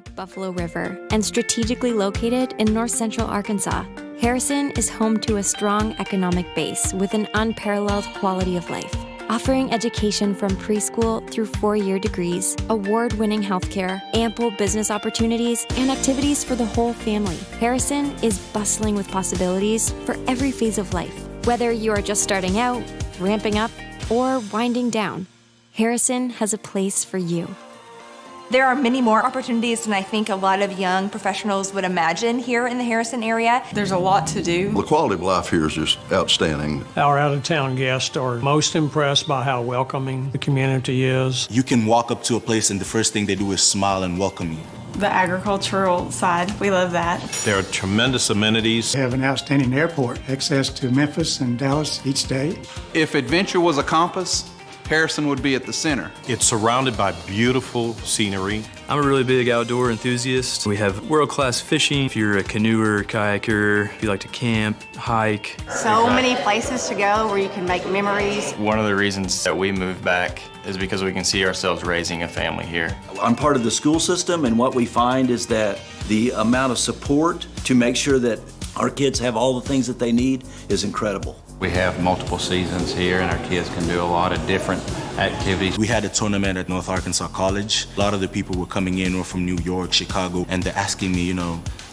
scenic Buffalo River and strategically located in north central Arkansas, Harrison is home to a strong economic base with an unparalleled quality of life. Offering education from preschool through 4-year degrees, award-winning healthcare, ample business opportunities, and activities for the whole family, Harrison is bustling with possibilities for every phase of life. Whether you are just starting out, ramping up, or winding down, Harrison has a place for you. There are many more opportunities than I think a lot of young professionals would imagine here in the Harrison area. There's a lot to do. The quality of life here is just outstanding. Our out-of-town guests are most impressed by how welcoming the community is. You can walk up to a place and the first thing they do is smile and welcome you. The agricultural side, we love that. There are tremendous amenities. We have an outstanding airport, access to Memphis and Dallas each day. If adventure was a compass, Harrison would be at the center. It's surrounded by beautiful scenery. I'm a really big outdoor enthusiast. We have world-class fishing. If you're a canoeer, kayaker, if you like to camp, hike. So many places to go where you can make memories. One of the reasons that we moved back is because we can see ourselves raising a family here. I'm part of the school system, and what we find is that the amount of support to make sure that our kids have all the things that they need is incredible. We have multiple seasons here, and our kids can do a lot of different activities. We had a tournament at North Arkansas College. A lot of the people were coming in were from New York, Chicago, and they're asking me,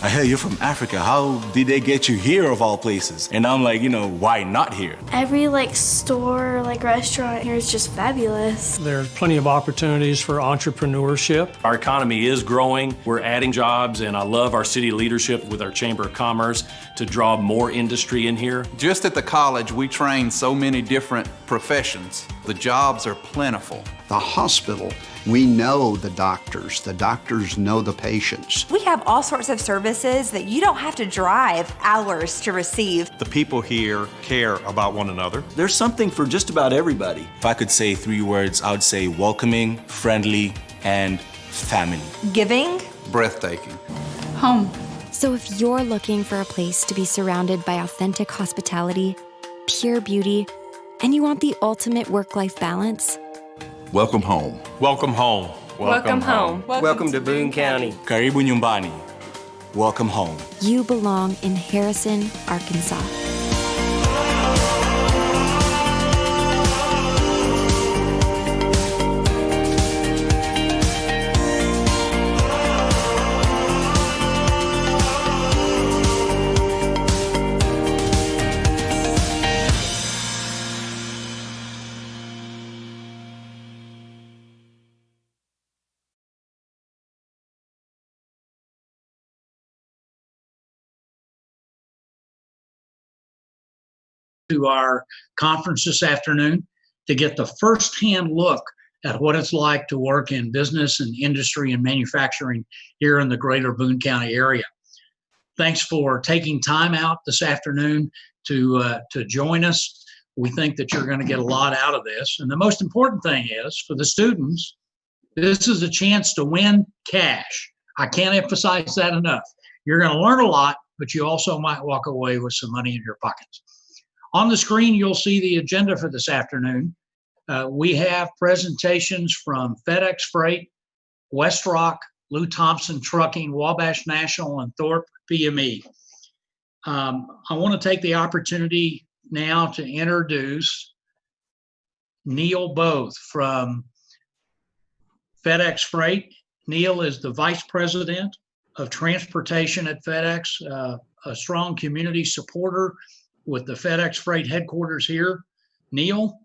I hear you're from Africa. How did they get you here of all places? And I'm like, why not here? Every store, restaurant here is just fabulous. There's plenty of opportunities for entrepreneurship. Our economy is growing. We're adding jobs, and I love our city leadership with our Chamber of Commerce to draw more industry in here. Just at the college, we train so many different professions. The jobs are plentiful. The hospital, we know the doctors know the patients. We have all sorts of services that you don't have to drive hours to receive. The people here care about one another. There's something for just about everybody. If I could say 3 words, I would say welcoming, friendly, and family. Giving. Breathtaking. Home. So if you're looking for a place to be surrounded by authentic hospitality, pure beauty, and you want the ultimate work-life balance, Welcome home. Welcome home. Welcome home. Welcome to Boone County. Karibu nyumbani. Welcome home. you belong in Harrison, Arkansas. To our conference this afternoon to get the firsthand look at what it's like to work in business and industry and manufacturing here in the greater Boone County area. Thanks for taking time out this afternoon to join us. We think that you're going to get a lot out of this. And the most important thing is for the students, this is a chance to win cash. I can't emphasize that enough. You're going to learn a lot, but you also might walk away with some money in your pockets. On the screen, you'll see the agenda for this afternoon. We have presentations from FedEx Freight, WestRock, Lew Thompson Trucking, Wabash National, and Thorpe PME. I want to take the opportunity now to introduce Neil Both from FedEx Freight. Neil is the Vice President of Transportation at FedEx, a strong community supporter with the FedEx Freight headquarters here. Neil,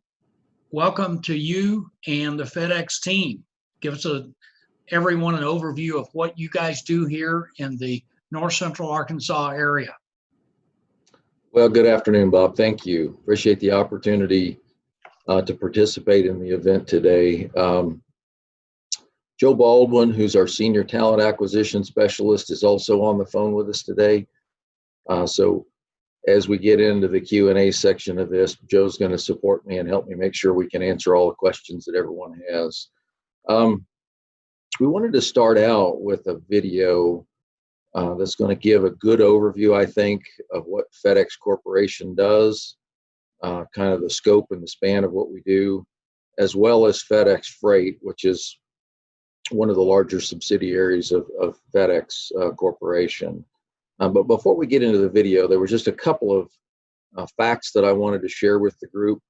welcome to you and the FedEx team. Give us everyone an overview of what you guys do here in the North Central Arkansas area. Well, good afternoon, Bob. Thank you. Appreciate the opportunity to participate in the event today. Joe Baldwin, who's our Senior Talent Acquisition Specialist, is also on the phone with us today. So as we get into the Q&A section of this, Joe's going to support me and help me make sure we can answer all the questions that everyone has. We wanted to start out with a video that's going to give a good overview, I think, of what FedEx Corporation does, kind of the scope and the span of what we do, as well as FedEx Freight, which is one of the larger subsidiaries of FedEx Corporation. But before we get into the video, there was just a couple of facts that I wanted to share with the group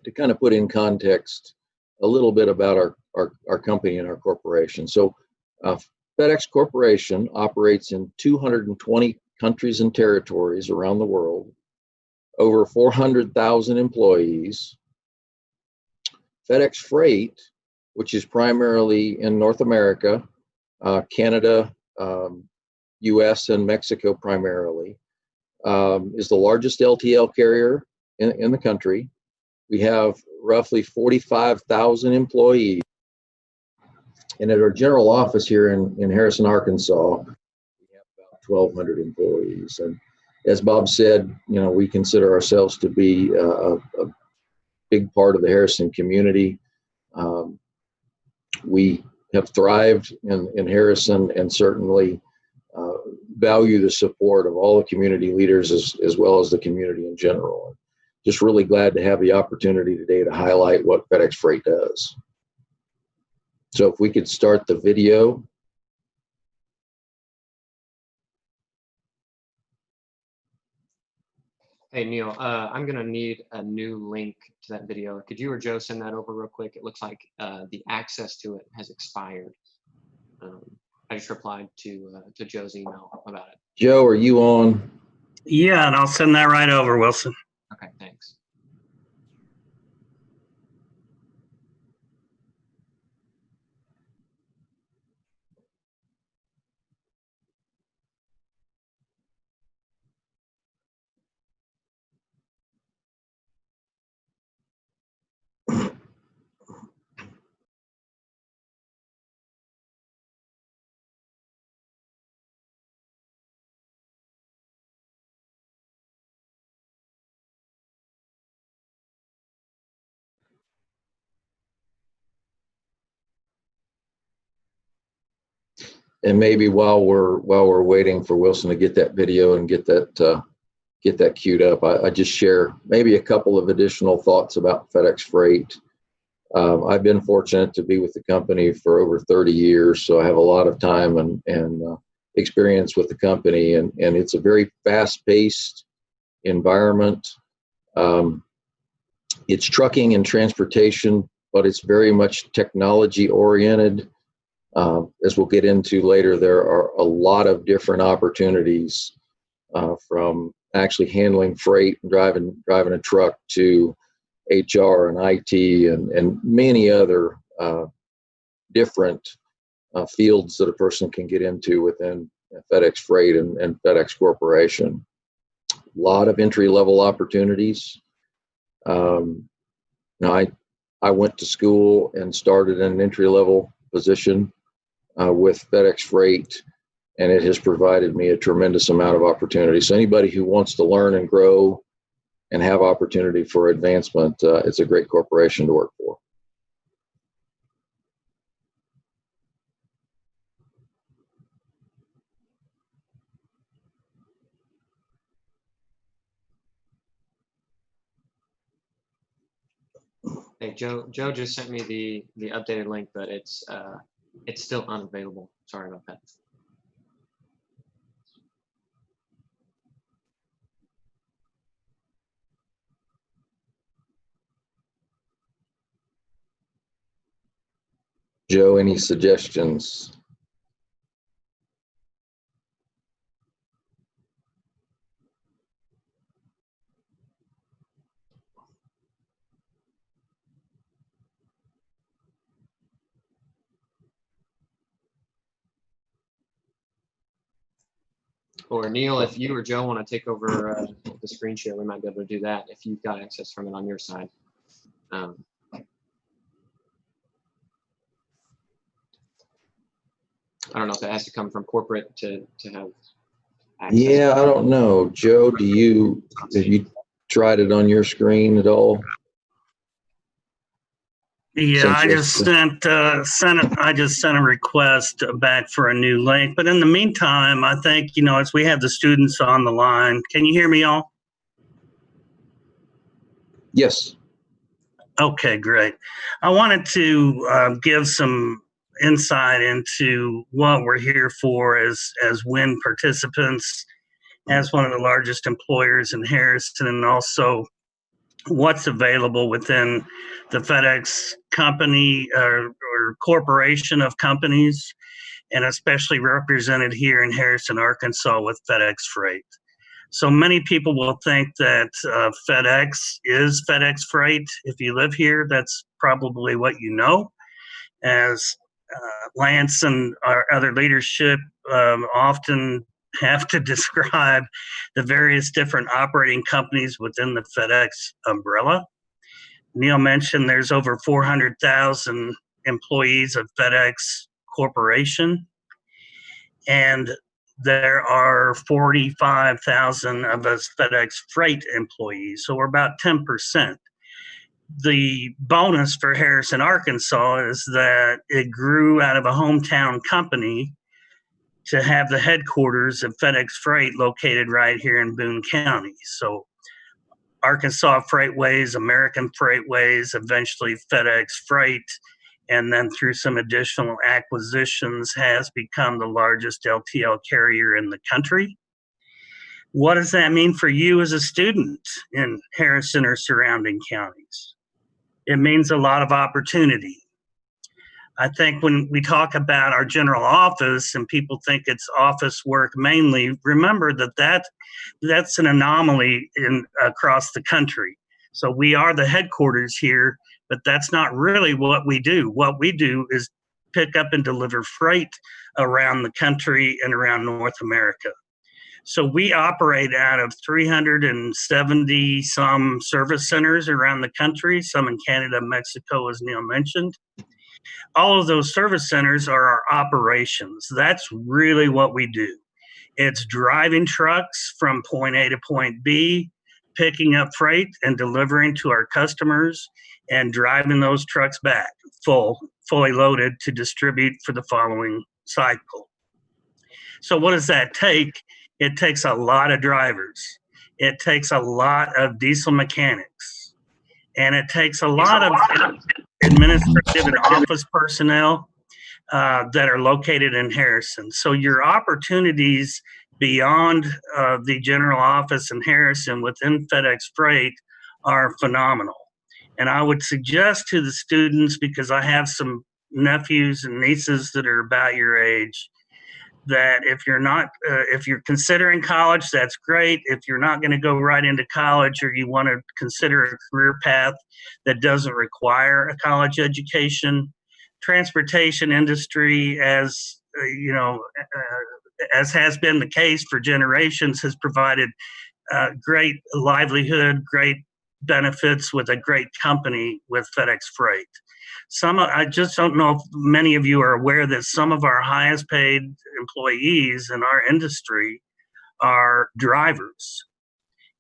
to kind of put in context a little bit about our company and our corporation. So FedEx Corporation operates in 220 countries and territories around the world, over 400,000 employees. FedEx Freight, which is primarily in North America, Canada, US, and Mexico primarily, is the largest LTL carrier in the country. We have roughly 45,000 employees. And at our general office here in Harrison, Arkansas, we have about 1,200 employees. And as Bob said, we consider ourselves to be a big part of the Harrison community. We have thrived in Harrison and certainly value the support of all the community leaders as well as the community in general. Just really glad to have the opportunity today to highlight what FedEx Freight does. So if we could start the video. Hey, Neil, I'm going to need a new link to that video. Could you or Joe send that over real quick? It looks like the access to it has expired. I just replied to Joe's email about it. Joe, are you on? Yeah, and I'll send that right over, Wilson. Okay, thanks. And maybe while we're waiting for Wilson to get that video and get that queued up, I just share maybe a couple of additional thoughts about FedEx Freight. I've been fortunate to be with the company for over 30 years, so I have a lot of time and experience with the company, and it's a very fast-paced environment. It's trucking and transportation, but it's very much technology-oriented. As we'll get into later, there are a lot of different opportunities from actually handling freight and driving a truck to HR and IT and many other different fields that a person can get into within FedEx Freight and FedEx Corporation. A lot of entry-level opportunities. Now, I went to school and started in an entry-level position with FedEx Freight, and it has provided me a tremendous amount of opportunity. So anybody who wants to learn and grow and have opportunity for advancement, it's a great corporation to work for. Hey, Joe just sent me the updated link, but it's still unavailable. Sorry about that. Joe, any suggestions? Or Neil, if you or Joe want to take over the screen share, we might be able to do that if you've got access from it on your side. I don't know if it has to come from corporate to have access. Yeah, I don't know. Joe, have you tried it on your screen at all? Yeah, I just sent a request back for a new link. But in the meantime, I think, as we have the students on the line, can you hear me all? Yes. Okay, great. I wanted to give some insight into what we're here for as WIN participants, as one of the largest employers in Harrison, and also what's available within the FedEx company or corporation of companies, and especially represented here in Harrison, Arkansas with FedEx Freight. So many people will think that FedEx is FedEx Freight. If you live here, that's probably what you know. As Lance and our other leadership often have to describe the various different operating companies within the FedEx umbrella. Neil mentioned there's over 400,000 employees of FedEx Corporation, and there are 45,000 of us FedEx Freight employees, so we're about 10%. The bonus for Harrison, Arkansas is that it grew out of a hometown company to have the headquarters of FedEx Freight located right here in Boone County. So Arkansas Freightways, American Freightways, eventually FedEx Freight, and then through some additional acquisitions has become the largest LTL carrier in the country. What does that mean for you as a student in Harrison or surrounding counties? It means a lot of opportunity. I think when we talk about our general office and people think it's office work mainly, remember that's an anomaly across the country. So we are the headquarters here, but that's not really what we do. What we do is pick up and deliver freight around the country and around North America. So we operate out of 370 some service centers around the country, some in Canada, Mexico, as Neil mentioned. All of those service centers are our operations. That's really what we do. It's driving trucks from point A to point B, picking up freight and delivering to our customers, and driving those trucks back fully loaded to distribute for the following cycle. So what does that take? It takes a lot of drivers. It takes a lot of diesel mechanics. And it takes a lot of administrative and office personnel that are located in Harrison. So your opportunities beyond the general office in Harrison within FedEx Freight are phenomenal. And I would suggest to the students, because I have some nephews and nieces that are about your age, that if you're considering college, that's great. If you're not going to go right into college, or you want to consider a career path that doesn't require a college education, transportation industry, as as has been the case for generations, has provided great livelihood, great benefits with a great company with FedEx Freight. I just don't know if many of you are aware that some of our highest paid employees in our industry are drivers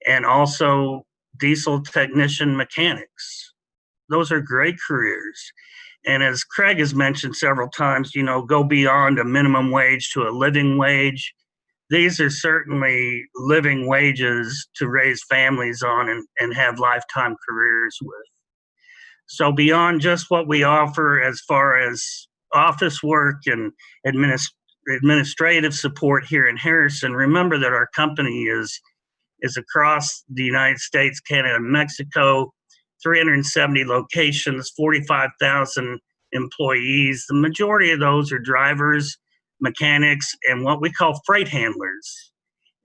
and also diesel technician mechanics. Those are great careers. And as Craig has mentioned several times, go beyond a minimum wage to a living wage. These are certainly living wages to raise families on and have lifetime careers with. So beyond just what we offer as far as office work and administrative support here in Harrison, remember that our company is across the United States, Canada, and Mexico, 370 locations, 45,000 employees. The majority of those are drivers, mechanics, and what we call freight handlers.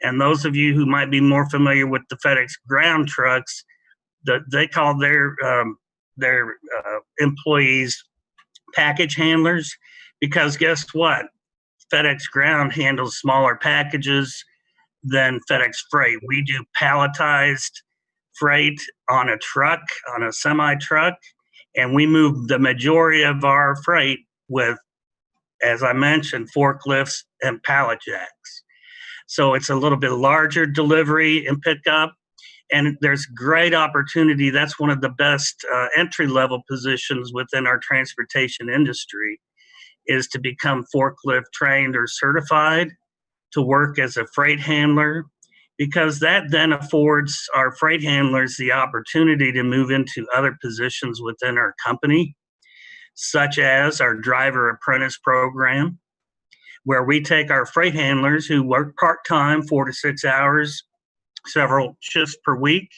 And those of you who might be more familiar with the FedEx ground trucks, they call their employees package handlers, because guess what? FedEx ground handles smaller packages than FedEx Freight. We do palletized freight on a truck, on a semi-truck, and we move the majority of our freight with, as I mentioned, forklifts and pallet jacks. So it's a little bit larger delivery and pickup, and there's great opportunity. That's one of the best entry-level positions within our transportation industry, is to become forklift trained or certified to work as a freight handler, because that then affords our freight handlers the opportunity to move into other positions within our company. such as our driver apprentice program, where we take our freight handlers who work part-time, 4 to 6 hours, several shifts per week,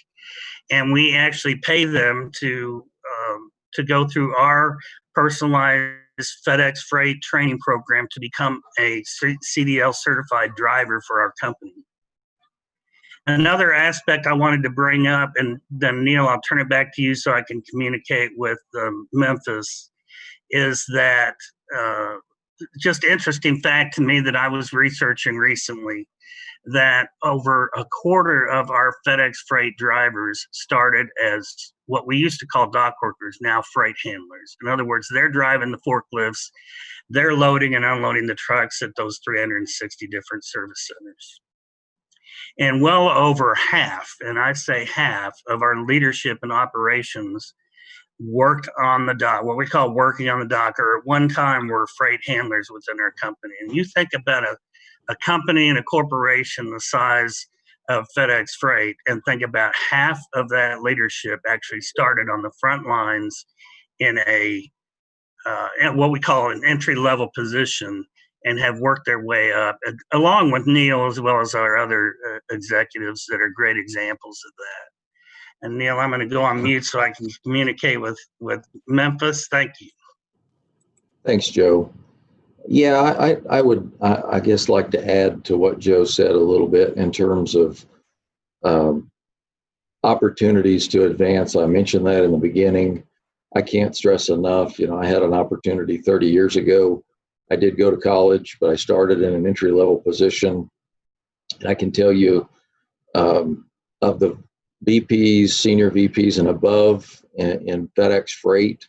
and we actually pay them to go through our personalized FedEx Freight training program to become a CDL certified driver for our company. Another aspect I wanted to bring up, and then Neil, I'll turn it back to you so I can communicate with Memphis, is that just interesting fact to me that I was researching recently, that over a quarter of our FedEx Freight drivers started as what we used to call dock workers, now freight handlers. In other words, they're driving the forklifts, they're loading and unloading the trucks at those 360 different service centers. And well over half, and I say half, of our leadership and operations worked on the dock, what we call working on the dock, or at one time were freight handlers within our company. And you think about a company and a corporation the size of FedEx Freight, and think about half of that leadership actually started on the front lines in what we call an entry-level position, and have worked their way up, along with Neil, as well as our other executives that are great examples of that. And Neil, I'm going to go on mute so I can communicate with Memphis. Thank you. Thanks, Joe. Yeah, I would, I guess, like to add to what Joe said a little bit in terms of opportunities to advance. I mentioned that in the beginning. I can't stress enough, I had an opportunity 30 years ago. I did go to college, but I started in an entry-level position. And I can tell you, of the VPs, senior VPs and above in FedEx Freight,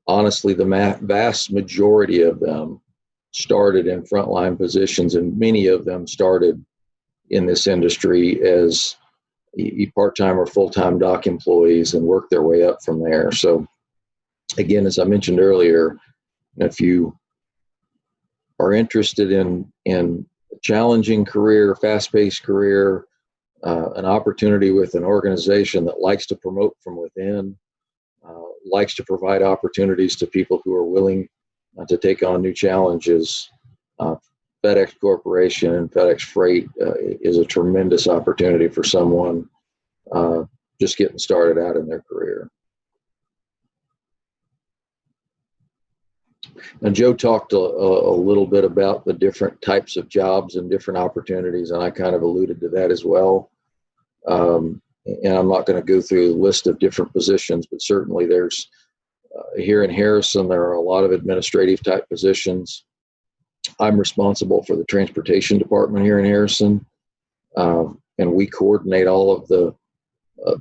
honestly, the vast majority of them started in frontline positions, and many of them started in this industry as part-time or full-time dock employees and worked their way up from there. So again, as I mentioned earlier, if you are interested in a challenging career, fast-paced career, an opportunity with an organization that likes to promote from within, likes to provide opportunities to people who are willing to take on new challenges, FedEx Corporation and FedEx Freight is a tremendous opportunity for someone just getting started out in their career. Now, Joe talked a little bit about the different types of jobs and different opportunities, and I kind of alluded to that as well. And I'm not going to go through a list of different positions, but certainly there's, here in Harrison, there are a lot of administrative type positions. I'm responsible for the transportation department here in Harrison, and we coordinate all of the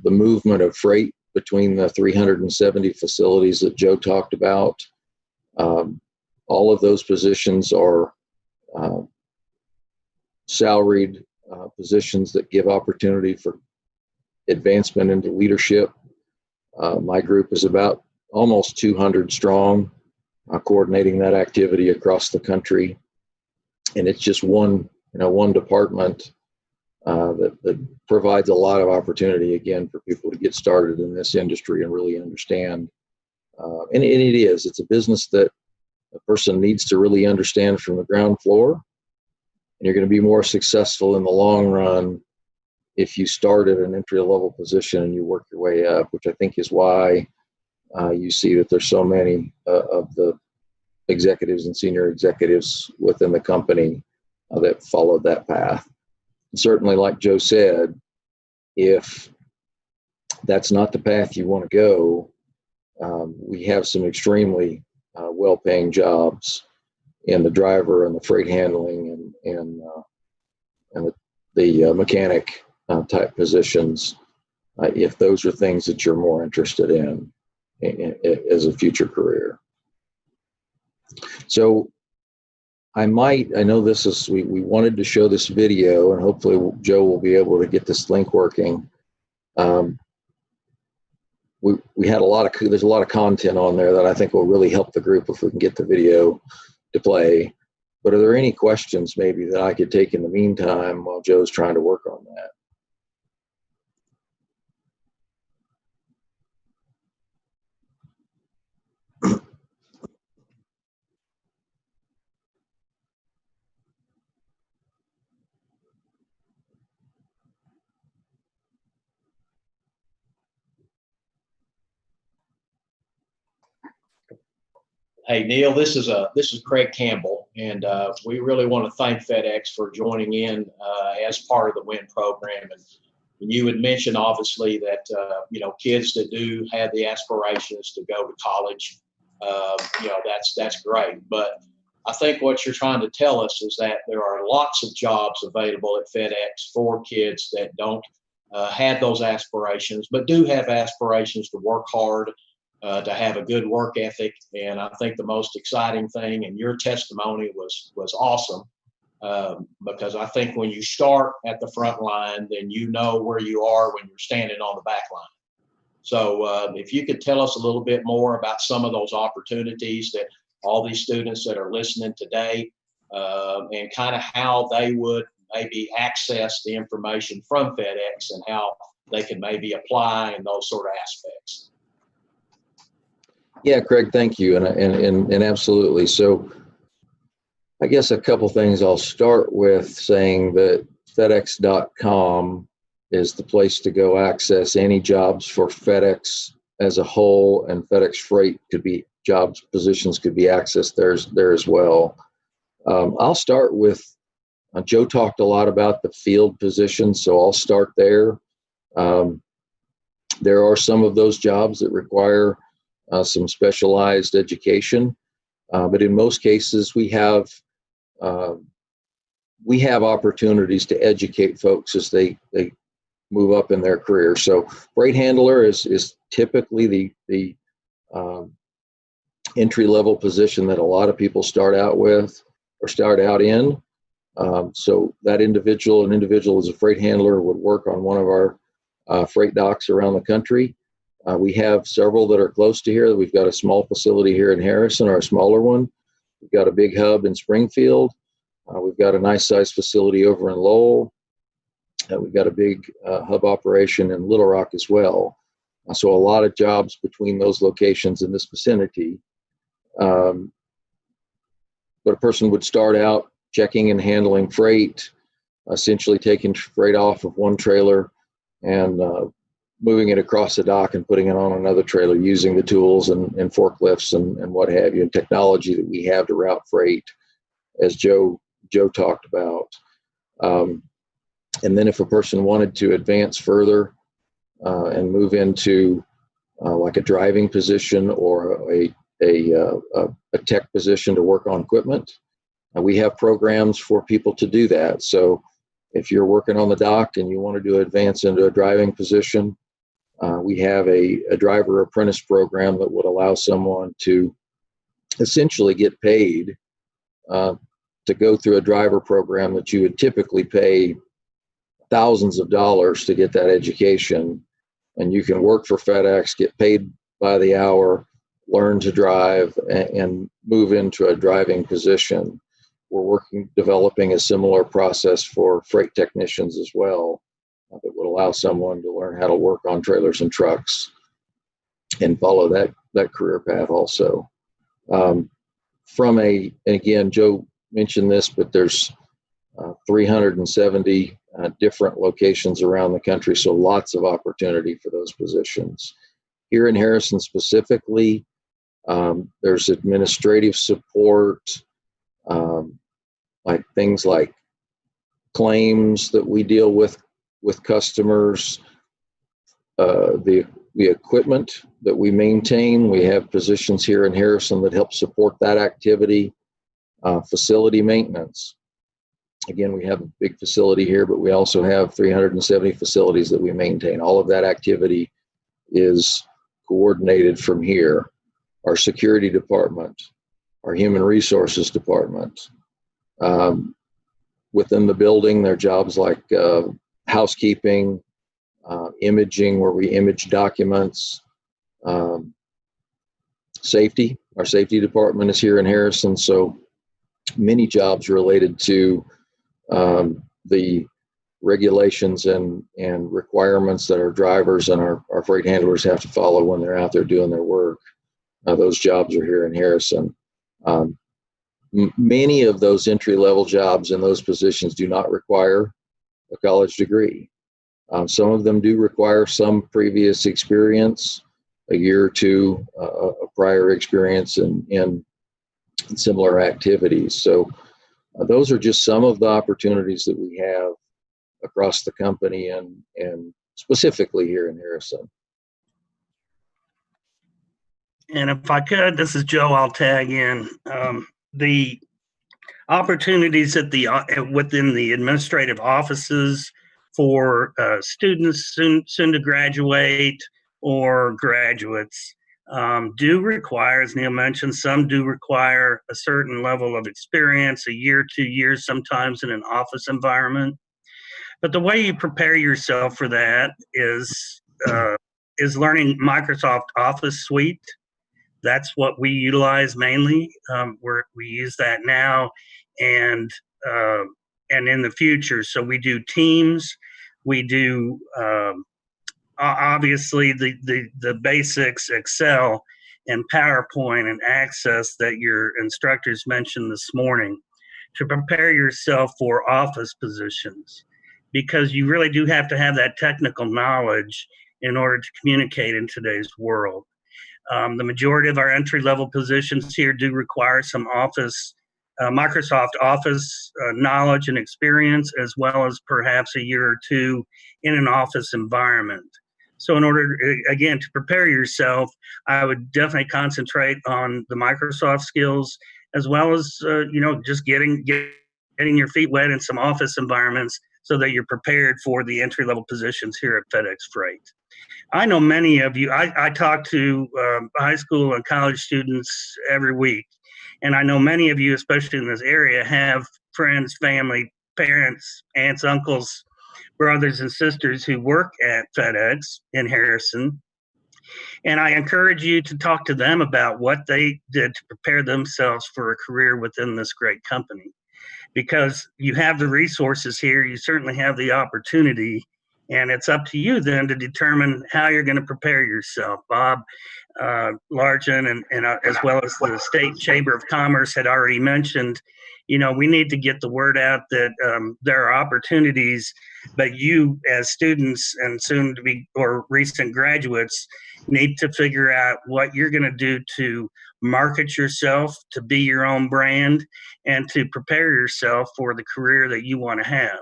movement of freight between the 370 facilities that Joe talked about. All of those positions are salaried positions that give opportunity for advancement into leadership. My group is about almost 200 strong, coordinating that activity across the country. And it's just one department that provides a lot of opportunity, again, for people to get started in this industry and really understand. And it's a business that a person needs to really understand from the ground floor. And you're going to be more successful in the long run if you start at an entry-level position and you work your way up, which I think is why you see that there's so many of the executives and senior executives within the company that followed that path. And certainly, like Joe said, if that's not the path you want to go, we have some extremely well-paying jobs in the driver and the freight handling and the mechanic type positions, if those are things that you're more interested in as a future career. So I know this is, we wanted to show this video, and hopefully Joe will be able to get this link working. We had there's a lot of content on there that I think will really help the group if we can get the video to play. But are there any questions maybe that I could take in the meantime while Joe's trying to work on that? Hey, Neil, this is Craig Campbell, and we really want to thank FedEx for joining in as part of the WIN program. And you had mentioned, obviously, that kids that do have the aspirations to go to college, that's great. But I think what you're trying to tell us is that there are lots of jobs available at FedEx for kids that don't have those aspirations, but do have aspirations to work hard, to have a good work ethic. And I think the most exciting thing, and your testimony was awesome, because I think when you start at the front line, then you know where you are when you're standing on the back line. So if you could tell us a little bit more about some of those opportunities that all these students that are listening today, and kind of how they would maybe access the information from FedEx and how they can maybe apply and those sort of aspects. Yeah, Craig, thank you. And absolutely. So I guess a couple things. I'll start with saying that FedEx.com is the place to go access any jobs for FedEx as a whole, and FedEx Freight positions could be accessed there as well. I'll start with, Joe talked a lot about the field positions, so I'll start there. There are some of those jobs that require some specialized education, but in most cases we have opportunities to educate folks as they move up in their career. So freight handler is typically the entry-level position that a lot of people start out with or start out in. So that an individual as a freight handler would work on one of our freight docks around the country. We have several that are close to here. We've got a small facility here in Harrison, or a smaller one. We've got a big hub in Springfield. We've got a nice sized facility over in Lowell. We've got a big hub operation in Little Rock as well. So a lot of jobs between those locations in this vicinity. But a person would start out checking and handling freight, essentially taking freight off of one trailer and moving it across the dock and putting it on another trailer, using the tools and forklifts and what have you, and technology that we have to route freight, as Joe talked about. And then if a person wanted to advance further and move into like a driving position or a tech position to work on equipment, we have programs for people to do that. So if you're working on the dock and you wanted to advance into a driving position, we have a driver apprentice program that would allow someone to essentially get paid to go through a driver program that you would typically pay thousands of dollars to get that education. And you can work for FedEx, get paid by the hour, learn to drive, and move into a driving position. We're developing a similar process for freight technicians as well, that would allow someone to learn how to work on trailers and trucks and follow that career path also. And again, Joe mentioned this, but there's 370 different locations around the country, so lots of opportunity for those positions. Here in Harrison specifically, there's administrative support, like things like claims that we deal with customers, the equipment that we maintain. We have positions here in Harrison that help support that activity. Facility maintenance. Again, we have a big facility here, but we also have 370 facilities that we maintain. All of that activity is coordinated from here. Our security department, our human resources department. Within the building, there are jobs like housekeeping, imaging, where we image documents, safety. Our safety department is here in Harrison, so many jobs related to the regulations and requirements that our drivers and our freight handlers have to follow when they're out there doing their work. Those jobs are here in Harrison. Many of those entry-level jobs in those positions do not require a college degree. Some of them do require some previous experience, a year or two of prior experience in and similar activities. So those are just some of the opportunities that we have across the company and specifically here in Harrison. And if I could, this is Joe, I'll tag in. The opportunities at within the administrative offices for students soon to graduate or graduates do require, as Neil mentioned, some do require a certain level of experience, a year, 2 years, sometimes in an office environment. But the way you prepare yourself for that is learning Microsoft Office Suite. That's what we utilize mainly. We use that now and in the future. So we do Teams, we do obviously the basics, Excel and PowerPoint and Access that your instructors mentioned this morning to prepare yourself for office positions, because you really do have to have that technical knowledge in order to communicate in today's world. The majority of our entry-level positions here do require some Microsoft Office knowledge and experience, as well as perhaps a year or two in an office environment. So in order, again, to prepare yourself, I would definitely concentrate on the Microsoft skills, as well as, just getting your feet wet in some office environments so that you're prepared for the entry-level positions here at FedEx Freight. I know many of you, I talk to high school and college students every week, and I know many of you, especially in this area, have friends, family, parents, aunts, uncles, brothers, and sisters who work at FedEx in Harrison. And I encourage you to talk to them about what they did to prepare themselves for a career within this great company. Because you have the resources here, you certainly have the opportunity, and it's up to you then to determine how you're going to prepare yourself. Bob Largent and as well as the State Chamber of Commerce had already mentioned, we need to get the word out that there are opportunities, but you as students and soon to be or recent graduates need to figure out what you're going to do to market yourself, to be your own brand, and to prepare yourself for the career that you want to have.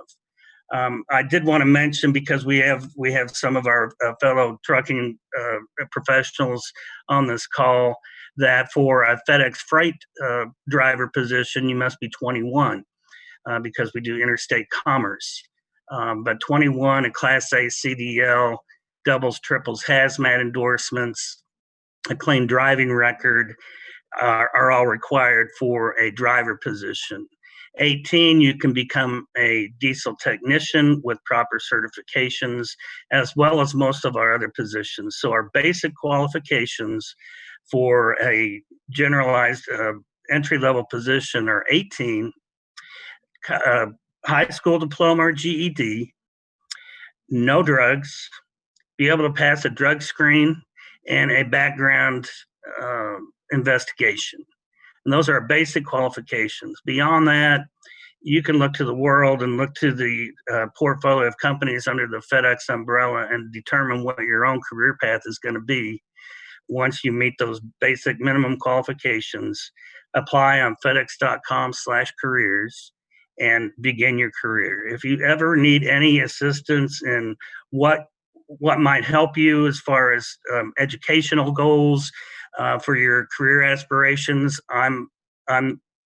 I did want to mention, because we have some of our fellow trucking professionals on this call, that for a FedEx Freight driver position, you must be 21 because we do interstate commerce. But 21, a Class A CDL, doubles, triples, hazmat endorsements, a clean driving record are all required for a driver position. 18, you can become a diesel technician with proper certifications, as well as most of our other positions. So our basic qualifications for a generalized entry-level position are 18, high school diploma or GED, no drugs, be able to pass a drug screen, and a background investigation. And those are basic qualifications. Beyond that, you can look to the world and look to the portfolio of companies under the FedEx umbrella and determine what your own career path is going to be once you meet those basic minimum qualifications. Apply on fedex.com/careers and begin your career. If you ever need any assistance in what might help you as far as educational goals, for your career aspirations, I'm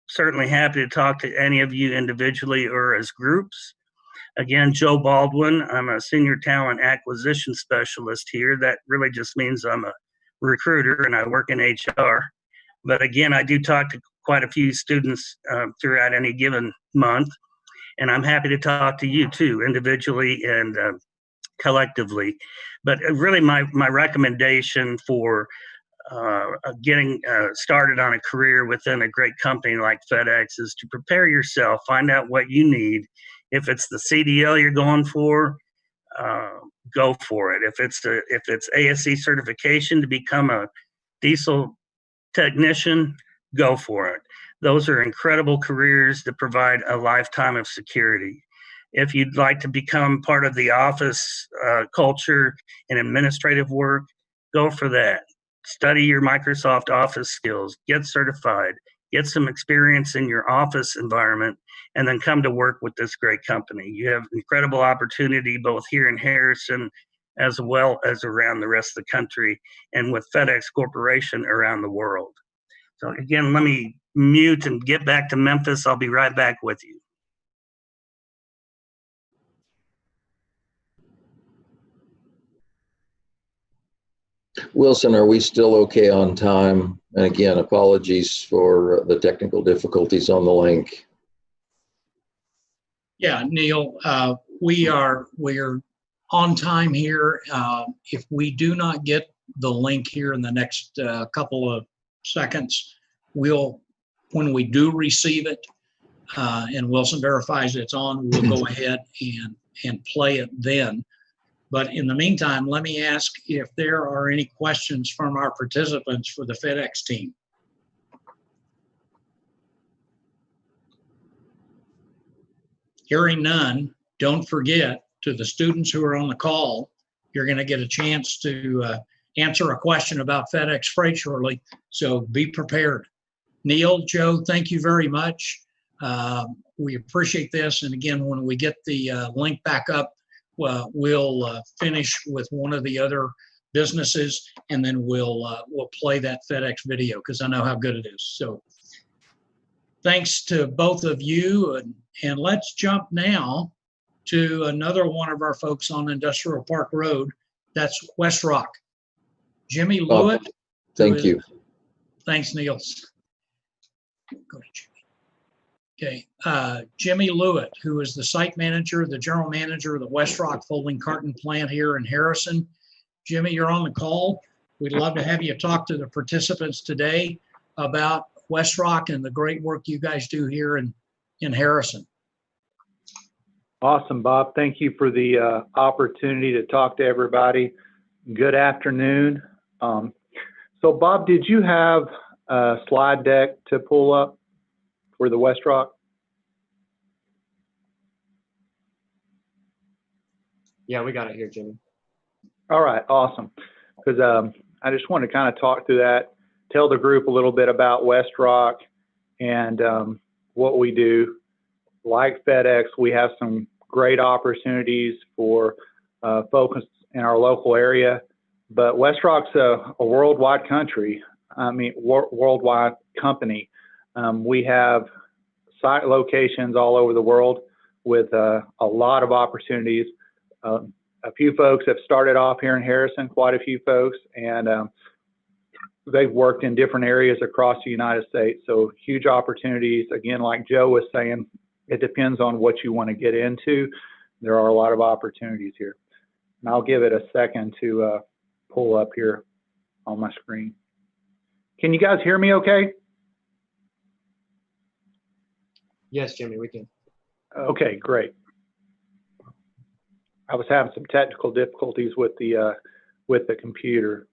certainly happy to talk to any of you individually or as groups. Again, Joe Baldwin, I'm a senior talent acquisition specialist here. That really just means I'm a recruiter and I work in HR. But again, I do talk to quite a few students throughout any given month, and I'm happy to talk to you too, individually and collectively. But really my recommendation for getting started on a career within a great company like FedEx is to prepare yourself, find out what you need. If it's the CDL you're going for, go for it. If it's ASE certification to become a diesel technician, go for it. Those are incredible careers that provide a lifetime of security. If you'd like to become part of the office culture and administrative work, go for that. Study your Microsoft Office skills, get certified, get some experience in your office environment, and then come to work with this great company. You have incredible opportunity both here in Harrison as well as around the rest of the country and with FedEx Corporation around the world. So again, let me mute and get back to Memphis. I'll be right back with you. Wilson, are we still okay on time? And again, apologies for the technical difficulties on the link. Yeah, Neil, we're on time here. If we do not get the link here in the next couple of seconds, when we do receive it, and Wilson verifies it's on, we'll go ahead and play it then. But in the meantime, let me ask if there are any questions from our participants for the FedEx team. Hearing none, don't forget, to the students who are on the call, you're going to get a chance to answer a question about FedEx Freight shortly, so be prepared. Neil, Joe, thank you very much. We appreciate this, and again, when we get the link back up, we'll finish with one of the other businesses, and then we'll play that FedEx video because I know how good it is. So thanks to both of you, and let's jump now to another one of our folks on Industrial Park Road. That's WestRock. Jimmy Lewitt. Thank you. Thanks, Neil. Go ahead, Jimmy. Okay, Jimmy Lewitt, who is the site manager, the general manager of the WestRock folding carton plant here in Harrison. Jimmy, you're on the call. We'd love to have you talk to the participants today about WestRock and the great work you guys do here in Harrison. Awesome, Bob. Thank you for the opportunity to talk to everybody. Good afternoon. So, Bob, did you have a slide deck to pull up for the WestRock? Yeah, we got it here, Jimmy. All right, awesome. Because I just want to kind of talk through that, tell the group a little bit about WestRock and what we do. Like FedEx, we have some great opportunities for folks in our local area, but WestRock's a worldwide worldwide company. We have site locations all over the world with a lot of opportunities. A few folks have started off here in Harrison, quite a few folks, and they've worked in different areas across the United States. So huge opportunities. Again, like Joe was saying, it depends on what you want to get into. There are a lot of opportunities here. And I'll give it a second to pull up here on my screen. Can you guys hear me okay? Yes, Jimmy, we can. Okay, great. I was having some technical difficulties with the computer.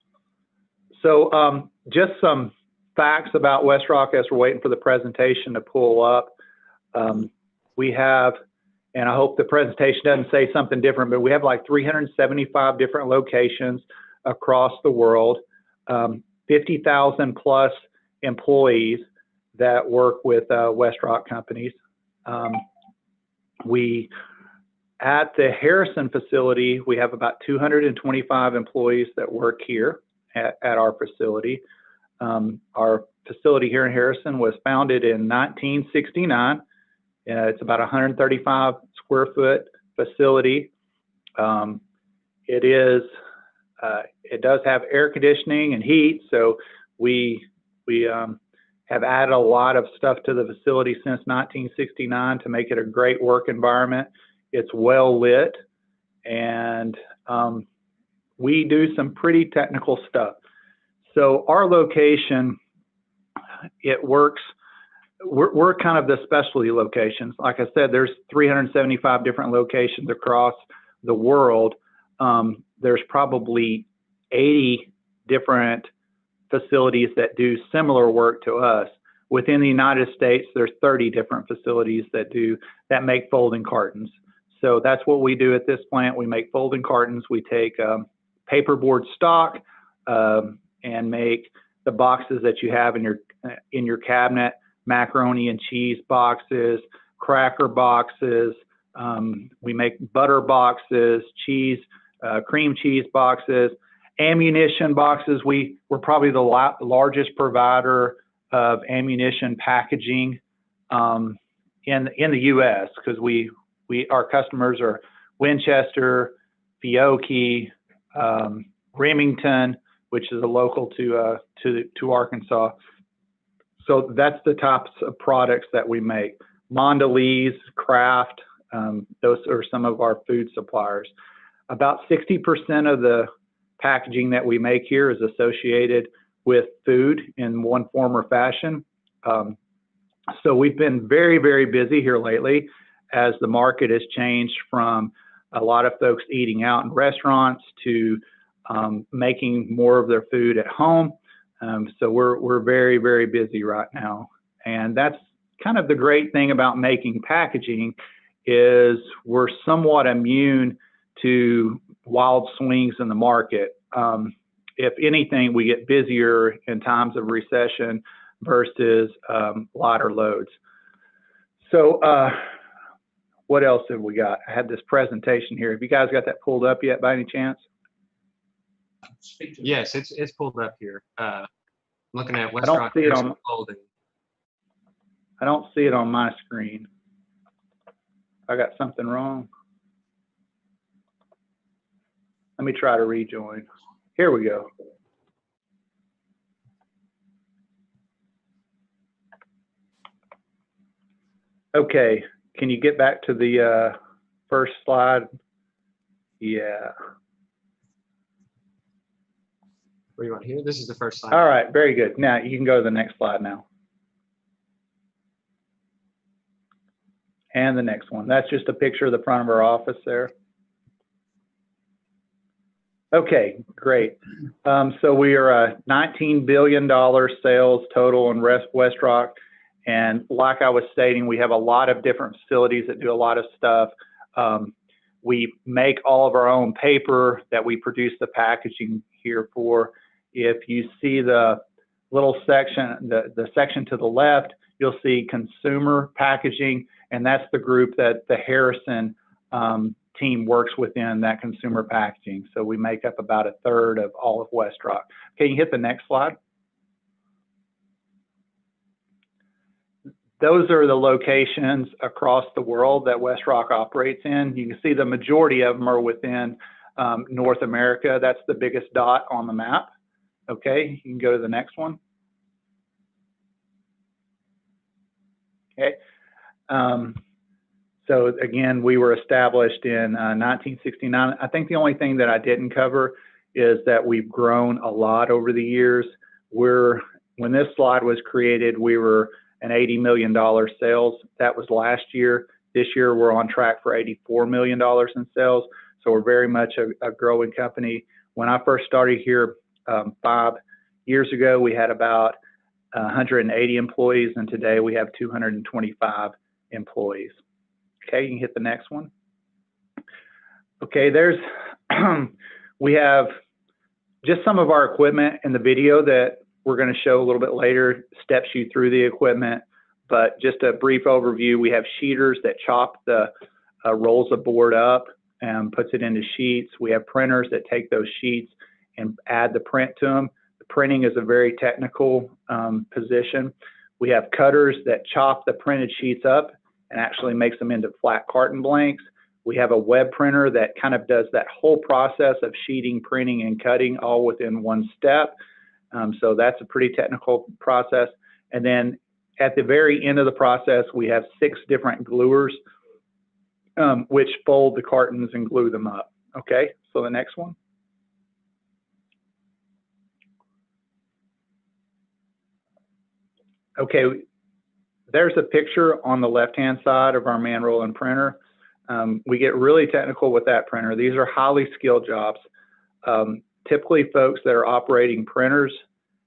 So just some facts about WestRock as we're waiting for the presentation to pull up. We have, and I hope the presentation doesn't say something different, but we have like 375 different locations across the world, 50,000 plus employees that work with WestRock companies. At the Harrison facility, we have about 225 employees that work here at our facility. Our facility here in Harrison was founded in 1969. It's about 135 square foot facility. It does have air conditioning and heat, so we have added a lot of stuff to the facility since 1969 to make it a great work environment. It's well lit, and we do some pretty technical stuff. So our location, it works. We're kind of the specialty locations. Like I said, there's 375 different locations across the world. There's probably 80 different facilities that do similar work to us. Within the United States, there's 30 different facilities that make folding cartons. So that's what we do at this plant. We make folding cartons. We take paperboard stock and make the boxes that you have in your cabinet macaroni and cheese boxes, cracker boxes. We make butter boxes, cheese, cream cheese boxes, ammunition boxes. We're probably the largest provider of ammunition packaging in the U.S. because our customers are Winchester, Fiocchi, Remington, which is a local to Arkansas. So that's the types of products that we make. Mondelez, Kraft, those are some of our food suppliers. About 60% of the packaging that we make here is associated with food in one form or fashion. So we've been very, very busy here lately as the market has changed from a lot of folks eating out in restaurants to making more of their food at home. So we're very, very busy right now. And that's kind of the great thing about making packaging is we're somewhat immune to wild swings in the market. If anything, we get busier in times of recession versus lighter loads. So what else have we got? I had this presentation here. Have you guys got that pulled up yet by any chance? Yes, it's pulled up here. Looking at WestRock. I don't see it on my screen. I got something wrong. Let me try to rejoin. Here we go. Okay, can you get back to the first slide? Yeah. What do you want here? This is the first slide. All right, very good. Now you can go to the next slide now. And the next one. That's just a picture of the front of our office there. Okay, great. So we are a $19 billion sales total in WestRock. And like I was stating, we have a lot of different facilities that do a lot of stuff. We make all of our own paper that we produce the packaging here for. If you see the little section, the section to the left, you'll see consumer packaging, and that's the group that the Harrison team works within, that consumer packaging. So we make up about 1/3 of all of WestRock. Can you hit the next slide? Those are the locations across the world that WestRock operates in. You can see the majority of them are within North America. That's the biggest dot on the map. Okay, you can go to the next one. Okay. So again, we were established in 1969. I think the only thing that I didn't cover is that we've grown a lot over the years. When this slide was created, we were an $80 million sales. That was last year. This year, we're on track for $84 million in sales. So we're very much a growing company. When I first started here 5 years ago, we had about 180 employees, and today we have 225 employees. Okay, you can hit the next one. Okay, we have just some of our equipment in the video that we're going to show a little bit later, steps you through the equipment, but just a brief overview. We have sheeters that chop the rolls of board up and puts it into sheets. We have printers that take those sheets and add the print to them. The printing is a very technical position. We have cutters that chop the printed sheets up and actually makes them into flat carton blanks. We have a web printer that kind of does that whole process of sheeting, printing, and cutting all within one step. So that's a pretty technical process. And then at the very end of the process, we have 6 different gluers, which fold the cartons and glue them up. Okay, so the next one. Okay, there's a picture on the left-hand side of our man rolling printer. We get really technical with that printer. These are highly skilled jobs. Typically, folks that are operating printers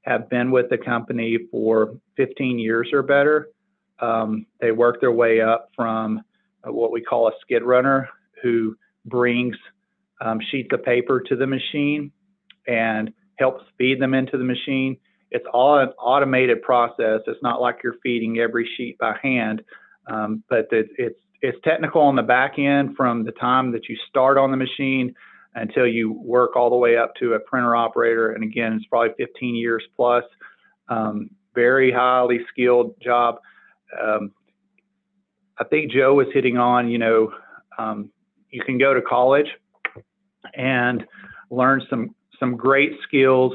have been with the company for 15 years or better. They work their way up from what we call a skid runner, who brings sheets of paper to the machine and helps feed them into the machine. it's all an automated process. It's not like you're feeding every sheet by hand, but it's technical on the back end from the time that you start on the machine until you work all the way up to a printer operator. And again, it's probably 15 years plus. Very highly skilled job. I think Joe was hitting on, you can go to college and learn some great skills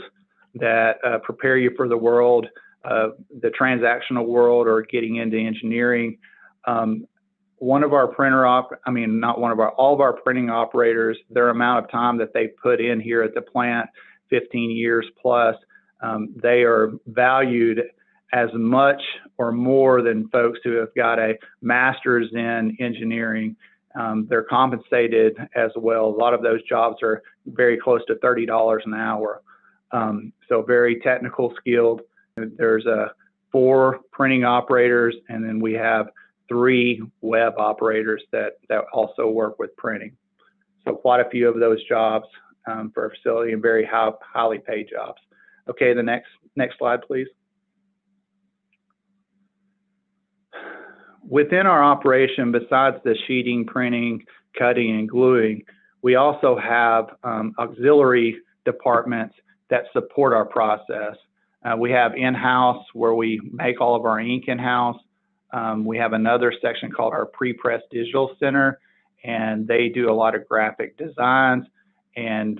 that prepare you for the world, the transactional world, or getting into engineering. All of our printing operators, their amount of time that they put in here at the plant, 15 years plus, they are valued as much or more than folks who have got a master's in engineering. They're compensated as well. A lot of those jobs are very close to $30 an hour. So very technical skilled. There's 4 printing operators, and then we have 3 web operators that also work with printing. So quite a few of those jobs for a facility, and very highly paid jobs. Okay, the next slide, please. Within our operation, besides the sheeting, printing, cutting, and gluing, we also have auxiliary departments that support our process. We have in-house where we make all of our ink in-house. We have another section called our pre-press digital center, and they do a lot of graphic designs and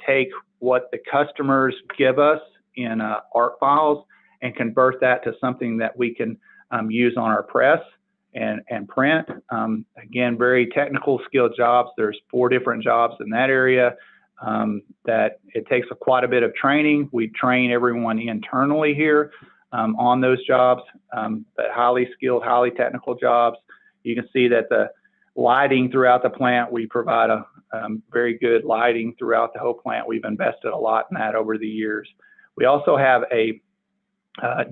take what the customers give us in art files and convert that to something that we can use on our press and print. Again, very technical skilled jobs. There's 4 different jobs in that area that it takes quite a bit of training. We train everyone internally here on those jobs, but highly skilled, highly technical jobs. You can see that the lighting throughout the plant, we provide a very good lighting throughout the whole plant. We've invested a lot in that over the years. We also have a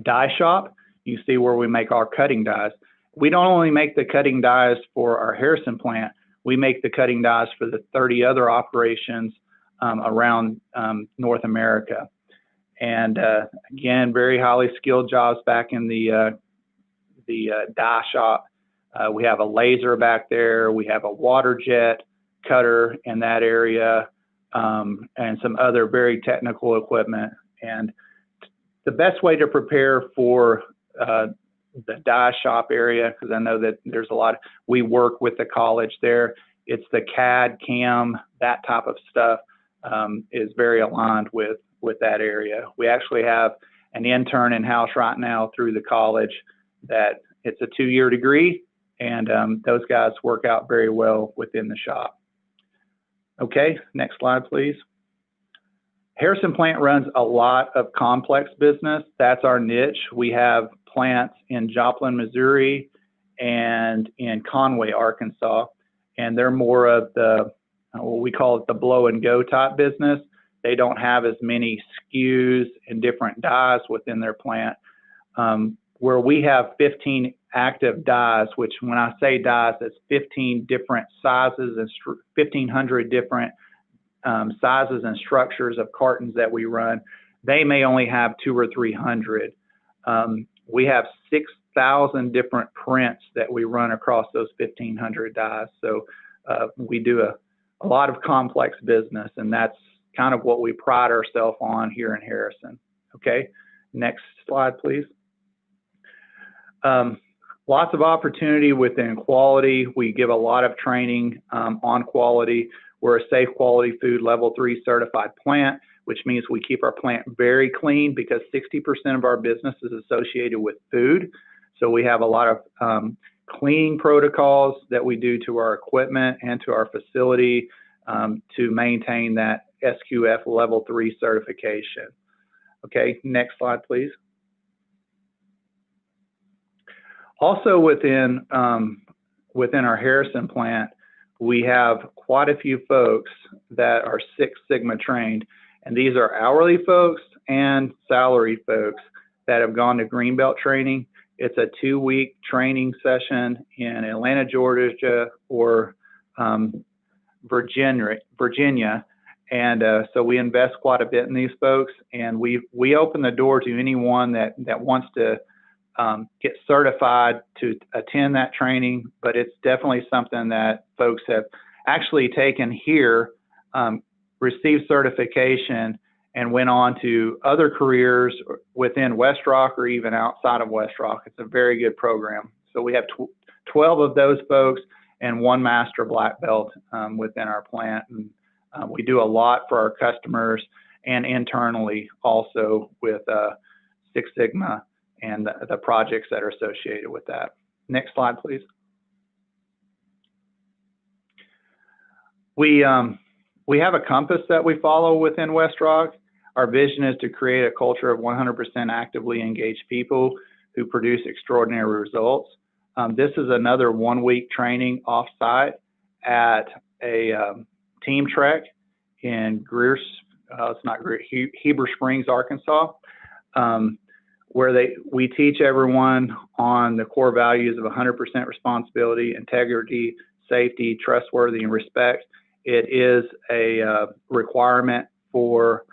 die shop. You see where we make our cutting dies. We don't only make the cutting dies for our Harrison plant, we make the cutting dies for the 30 other operations around North America. And again, very highly skilled jobs back in the die shop. We have a laser back there. We have a water jet cutter in that area, and some other very technical equipment. And the best way to prepare for the die shop area, because I know that there's a lot, we work with the college there. It's the CAD, CAM, that type of stuff is very aligned with that area. We actually have an intern in-house right now through the college that it's a 2-year degree, and those guys work out very well within the shop. Okay, next slide, please. Harrison plant runs a lot of complex business. That's our niche. We have plants in Joplin, Missouri, and in Conway, Arkansas, and they're more of the, what we call it, the blow and go type business. They don't have as many SKUs and different dies within their plant. Where we have 15 active dies, which when I say dies, it's 15 different sizes and 1,500 different sizes and structures of cartons that we run. They may only have 200 or 300. We have 6,000 different prints that we run across those 1,500 dies. So we do a lot of complex business, and that's kind of what we pride ourselves on here in Harrison. Okay, next slide, please. Lots of opportunity within quality. We give a lot of training on quality. We're a safe quality food level 3 certified plant, which means we keep our plant very clean because 60% of our business is associated with food. So we have a lot of cleaning protocols that we do to our equipment and to our facility to maintain that SQF level 3 certification. Okay, next slide, please. Also within our Harrison plant, we have quite a few folks that are Six Sigma trained, and these are hourly folks and salary folks that have gone to Greenbelt training. It's a 2-week training session in Atlanta, Georgia, or Virginia, And so we invest quite a bit in these folks, and we open the door to anyone that wants to get certified to attend that training, but it's definitely something that folks have actually taken here, received certification, and went on to other careers within WestRock or even outside of WestRock. It's a very good program. So we have 12 of those folks and 1 master black belt within our plant. And we do a lot for our customers and internally also with Six Sigma and the projects that are associated with that. Next slide, please. We have a compass that we follow within WestRock. Our vision is to create a culture of 100% actively engaged people who produce extraordinary results. This is another 1-week training off-site at a team trek in Heber Springs, Arkansas, where we teach everyone on the core values of 100% responsibility, integrity, safety, trustworthy, and respect. It is a requirement for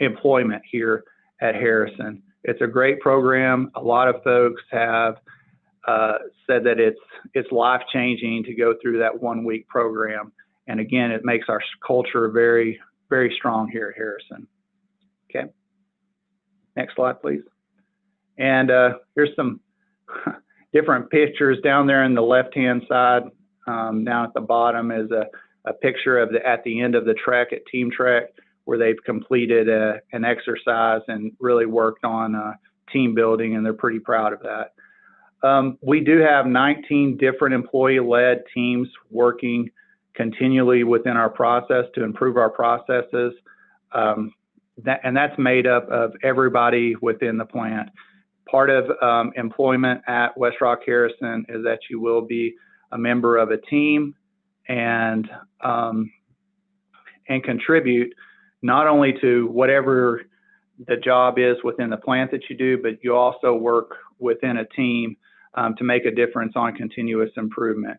employment here at Harrison. It's a great program. A lot of folks have said that it's life-changing to go through that 1-week program. And again, it makes our culture very, very strong here at Harrison. Okay. Next slide, please. And here's some different pictures down there in the left-hand side. Down at the bottom is a picture of at the end of the trek at Team Trek, where they've completed an exercise and really worked on team building, and they're pretty proud of that. We do have 19 different employee-led teams working continually within our process to improve our processes. And that's made up of everybody within the plant. Part of employment at WestRock Harrison is that you will be a member of a team and contribute not only to whatever the job is within the plant that you do, but you also work within a team to make a difference on continuous improvement.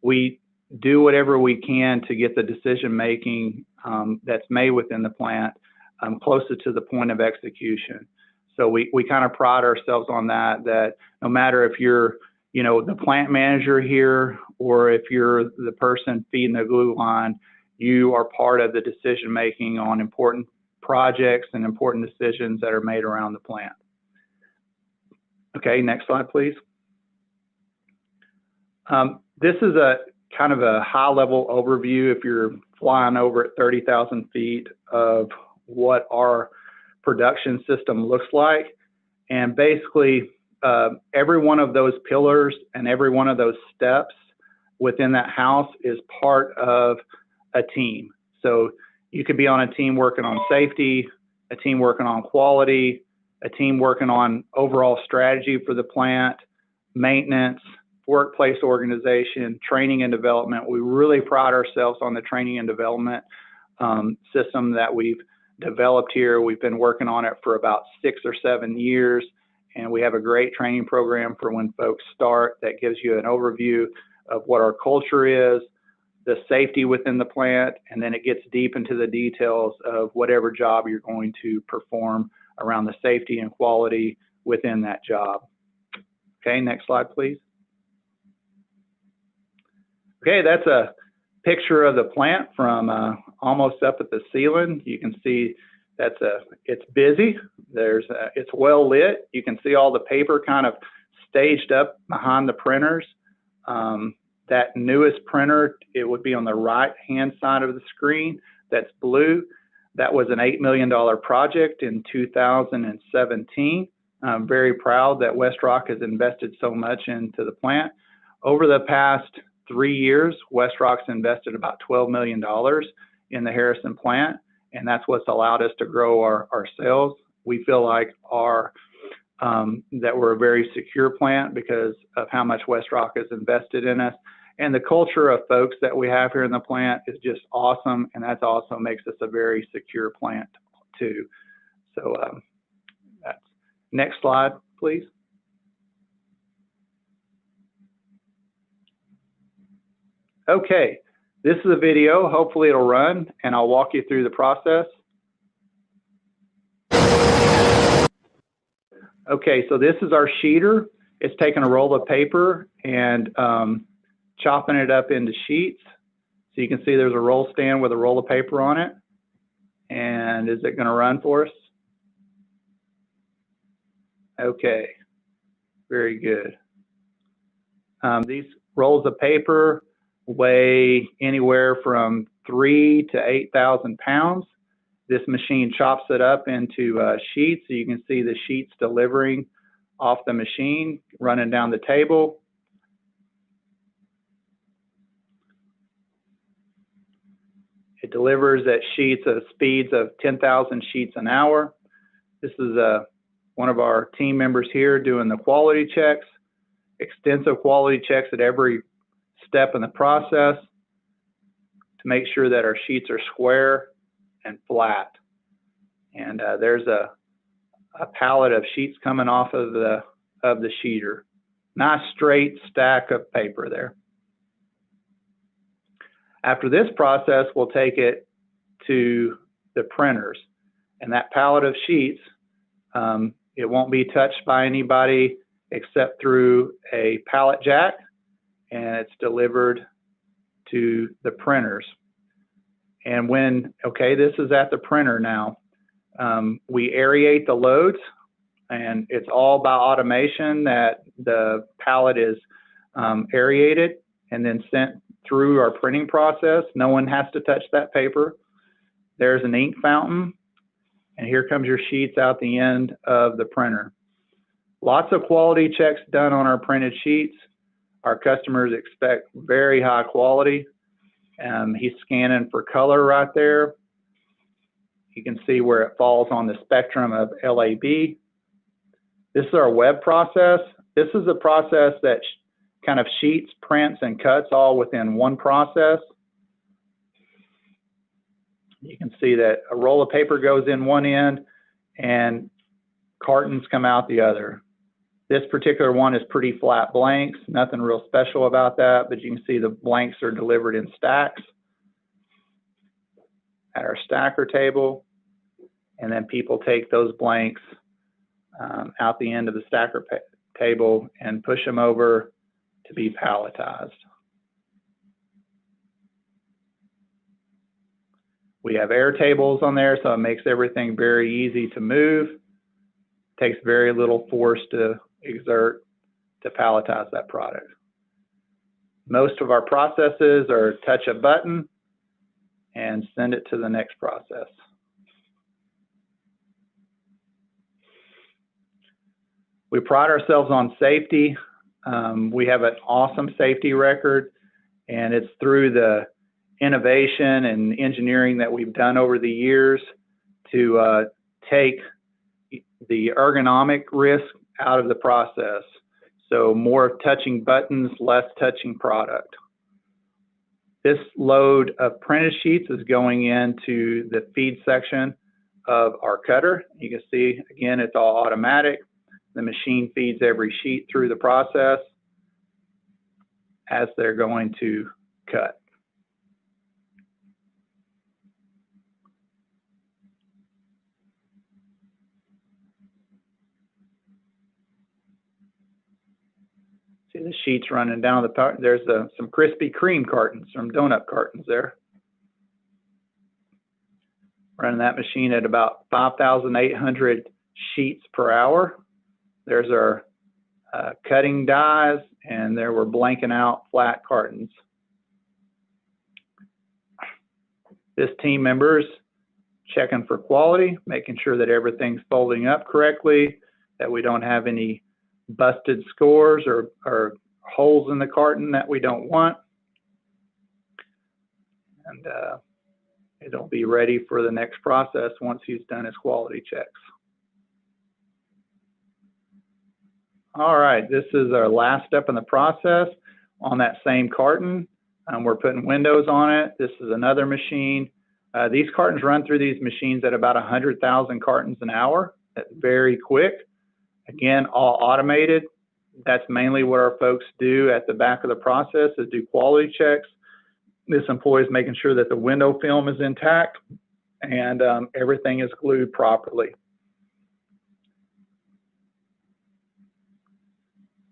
We do whatever we can to get the decision making that's made within the plant closer to the point of execution. So we kind of pride ourselves on that no matter if you're the plant manager here or if you're the person feeding the glue line, you are part of the decision making on important projects and important decisions that are made around the plant. Okay, next slide, please. This is a kind of a high-level overview, if you're flying over at 30,000 feet, of what our production system looks like. And basically, every one of those pillars and every one of those steps within that house is part of a team. So you could be on a team working on safety, a team working on quality, a team working on overall strategy for the plant, maintenance, workplace organization, training and development. We really pride ourselves on the training and development system that we've developed here. We've been working on it for about 6 or 7 years, and we have a great training program for when folks start that gives you an overview of what our culture is, the safety within the plant, and then it gets deep into the details of whatever job you're going to perform around the safety and quality within that job. Okay, next slide, please. Okay, that's a picture of the plant from almost up at the ceiling. You can see it's busy. It's well lit. You can see all the paper kind of staged up behind the printers. That newest printer, it would be on the right-hand side of the screen. That's blue. That was an $8 million project in 2017. I'm very proud that WestRock has invested so much into the plant. Over the past 3 years, WestRock's invested about $12 million in the Harrison plant, and that's what's allowed us to grow our sales. We feel like that we're a very secure plant because of how much WestRock has invested in us. And the culture of folks that we have here in the plant is just awesome, and that also makes us a very secure plant too. So next slide, please. Okay, This is a video. Hopefully it'll run, and I'll walk you through the process. Okay, so this is our sheeter. It's taking a roll of paper and chopping it up into sheets. So you can see there's a roll stand with a roll of paper on it. And is it going to run for us? Okay, very good. These rolls of paper weigh anywhere from 3,000 to 8,000 pounds. This machine chops it up into sheets, so you can see the sheets delivering off the machine, running down the table. It delivers at sheets of speeds of 10,000 sheets an hour. This is one of our team members here doing the quality checks, extensive quality checks at every step in the process to make sure that our sheets are square and flat. And there's a pallet of sheets coming off of the sheeter. Nice straight stack of paper there. After this process, we'll take it to the printers. And that pallet of sheets, it won't be touched by anybody except through a pallet jack, and it's delivered to the printers. And this is at the printer now. We aerate the loads, and it's all by automation that the pallet is aerated and then sent through our printing process. No one has to touch that paper. There's an ink fountain, and here comes your sheets out the end of the printer. Lots of quality checks done on our printed sheets. Our customers expect very high quality. He's scanning for color right there. You can see where it falls on the spectrum of LAB. This is our web process. This is a process that kind of sheets, prints, and cuts all within one process. You can see that a roll of paper goes in one end and cartons come out the other. This particular one is pretty flat blanks, nothing real special about that, but you can see the blanks are delivered in stacks at our stacker table, and then people take those blanks out the end of the stacker table and push them over to be palletized. We have air tables on there, so it makes everything very easy to move. Takes very little force to exert to palletize that product. Most of our processes are touch a button and send it to the next process. We pride ourselves on safety. We have an awesome safety record, and it's through the innovation and engineering that we've done over the years to take the ergonomic risk out of the process. So more touching buttons, less touching product. This load of printed sheets is going into the feed section of our cutter. You can see, again, it's all automatic. The machine feeds every sheet through the process as they're going to cut. See the sheets running down the part. There's some Krispy Kreme cartons, some donut cartons there. Running that machine at about 5,800 sheets per hour. There's our cutting dies, and there we're blanking out flat cartons. This team member's checking for quality, making sure that everything's folding up correctly, that we don't have any busted scores or holes in the carton that we don't want. And it'll be ready for the next process once he's done his quality checks. All right, this is our last step in the process. On that same carton, we're putting windows on it. This is another machine. These cartons run through these machines at about 100,000 cartons an hour. That's very quick. Again, all automated. That's mainly what our folks do at the back of the process, is do quality checks, this employee is making sure that the window film is intact and everything is glued properly.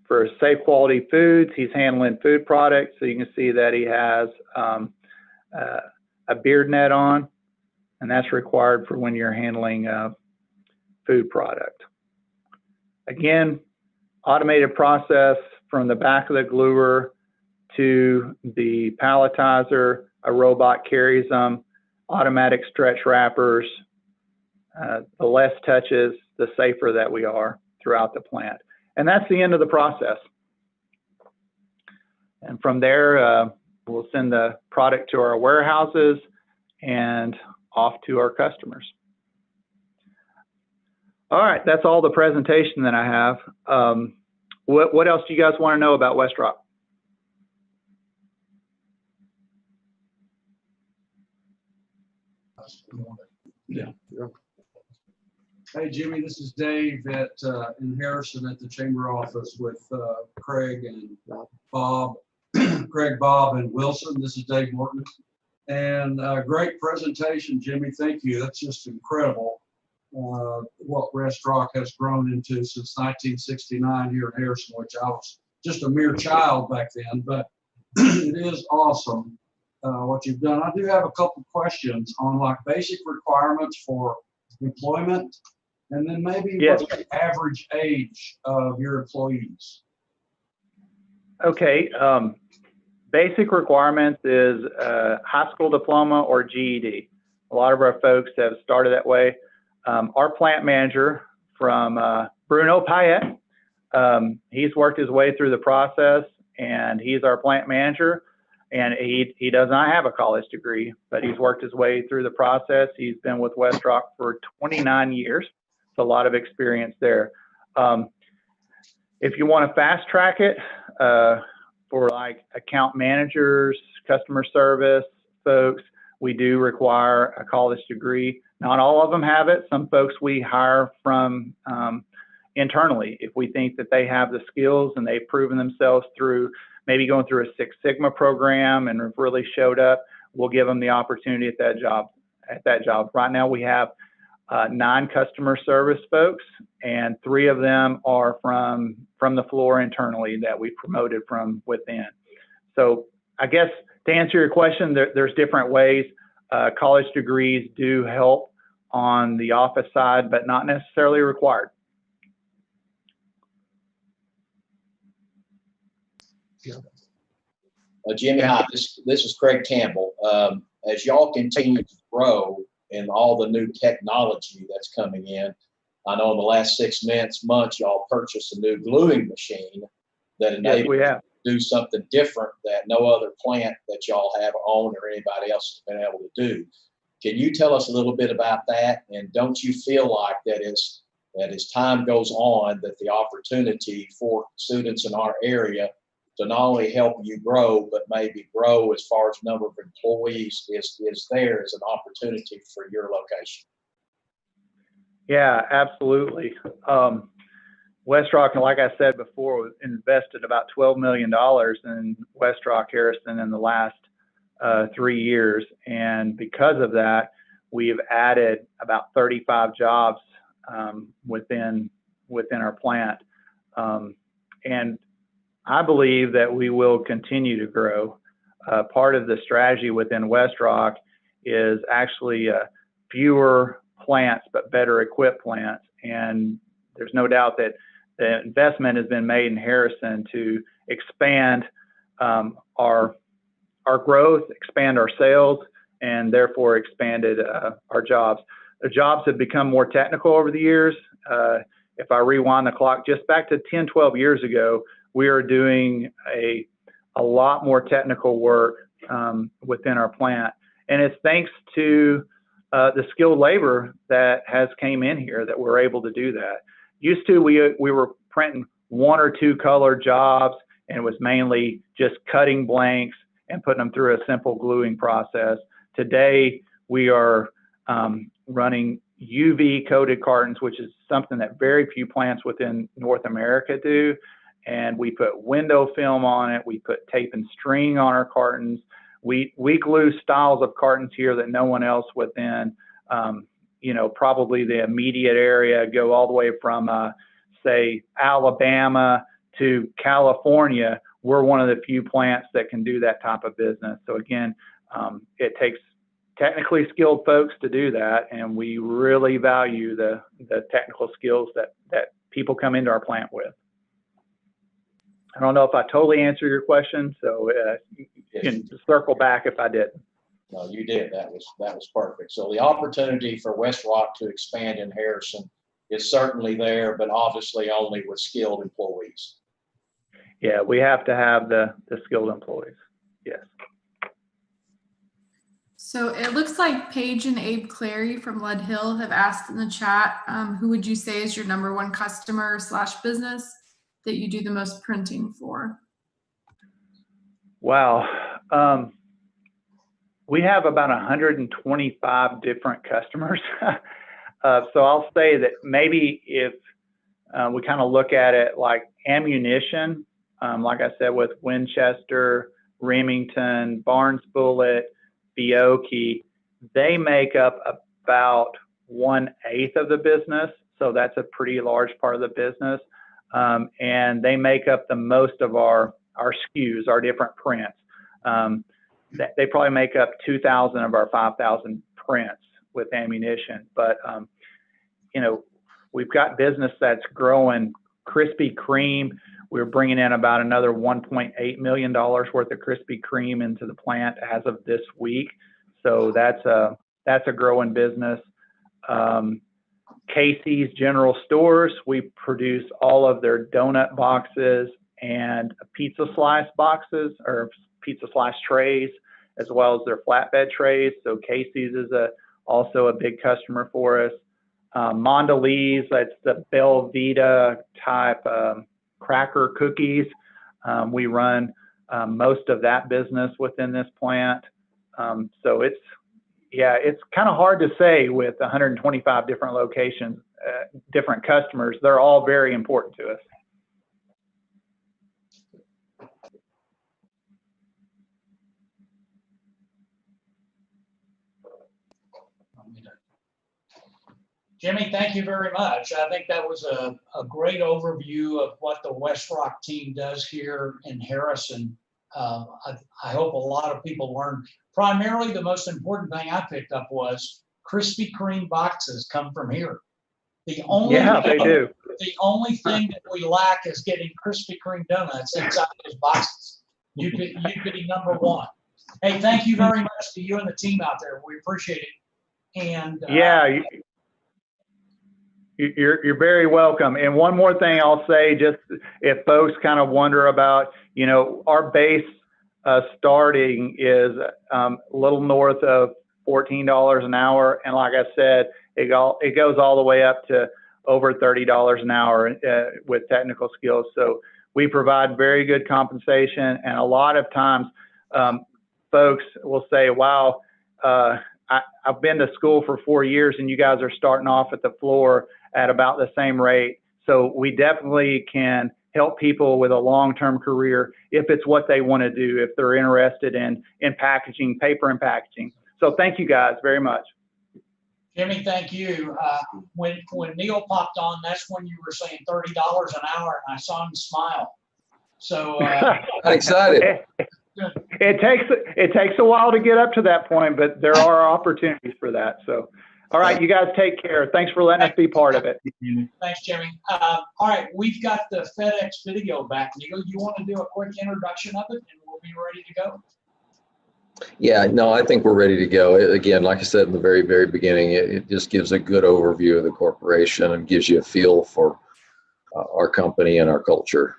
For safe quality foods, he's handling food products. So you can see that he has a beard net on, and that's required for when you're handling food product. Again, automated process from the back of the gluer to the palletizer. A robot carries them, automatic stretch wrappers. The less touches, the safer that we are throughout the plant. And that's the end of the process. And from there, we'll send the product to our warehouses and off to our customers. All right, that's all the presentation that I have. What else do you guys want to know about WestRock? Yeah. Hey, Jimmy, this is Dave in Harrison at the Chamber office with Craig and Bob, Craig, Bob, and Wilson. This is Dave Morton. And great presentation, Jimmy. Thank you. That's just incredible what WestRock has grown into since 1969 here in Harrison, which I was just a mere child back then. But it is awesome what you've done. I do have a couple questions on like basic requirements for employment, and then maybe what's the average age of your employees? Okay, basic requirements is high school diploma or GED. A lot of our folks have started that way. Our plant manager from Bruno Payette, he's worked his way through the process, and he's our plant manager. And he does not have a college degree, but he's worked his way through the process. He's been with WestRock for 29 years. It's a lot of experience there. If you want to fast track it for like account managers, customer service folks, we do require a college degree. Not all of them have it. Some folks we hire from internally if we think that they have the skills and they've proven themselves through maybe going through a Six Sigma program and have really showed up, we'll give them the opportunity at that job. Right now we have 9 customer service folks, and 3 of them are from the floor internally that we promoted from within. So I guess to answer your question, there's different ways. College degrees do help on the office side, but not necessarily required. Jimmy, hi, this is Craig Campbell. As y'all continue to grow and all the new technology that's coming in, I know in the last 6 months y'all purchased a new gluing machine that enables you to do something different that no other plant that y'all have owned or anybody else has been able to do. Can you tell us a little bit about that? And don't you feel like that as time goes on, that the opportunity for students in our area to not only help you grow, but maybe grow as far as number of employees is there as an opportunity for your location? Yeah, absolutely. WestRock, like I said before, invested about $12 million in WestRock Harrison in the last 3 years. And because of that, we've added about 35 jobs within our plant. And I believe that we will continue to grow. Part of the strategy within WestRock is actually fewer plants, but better equipped plants. And there's no doubt that the investment has been made in Harrison to expand our growth, expand our sales, and therefore expanded our jobs. The jobs have become more technical over the years. If I rewind the clock just back to 10, 12 years ago, we are doing a lot more technical work within our plant. And it's thanks to the skilled labor that has came in here that we're able to do that. Used to, we were printing 1 or 2 color jobs, and it was mainly just cutting blanks and putting them through a simple gluing process. Today, we are running UV coated cartons, which is something that very few plants within North America do. And we put window film on it. We put tape and string on our cartons. we glue styles of cartons here that no one else within, probably the immediate area, go all the way from, say, Alabama to California. We're one of the few plants that can do that type of business. So again, it takes technically skilled folks to do that, and we really value the technical skills that people come into our plant with. I don't know if I totally answered your question, so you can circle back if I didn't. No, you did. That was perfect. So the opportunity for WestRock to expand in Harrison is certainly there, but obviously only with skilled employees. Yeah, we have to have the skilled employees. Yes. So it looks like Paige and Abe Clary from Lead Hill have asked in the chat, who would you say is your #1 customer / business that you do the most printing for? Wow. We have about 125 different customers. So I'll say that maybe if we kind of look at it like ammunition, like I said, with Winchester, Remington, Barnes Bullet, Fiocchi, they make up about 1/8 of the business. So that's a pretty large part of the business. And they make up the most of our SKUs, our different prints. They probably make up 2,000 of our 5,000 prints with ammunition. But, we've got business that's growing. Krispy Kreme, we're bringing in about another $1.8 million worth of Krispy Kreme into the plant as of this week. So that's a growing business. Casey's General Stores, we produce all of their donut boxes and pizza slice boxes or pizza slice trays, as well as their flatbed trays. So Casey's is also a big customer for us. Mondelez, that's the Belvita type cracker cookies. We run most of that business within this plant. So it's kind of hard to say with 125 different locations, different customers. They're all very important to us. Jimmy, thank you very much. I think that was a great overview of what the WestRock team does here in Harrison. I hope a lot of people learned. Primarily, the most important thing I picked up was Krispy Kreme boxes come from here. They do. The only thing that we lack is getting Krispy Kreme donuts inside those boxes. You could be #1. Hey, thank you very much to you and the team out there. We appreciate it. And You're very welcome. And one more thing I'll say, just if folks kind of wonder about, our base starting is a little north of $14 an hour. And like I said, it goes all the way up to over $30 an hour with technical skills. So we provide very good compensation. And a lot of times folks will say, wow, I've been to school for 4 years and you guys are starting off at the floor at about the same rate. So we definitely can help people with a long-term career if it's what they want to do, if they're interested in packaging, paper and packaging. So thank you guys very much. Jimmy, thank you. When Neil popped on, that's when you were saying $30 an hour, and I saw him smile. So I'm excited. It takes a while to get up to that point, but there are opportunities for that. So, all right, you guys take care. Thanks for letting us be part of it. Thanks, Jimmy. All right, we've got the FedEx video back. Neil, you want to do a quick introduction of it, and we'll be ready to go? Yeah, no, I think we're ready to go. Again, like I said in the very, very beginning, it just gives a good overview of the corporation and gives you a feel for our company and our culture.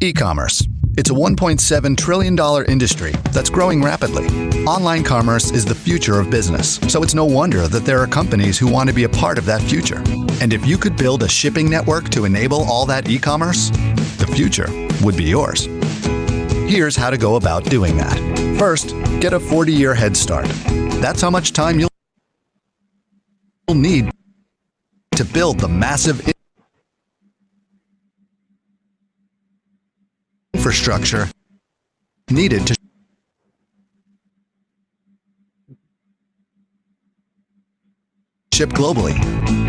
E-commerce. It's a $1.7 trillion industry that's growing rapidly. Online commerce is the future of business, so it's no wonder that there are companies who want to be a part of that future. And if you could build a shipping network to enable all that e-commerce, the future would be yours. Here's how to go about doing that. First, get a 40-year head start. That's how much time you'll need to build the massive infrastructure needed to ship globally.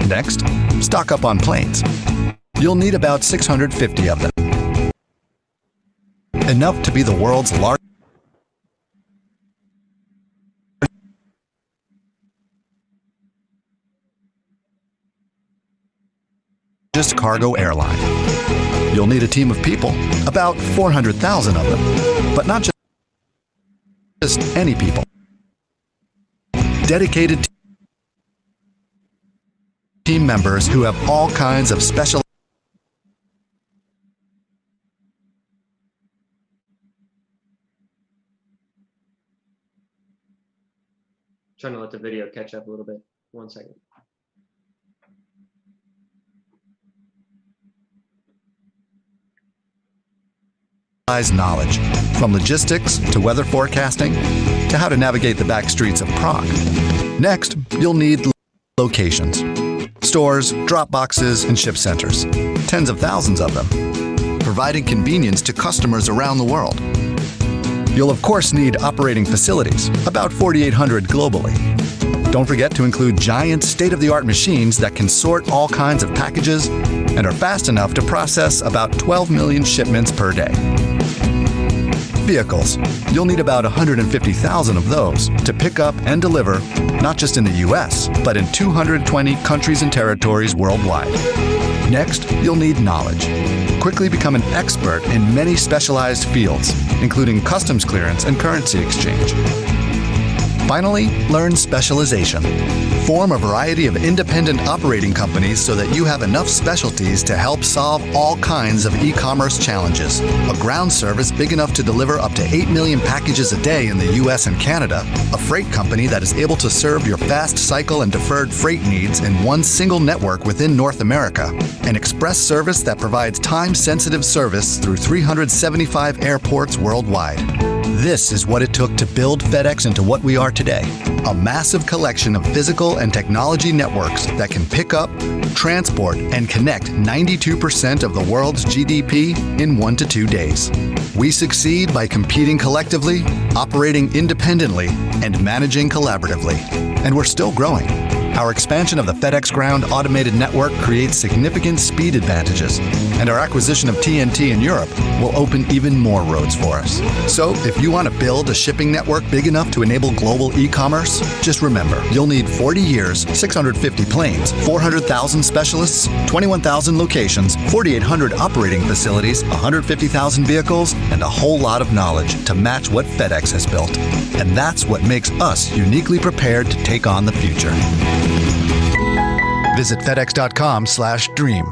Next, stock up on planes. You'll need about 650 of them. Enough to be the world's largest cargo airline. You'll need a team of people, about 400,000 of them, but not just any people. Dedicated team members who have all kinds of special Trying to let the video catch up a little bit. 1 second. knowledge, from logistics to weather forecasting to how to navigate the back streets of Prague. Next, you'll need locations, stores, drop boxes, and ship centers, tens of thousands of them, providing convenience to customers around the world. You'll of course need operating facilities, about 4,800 globally. Don't forget to include giant state-of-the-art machines that can sort all kinds of packages and are fast enough to process about 12 million shipments per day. Vehicles. You'll need about 150,000 of those to pick up and deliver, not just in the US, but in 220 countries and territories worldwide. Next, you'll need knowledge. Quickly become an expert in many specialized fields, including customs clearance and currency exchange. Finally, learn specialization. Form a variety of independent operating companies so that you have enough specialties to help solve all kinds of e-commerce challenges. A ground service big enough to deliver up to 8 million packages a day in the US and Canada. A freight company that is able to serve your fast cycle and deferred freight needs in one single network within North America. An express service that provides time-sensitive service through 375 airports worldwide. This is what it took to build FedEx into what we are today. A massive collection of physical and technology networks that can pick up, transport, and connect 92% of the world's GDP in 1 to 2 days. We succeed by competing collectively, operating independently, and managing collaboratively. And we're still growing. Our expansion of the FedEx Ground automated network creates significant speed advantages, and our acquisition of TNT in Europe will open even more roads for us. So, if you want to build a shipping network big enough to enable global e-commerce, just remember, you'll need 40 years, 650 planes, 400,000 specialists, 21,000 locations, 4,800 operating facilities, 150,000 vehicles, and a whole lot of knowledge to match what FedEx has built. And that's what makes us uniquely prepared to take on the future. Visit fedex.com/dream.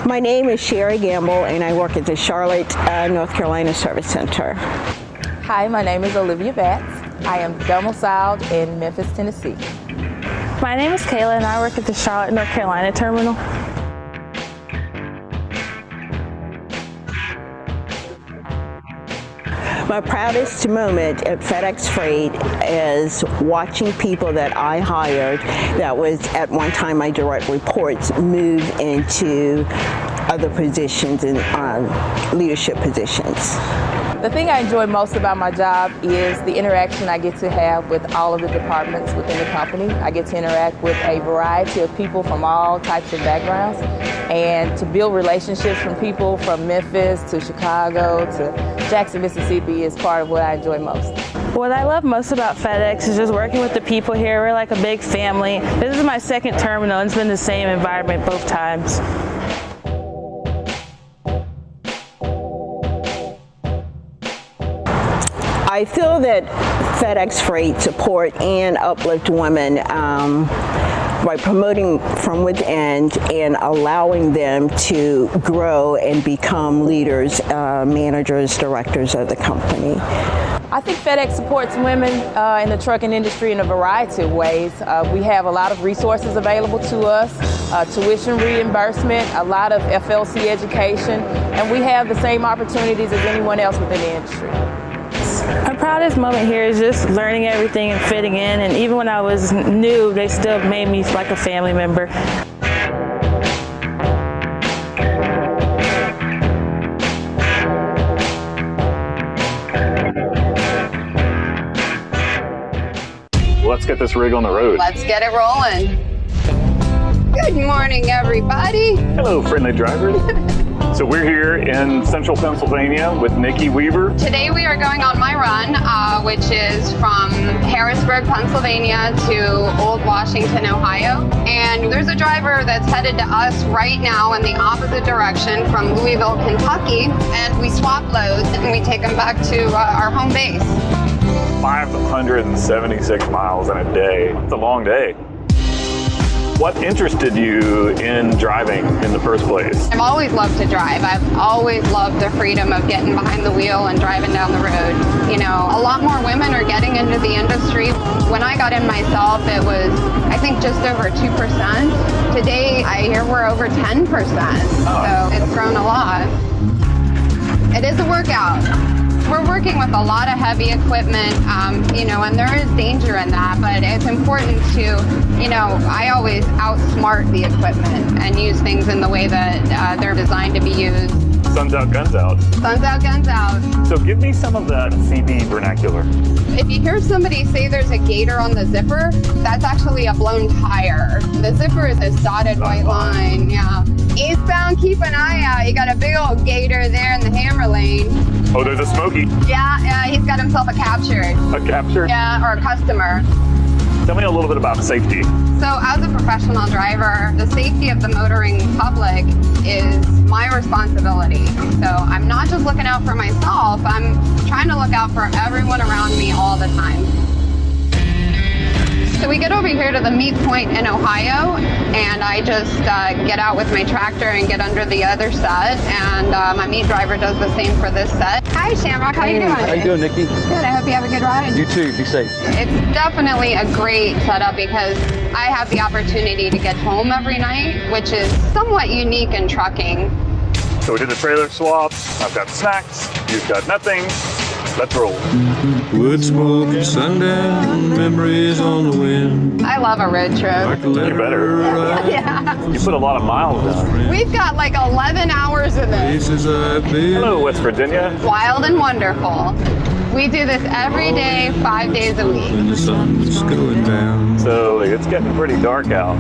My name is Sherry Gamble, and I work at the Charlotte, North Carolina Service Center. Hi, my name is Olivia Batts. I am domiciled in Memphis, Tennessee. My name is Kayla, and I work at the Charlotte, North Carolina terminal. My proudest moment at FedEx Freight is watching people that I hired, that was at one time my direct reports, move into other positions and leadership positions. The thing I enjoy most about my job is the interaction I get to have with all of the departments within the company. I get to interact with a variety of people from all types of backgrounds, and to build relationships from people from Memphis to Chicago to Jackson, Mississippi is part of what I enjoy most. What I love most about FedEx is just working with the people here. We're like a big family. This is my second terminal, and it's been the same environment both times. I feel that FedEx Freight support and uplift women by promoting from within and allowing them to grow and become leaders, managers, directors of the company. I think FedEx supports women in the trucking industry in a variety of ways. We have a lot of resources available to us, tuition reimbursement, a lot of FLC education, and we have the same opportunities as anyone else within the industry. My proudest moment here is just learning everything and fitting in, and even when I was new, they still made me like a family member. Let's get this rig on the road. Let's get it rolling. Good morning, everybody. Hello, friendly drivers. So we're here in central Pennsylvania with Nikki Weaver. Today we are going on my run, which is from Harrisburg, Pennsylvania to Old Washington, Ohio. And there's a driver that's headed to us right now in the opposite direction from Louisville, Kentucky. And we swap loads and we take them back to our home base. 576 miles in a day. It's a long day. What interested you in driving in the first place? I've always loved to drive. I've always loved the freedom of getting behind the wheel and driving down the road. You know, a lot more women are getting into the industry. When I got in myself, it was, I think, just over 2%. Today, I hear we're over 10%. So it's grown a lot. It is a workout. We're working with a lot of heavy equipment, you know, and there is danger in that, but it's important to, you know, I always outsmart the equipment and use things in the way that they're designed to be used. Sun's out, guns out. Sun's out, guns out. So give me some of that CB vernacular. If you hear somebody say there's a gator on the zipper, that's actually a blown tire. The zipper is a dotted white line, yeah. Eastbound, keep an eye out. You got a big old gator there in the hammer lane. Oh, there's a Smoky. Yeah, he's got himself a captured. A capture? Yeah, or a customer. Tell me a little bit about safety. So as a professional driver, the safety of the motoring public is my responsibility. So I'm not just looking out for myself, I'm trying to look out for everyone around me all the time. So we get over here to the meet point in Ohio, and I just get out with my tractor and get under the other set, and my meet driver does the same for this set. Hi, Shamrock. How you doing? How you doing, Nikki? Good. I hope you have a good ride. You too. Be safe. It's definitely a great setup because I have the opportunity to get home every night, which is somewhat unique in trucking. So we did the trailer swap. I've got snacks. You've got nothing. Let's roll. Wood smoke, sundown, memories on the wind. I love a road trip. You better. Yeah. You put a lot of miles in. We've got like 11 hours of this. Hello, West Virginia. Wild and wonderful. We do this every day, 5 days a week. When the sun's going down. So it's getting pretty dark out.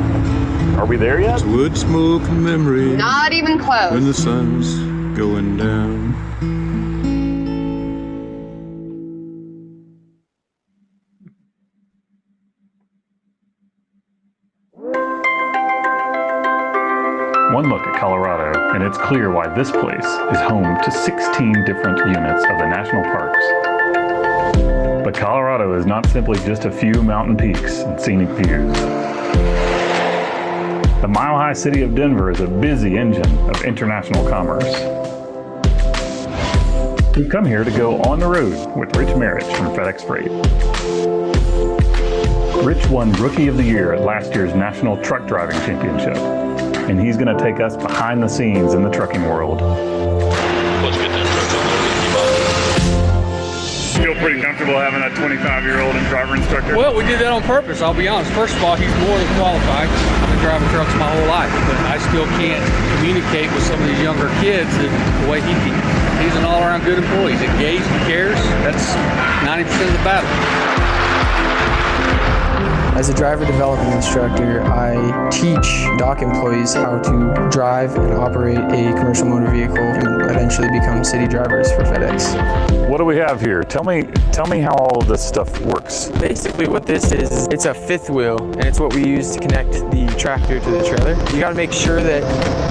Are we there yet? Wood smoke, memories. Not even close. When the sun's going down. One look at Colorado, and it's clear why this place is home to 16 different units of the national parks. But Colorado is not simply just a few mountain peaks and scenic views. The mile-high city of Denver is a busy engine of international commerce. We've come here to go on the road with Rich Marich from FedEx Freight. Rich won Rookie of the Year at last year's National Truck Driving Championship, and he's going to take us behind the scenes in the trucking world. Feel pretty comfortable having a 25-year-old and driver instructor? Well, we did that on purpose, I'll be honest. First of all, he's more than qualified. I've been driving trucks my whole life, but I still can't communicate with some of these younger kids the way he can. He's an all-around good employee. He's engaged, he cares. That's 90% of the battle. As a driver development instructor, I teach dock employees how to drive and operate a commercial motor vehicle and eventually become city drivers for FedEx. What do we have here? Tell me how all of this stuff works. Basically what this is, it's a fifth wheel, and it's what we use to connect the tractor to the trailer. You gotta make sure that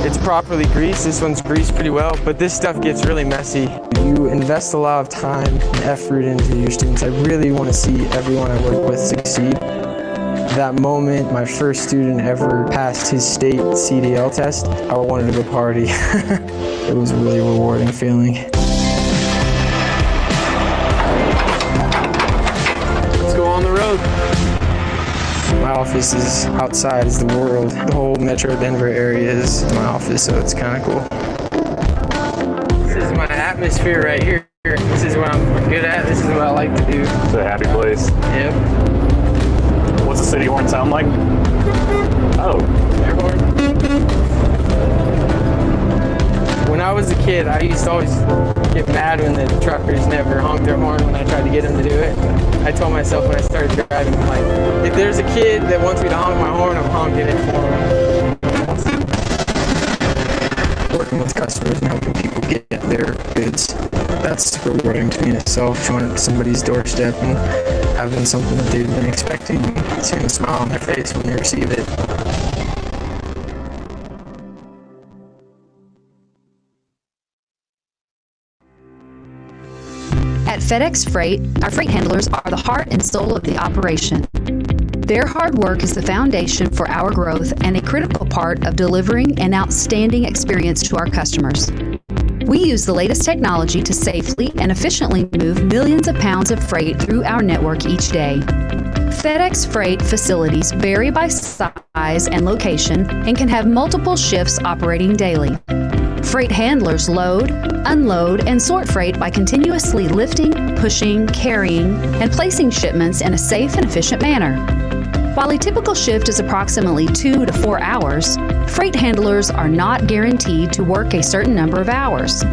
it's properly greased. This one's greased pretty well, but this stuff gets really messy. You invest a lot of time and effort into your students. I really want to see everyone I work with succeed. That moment my first student ever passed his state CDL test, I wanted to go party. It was a really rewarding feeling. Let's go on the road. My office is outside is the world. The whole Metro Denver area is my office, so it's kind of cool. This is my atmosphere right here. This is what I'm good at. This is what I like to do. It's a happy place. Yep. What's the city horn sound like? Oh. Air horn. When I was a kid, I used to always get mad when the truckers never honked their horn when I tried to get them to do it. I told myself when I started driving, like, if there's a kid that wants me to honk my horn, I'm honking it for him. Working with customers and helping people get their goods, that's rewarding to me in itself, showing up to somebody's doorstep and having something that they've been expecting, seeing a smile on their face when they receive it. At FedEx Freight, our freight handlers are the heart and soul of the operation. Their hard work is the foundation for our growth and a critical part of delivering an outstanding experience to our customers. We use the latest technology to safely and efficiently move millions of pounds of freight through our network each day. FedEx Freight facilities vary by size and location and can have multiple shifts operating daily. Freight handlers load, unload, and sort freight by continuously lifting, pushing, carrying, and placing shipments in a safe and efficient manner. While a typical shift is approximately 2 to 4 hours, freight handlers are not guaranteed to work a certain number of hours.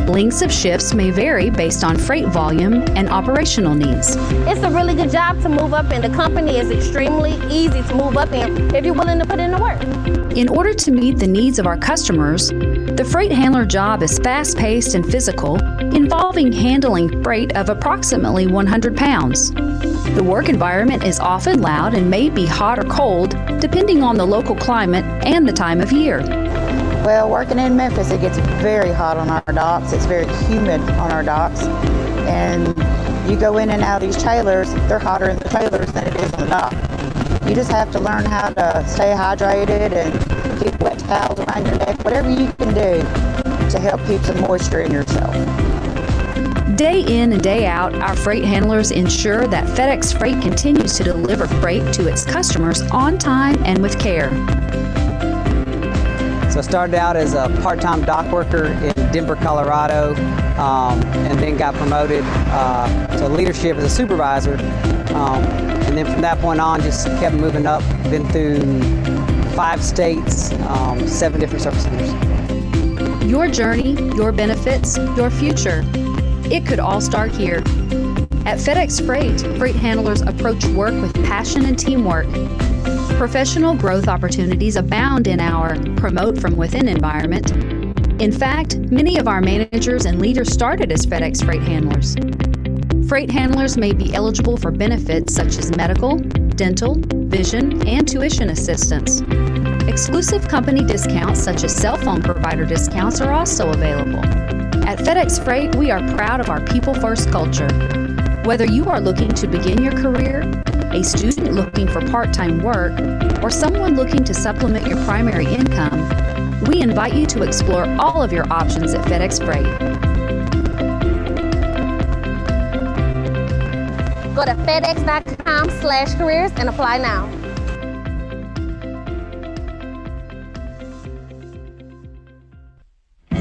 Lengths of shifts may vary based on freight volume and operational needs. It's a really good job to move up, and the company is extremely easy to move up in if you're willing to put in the work. In order to meet the needs of our customers, the freight handler job is fast-paced and physical, involving handling freight of approximately 100 pounds. The work environment is often loud and may be hot or cold, depending on the local climate and the time of year. Well, working in Memphis, it gets very hot on our docks. It's very humid on our docks. And you go in and out of these trailers, they're hotter in the trailers than it is on the dock. You just have to learn how to stay hydrated and keep wet towels around your neck, whatever you can do to help keep some moisture in yourself. Day in and day out, our freight handlers ensure that FedEx Freight continues to deliver freight to its customers on time and with care. So I started out as a part-time dock worker in Denver, Colorado, and then got promoted to leadership as a supervisor. And then from that point on, just kept moving up. Been through 5 states, 7 different service centers. Your journey, your benefits, your future. It could all start here. At FedEx Freight, freight handlers approach work with passion and teamwork. Professional growth opportunities abound in our promote from within environment. In fact, many of our managers and leaders started as FedEx Freight handlers. Freight handlers may be eligible for benefits such as medical, dental, vision, and tuition assistance. Exclusive company discounts such as cell phone provider discounts are also available. At FedEx Freight, we are proud of our people-first culture. Whether you are looking to begin your career, a student looking for part-time work, or someone looking to supplement your primary income, we invite you to explore all of your options at FedEx Freight. Go to fedex.com/careers and apply now.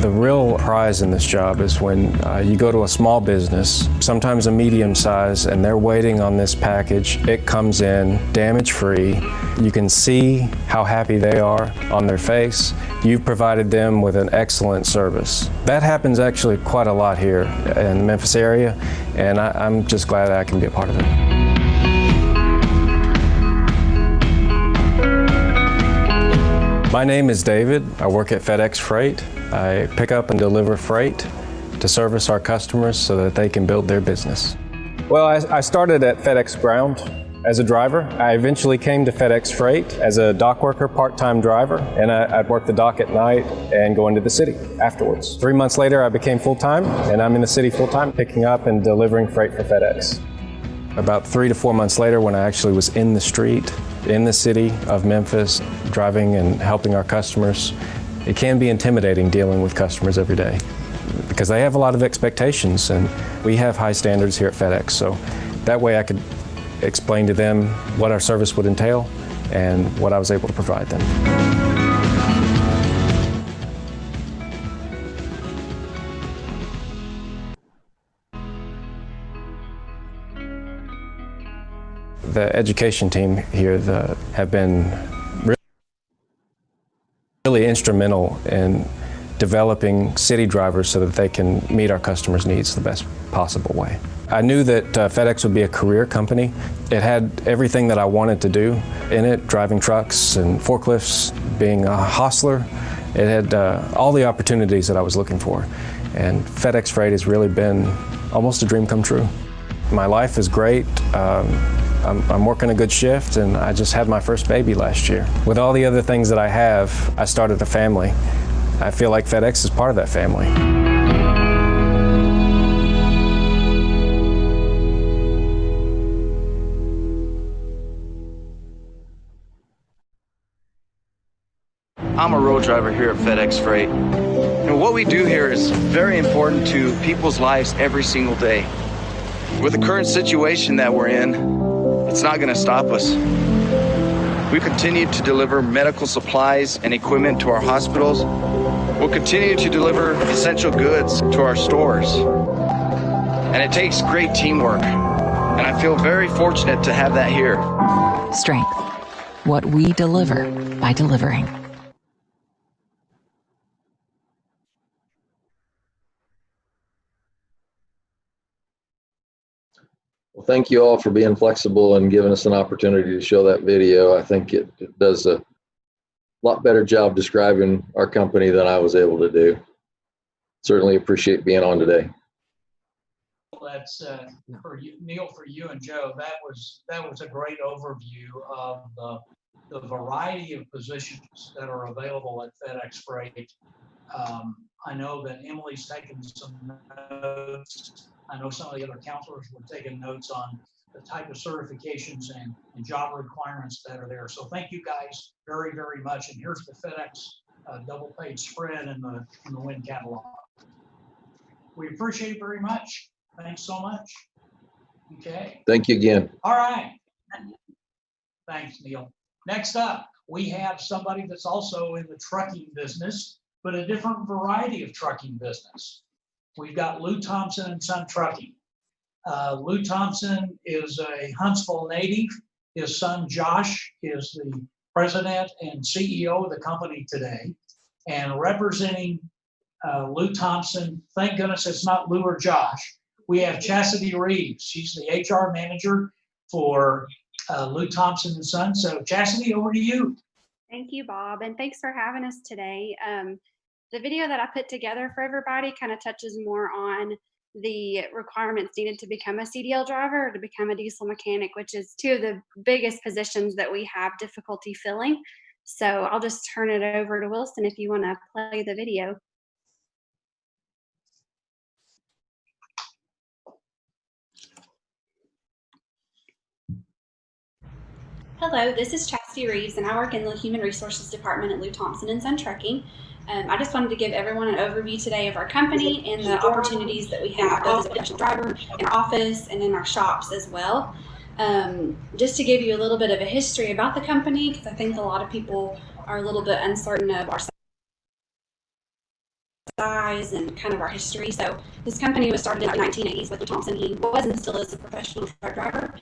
The real prize in this job is when you go to a small business, sometimes a medium size, and they're waiting on this package. It comes in damage-free. You can see how happy they are on their face. You've provided them with an excellent service. That happens actually quite a lot here in the Memphis area, and I'm just glad I can be a part of it. My name is David. I work at FedEx Freight. I pick up and deliver freight to service our customers so that they can build their business. Well, I started at FedEx Ground as a driver. I eventually came to FedEx Freight as a dock worker, part-time driver, and I'd work the dock at night and go into the city afterwards. 3 months later, I became full-time, and I'm in the city full-time, picking up and delivering freight for FedEx. About 3 to 4 months later, when I actually was in the street, in the city of Memphis, driving and helping our customers, it can be intimidating dealing with customers every day because they have a lot of expectations, and we have high standards here at FedEx. So that way I could explain to them what our service would entail and what I was able to provide them. The education team here have been really instrumental in developing city drivers so that they can meet our customers' needs the best possible way. I knew that FedEx would be a career company. It had everything that I wanted to do in it, driving trucks and forklifts, being a hostler. It had all the opportunities that I was looking for. And FedEx Freight has really been almost a dream come true. My life is great. I'm working a good shift, and I just had my first baby last year. With all the other things that I have, I started a family. I feel like FedEx is part of that family. I'm a road driver here at FedEx Freight. And what we do here is very important to people's lives every single day. With the current situation that we're in, it's not going to stop us. We continue to deliver medical supplies and equipment to our hospitals. We'll continue to deliver essential goods to our stores. And it takes great teamwork. And I feel very fortunate to have that here. Strength. What we deliver by delivering. Well, thank you all for being flexible and giving us an opportunity to show that video. I think it does a lot better job describing our company than I was able to do. Certainly appreciate being on today. That's for you, Neil, for you and Joe. That was a great overview of the variety of positions that are available at FedEx Freight. I know that Emily's taken some notes. I know some of the other counselors were taking notes on the type of certifications and job requirements that are there. So thank you guys very, very much. And here's the FedEx double-page spread in the WIN catalog. We appreciate it very much. Thanks so much. Okay. Thank you again. All right. Thanks, Neil. Next up, we have somebody that's also in the trucking business, but a different variety of trucking business. We've got Lew Thompson Trucking. Lew Thompson is a Huntsville native. His son Josh is the president and CEO of the company today. And representing Lew Thompson, thank goodness it's not Lew or Josh, we have Chastity Reeves. She's the HR manager for Lew Thompson & Son. So Chastity, over to you. Thank you, Bob, and thanks for having us today. The video that I put together for everybody kind of touches more on the requirements needed to become a CDL driver or to become a diesel mechanic, which is two of the biggest positions that we have difficulty filling. So I'll just turn it over to Wilson if you want to play the video. Hello, this is Chastity Reeves, and I work in the Human Resources Department at Lew Thompson & Son Trucking. I just wanted to give everyone an overview today of our company and the opportunities that we have both as a potential driver in our office and in our shops as well. Just to give you a little bit of a history about the company, because I think a lot of people are a little bit uncertain of our size and kind of our history. So this company was started in the 1980s with Lew Thompson. He was and still is a professional truck driver.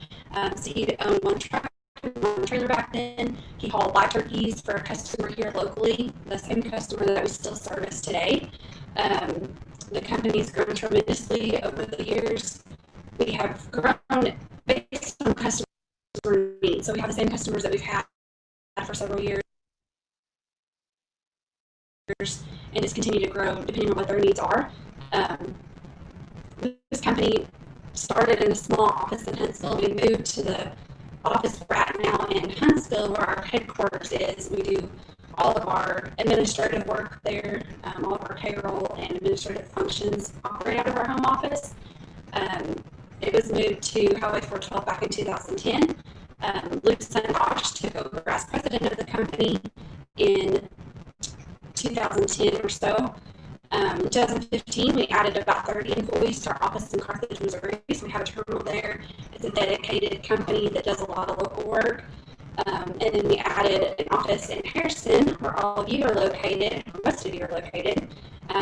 So he owned one truck, one trailer back then. He hauled live turkeys for a customer here locally, the same customer that we still service today. The company's grown tremendously over the years. We have grown based on customer needs. So we have the same customers that we've had for several years and just continue to grow depending on what their needs are. This company started in a small office in Huntsville. We moved to the office we're at now in Huntsville, where our headquarters is. We do all of our administrative work there, all of our payroll and administrative functions operate out of our home office. It was moved to Highway 412 back in 2010. Lew Thompson took over as president of the company in 2010 or so. In 2015, we added about 30 employees to our office in Carthage, Missouri. So we have a terminal there. It's a dedicated company that does a lot of local work. And then we added an office in Harrison, where all of you are located, or most of you are located.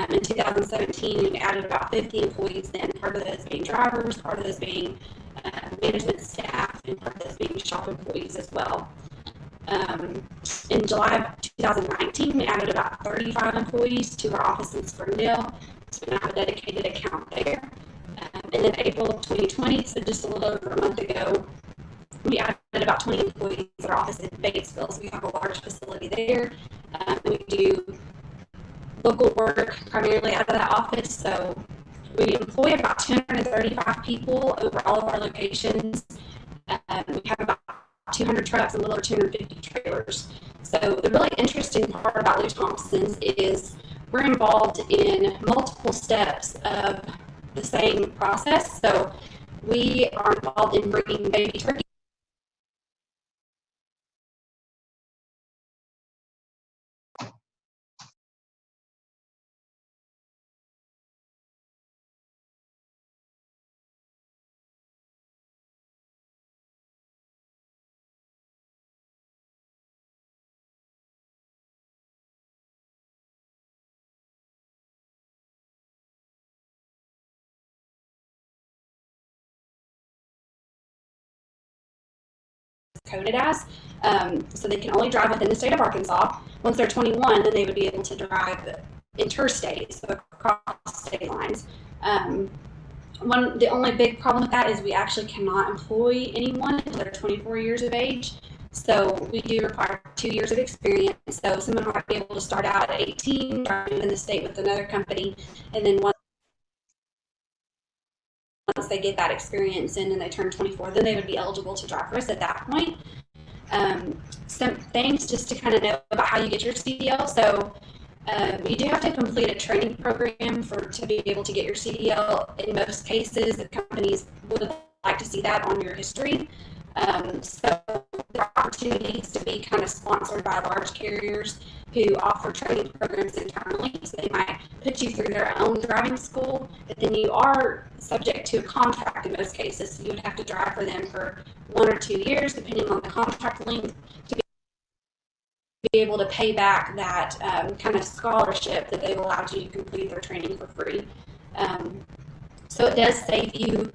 In 2017, we added about 50 employees then, part of those being drivers, part of those being management staff, and part of those being shop employees as well. In July of 2019, we added about 35 employees to our office in Springdale. So we now have a dedicated account there. And in April of 2020, so just a little over a month ago, we added about 20 employees at our office in Batesville. So we have a large facility there. We do local work primarily out of that office. So we employ about 235 people over all of our locations. We have about 200 trucks and a little over 250 trailers. So the really interesting part about Lew Thompson's is we're involved in multiple steps of the same process. So we are involved in bringing baby turkey coded as. So they can only drive within the state of Arkansas. Once they're 21, then they would be able to drive interstate, so across state lines. The only big problem with that is we actually cannot employ anyone until they're 24 years of age. So we do require 2 years of experience. So someone might be able to start out at 18, driving in the state with another company, and then once they get that experience in and they turn 24, then they would be eligible to drive for us at that point. Some things just to kind of know about how you get your CDL. So you do have to complete a training program to be able to get your CDL. In most cases, the companies would like to see that on your history. So there are opportunities to be kind of sponsored by large carriers who offer training programs internally. So they might put you through their own driving school, but then you are subject to a contract in most cases. So you would have to drive for them for 1 or 2 years, depending on the contract length, to be able to pay back that kind of scholarship that they've allowed you to complete their training for free. So it does save you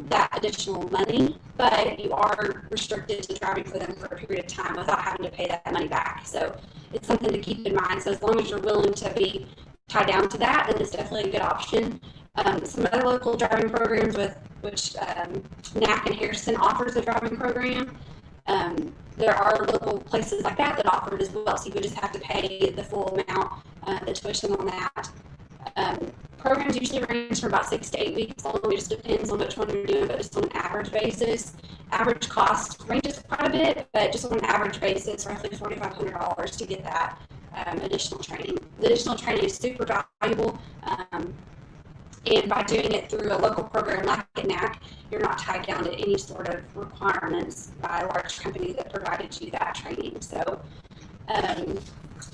that additional money, but you are restricted to driving for them for a period of time without having to pay that money back. So it's something to keep in mind. So as long as you're willing to be tied down to that, then it's definitely a good option. Some other local driving programs which NAC and Harrison offers a driving program. There are local places like that offer it as well, so you would just have to pay the full amount, the tuition on that. Programs usually range from about 6 to 8 weeks long. It just depends on which one you're doing, but just on an average basis. Average cost ranges quite a bit, but just on an average basis, roughly $4,500 to get that additional training. The additional training is super valuable, and by doing it through a local program like NAC, you're not tied down to any sort of requirements by a large company that provided you that training. So, and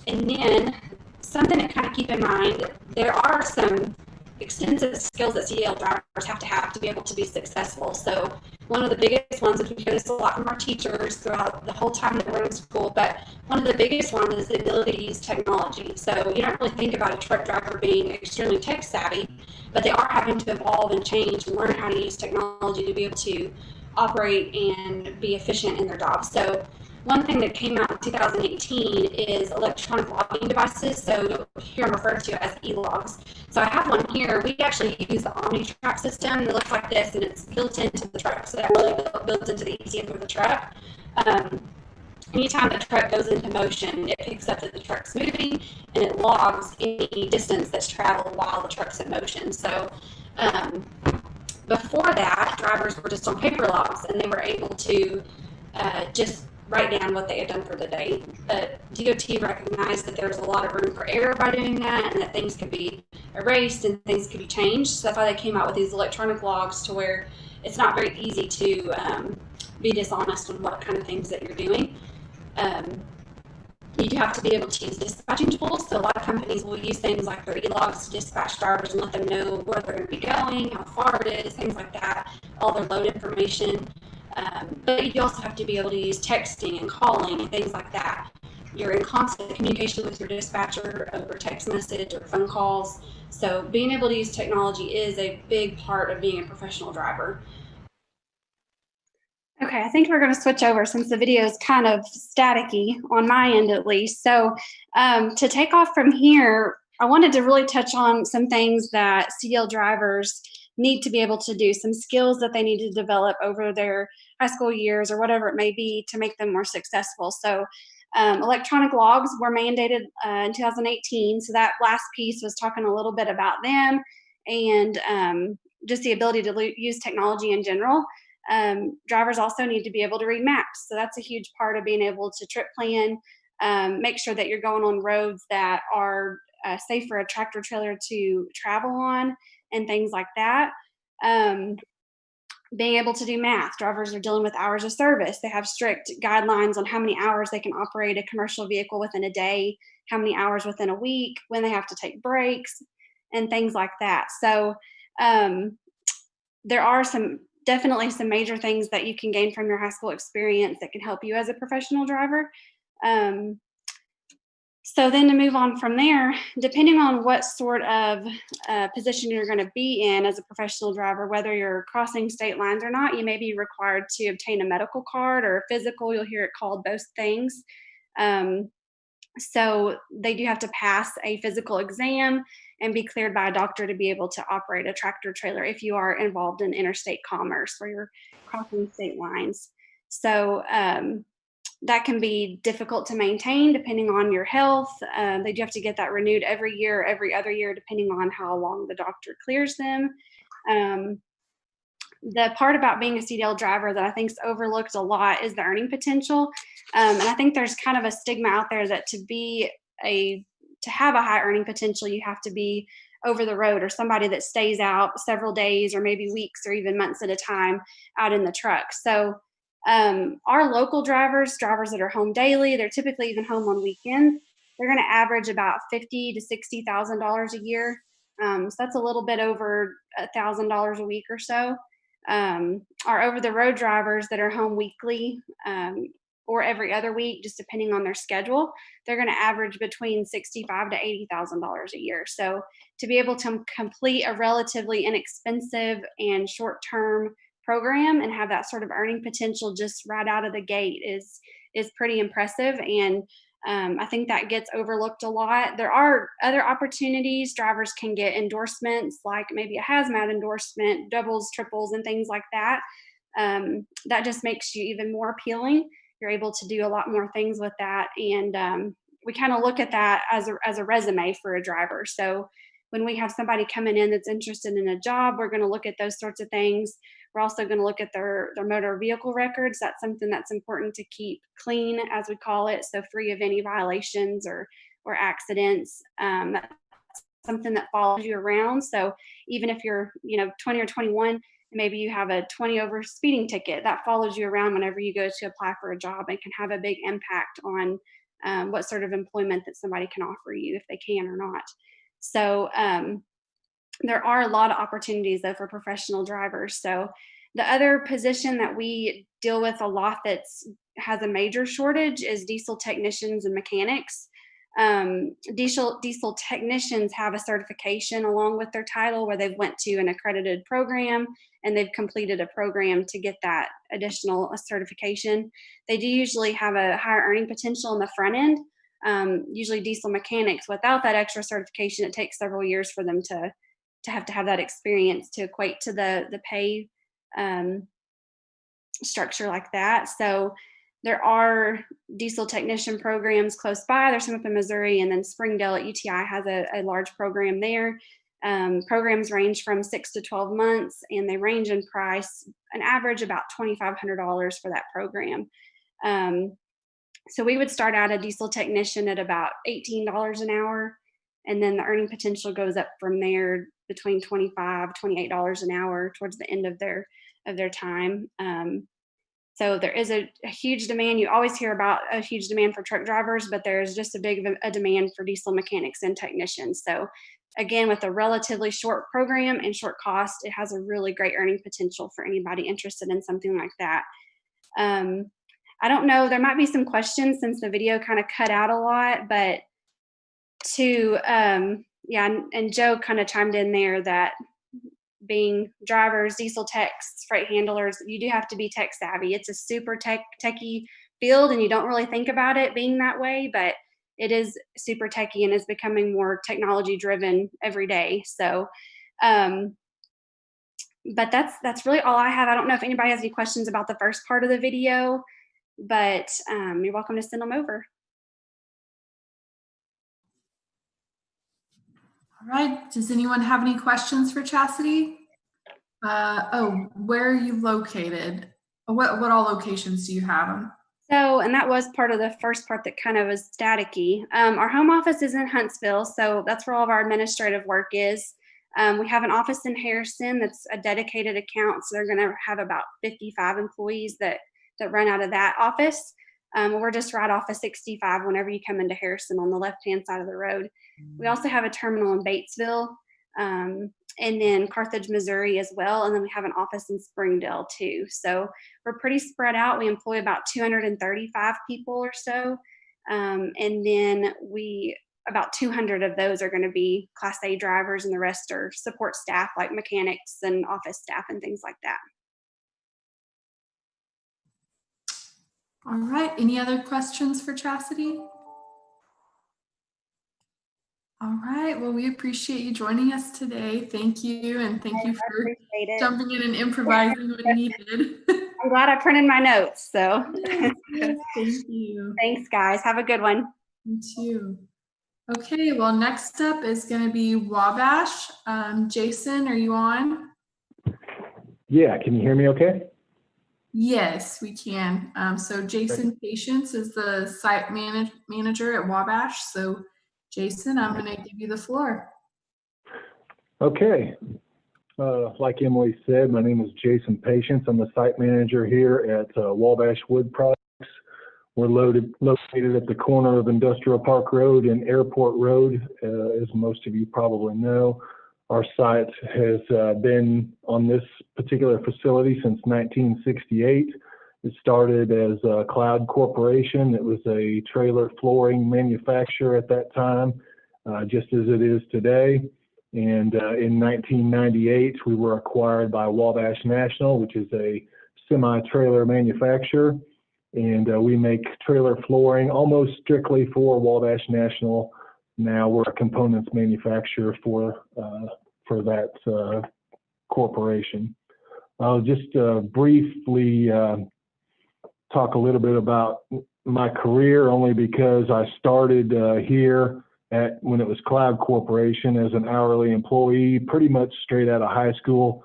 then something to kind of keep in mind, there are some extensive skills that CDL drivers have to be able to be successful. So one of the biggest ones, and we hear this a lot from our teachers throughout the whole time that we're in school, but one of the biggest ones is the ability to use technology. So you don't really think about a truck driver being extremely tech savvy, but they are having to evolve and change and learn how to use technology to be able to operate and be efficient in their jobs. So one thing that came out in 2018 is electronic logging devices. So here I'm referred to as e-logs. So I have one here. We actually use the OmniTrack system. It looks like this, and it's built into the truck. So that really built into the ECM of the truck. Anytime the truck goes into motion, it picks up that the truck's moving, and it logs any distance that's traveled while the truck's in motion. So before that, drivers were just on paper logs, and they were able to just write down what they had done for the day. But DOT recognized that there was a lot of room for error by doing that, and that things could be erased and things could be changed. So that's why they came out with these electronic logs, to where it's not very easy to be dishonest on what kind of things that you're doing. You do have to be able to use dispatching tools. So a lot of companies will use things like their e-logs to dispatch drivers and let them know where they're going to be going, how far it is, things like that, all their load information. But you do also have to be able to use texting and calling and things like that. You're in constant communication with your dispatcher over text message or phone calls. So being able to use technology is a big part of being a professional driver. Okay, I think we're going to switch over since the video is kind of staticky on my end at least. So to take off from here, I wanted to really touch on some things that CDL drivers need to be able to do, some skills that they need to develop over their high school years or whatever it may be to make them more successful. So electronic logs were mandated in 2018. So that last piece was talking a little bit about them and just the ability to use technology in general. Drivers also need to be able to read maps. So that's a huge part of being able to trip plan, make sure that you're going on roads that are safe for a tractor trailer to travel on and things like that. Being able to do math. Drivers are dealing with hours of service. They have strict guidelines on how many hours they can operate a commercial vehicle within a day, how many hours within a week, when they have to take breaks, and things like that. So there are definitely some major things that you can gain from your high school experience that can help you as a professional driver. So then to move on from there, depending on what sort of position you're going to be in as a professional driver, whether you're crossing state lines or not, you may be required to obtain a medical card or a physical. You'll hear it called both things. So they do have to pass a physical exam and be cleared by a doctor to be able to operate a tractor trailer if you are involved in interstate commerce where you're crossing state lines. So that can be difficult to maintain depending on your health. They do have to get that renewed every year, every other year, depending on how long the doctor clears them. The part about being a CDL driver that I think is overlooked a lot is the earning potential. And I think there's kind of a stigma out there that to have a high earning potential, you have to be over the road or somebody that stays out several days or maybe weeks or even months at a time out in the truck. So our local drivers that are home daily, they're typically even home on weekends. They're going to average about $50,000 to $60,000 a year. So that's a little bit over $1,000 a week or so. Our over-the-road drivers that are home weekly or every other week, just depending on their schedule, they're going to average between $65,000 to $80,000 a year. So to be able to complete a relatively inexpensive and short-term program and have that sort of earning potential just right out of the gate is pretty impressive. And I think that gets overlooked a lot. There are other opportunities. Drivers can get endorsements, like maybe a hazmat endorsement, doubles, triples, and things like that. That just makes you even more appealing. You're able to do a lot more things with that. And we kind of look at that as a resume for a driver. So when we have somebody coming in that's interested in a job, we're going to look at those sorts of things. We're also going to look at their motor vehicle records. That's something that's important to keep clean, as we call it, so free of any violations or accidents. That's something that follows you around. So even if you're 20 or 21, maybe you have a 20 over speeding ticket, that follows you around whenever you go to apply for a job and can have a big impact on what sort of employment that somebody can offer you, if they can or not. So there are a lot of opportunities though for professional drivers. So the other position that we deal with a lot has a major shortage is diesel technicians and mechanics. Diesel technicians have a certification along with their title where they've went to an accredited program and they've completed a program to get that additional certification. They do usually have a higher earning potential in the front end. Usually diesel mechanics, without that extra certification, it takes several years for them to have that experience to equate to the pay structure like that. So there are diesel technician programs close by. There's some up in Missouri, and then Springdale at UTI has a large program there. Programs range from 6 to 12 months, and they range in price, an average about $2,500 for that program. So we would start out a diesel technician at about $18 an hour, and then the earning potential goes up from there between $25, $28 an hour towards the end of their time. So there is a huge demand. You always hear about a huge demand for truck drivers, but there's just a big a demand for diesel mechanics and technicians. So again, with a relatively short program and short cost, it has a really great earning potential for anybody interested in something like that. I don't know, there might be some questions since the video kind of cut out a lot, but yeah, and Joe kind of chimed in there that being drivers, diesel techs, freight handlers, you do have to be tech savvy. It's a super techie field, and you don't really think about it being that way, but it is super techie and is becoming more technology driven every day. So, but that's really all I have. I don't know if anybody has any questions about the first part of the video, but you're welcome to send them over. All right, does anyone have any questions for Chastity? Where are you located? What all locations do you have them? So, and that was part of the first part that kind of was staticky. Our home office is in Huntsville, so that's where all of our administrative work is. We have an office in Harrison that's a dedicated account, so they're going to have about 55 employees that run out of that office. We're just right off of 65 whenever you come into Harrison on the left-hand side of the road. We also have a terminal in Batesville, and then Carthage, Missouri as well. And then we have an office in Springdale too. So we're pretty spread out. We employ about 235 people or so. And then about 200 of those are going to be Class A drivers, and the rest are support staff like mechanics and office staff and things like that. All right, any other questions for Chastity? All right, well, we appreciate you joining us today. Thank you, and thank you for jumping in and improvising when needed. I'm glad I printed my notes, so. Thank you. Thanks, guys. Have a good one. You too. Okay, well, next up is going to be Wabash. Jason, are you on? Yeah, can you hear me okay? Yes, we can. So Jason Patience is the site manager at Wabash. So Jason, I'm going to give you the floor. Okay. Like Emily said, my name is Jason Patience. I'm the site manager here at Wabash Wood Products. We're located at the corner of Industrial Park Road and Airport Road, as most of you probably know. Our site has been on this particular facility since 1968. It started as Cloud Corporation. It was a trailer flooring manufacturer at that time, just as it is today. And in 1998, we were acquired by Wabash National, which is a semi-trailer manufacturer. And we make trailer flooring almost strictly for Wabash National. Now we're a components manufacturer for that corporation. I'll just briefly talk a little bit about my career, only because I started here when it was Cloud Corporation as an hourly employee, pretty much straight out of high school.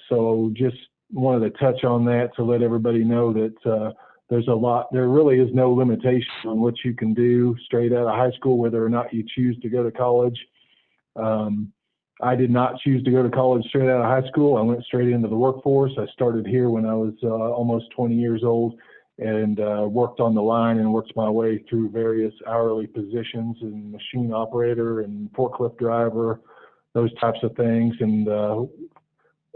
So just wanted to touch on that to let everybody know that there really is no limitation on what you can do straight out of high school, whether or not you choose to go to college. I did not choose to go to college straight out of high school. I went straight into the workforce. I started here when I was almost 20 years old, and worked on the line and worked my way through various hourly positions and machine operator and forklift driver, those types of things, and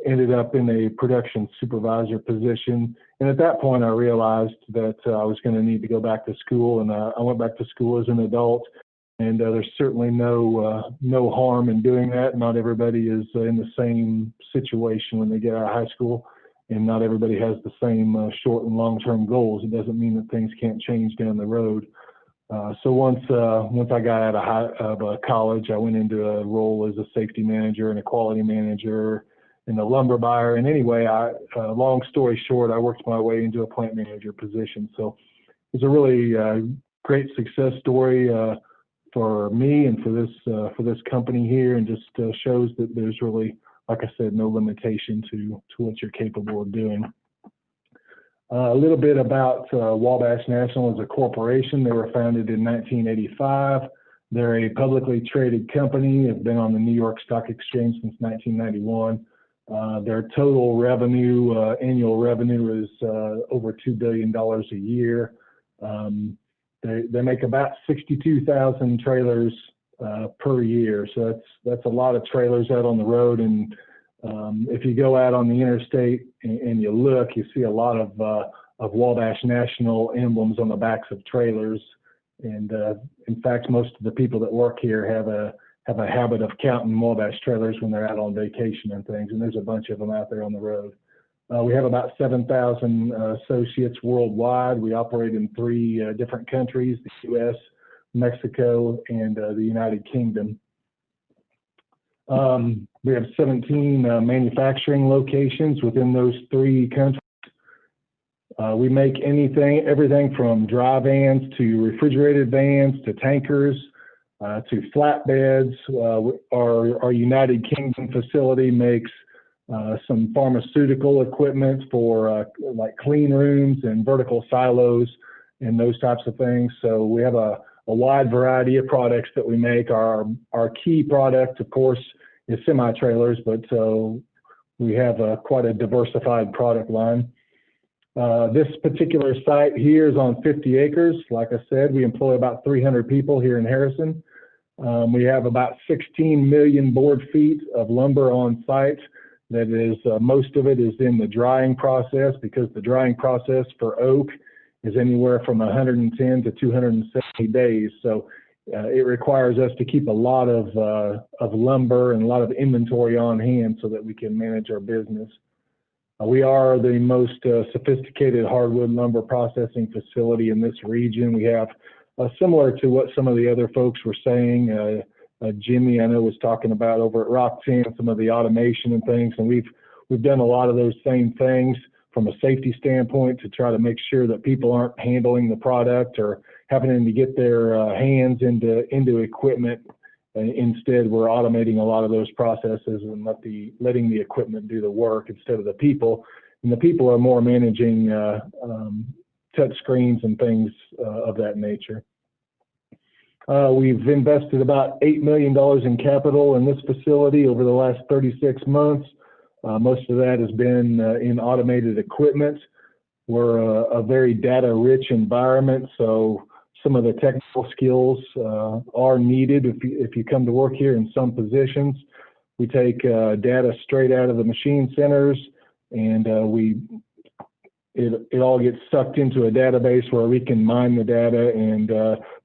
ended up in a production supervisor position. And at that point, I realized that I was going to need to go back to school, and I went back to school as an adult. And there's certainly no harm in doing that. Not everybody is in the same situation when they get out of high school, and not everybody has the same short and long-term goals. It doesn't mean that things can't change down the road. So once I got out of college, I went into a role as a safety manager and a quality manager and a lumber buyer. And anyway, long story short, I worked my way into a plant manager position. So it's a really great success story for me and for this company here, and just shows that there's really, like I said, no limitation to what you're capable of doing. A little bit about Wabash National as a corporation. They were founded in 1985. They're a publicly traded company. Have been on the New York Stock Exchange since 1991. Their total revenue, annual revenue, is over $2 billion a year. They make about 62,000 trailers per year, so that's a lot of trailers out on the road. And if you go out on the interstate and you look, you see a lot of Wabash National emblems on the backs of trailers. And in fact, most of the people that work here have a habit of counting Wabash trailers when they're out on vacation and things, and there's a bunch of them out there on the road. We have about 7,000 associates worldwide. We operate in 3 different countries: the U.S., Mexico, and the United Kingdom. We have 17 manufacturing locations within those 3 countries. We make everything from dry vans to refrigerated vans to tankers to flatbeds. Our United Kingdom facility makes some pharmaceutical equipment for like clean rooms and vertical silos and those types of things. So we have a wide variety of products that we make. Our key product, of course, is semi-trailers, but we have quite a diversified product line. This particular site here is on 50 acres. Like I said, we employ about 300 people here in Harrison. We have about 16 million board feet of lumber on site. That is, most of it is in the drying process, because the drying process for oak is anywhere from 110 to 270 days. So it requires us to keep a lot of lumber and a lot of inventory on hand so that we can manage our business. We are the most sophisticated hardwood lumber processing facility in this region. We have, similar to what some of the other folks were saying, Jimmy, I know, was talking about over at Rock 10, some of the automation and things, and we've done a lot of those same things from a safety standpoint to try to make sure that people aren't handling the product or having to get their hands into equipment. Instead, we're automating a lot of those processes and letting the equipment do the work instead of the people. And the people are more managing touch screens and things of that nature. We've invested about $8 million in capital in this facility over the last 36 months. Most of that has been in automated equipment. We're a very data-rich environment, so some of the technical skills are needed if you come to work here in some positions. We take data straight out of the machine centers, and it all gets sucked into a database where we can mine the data and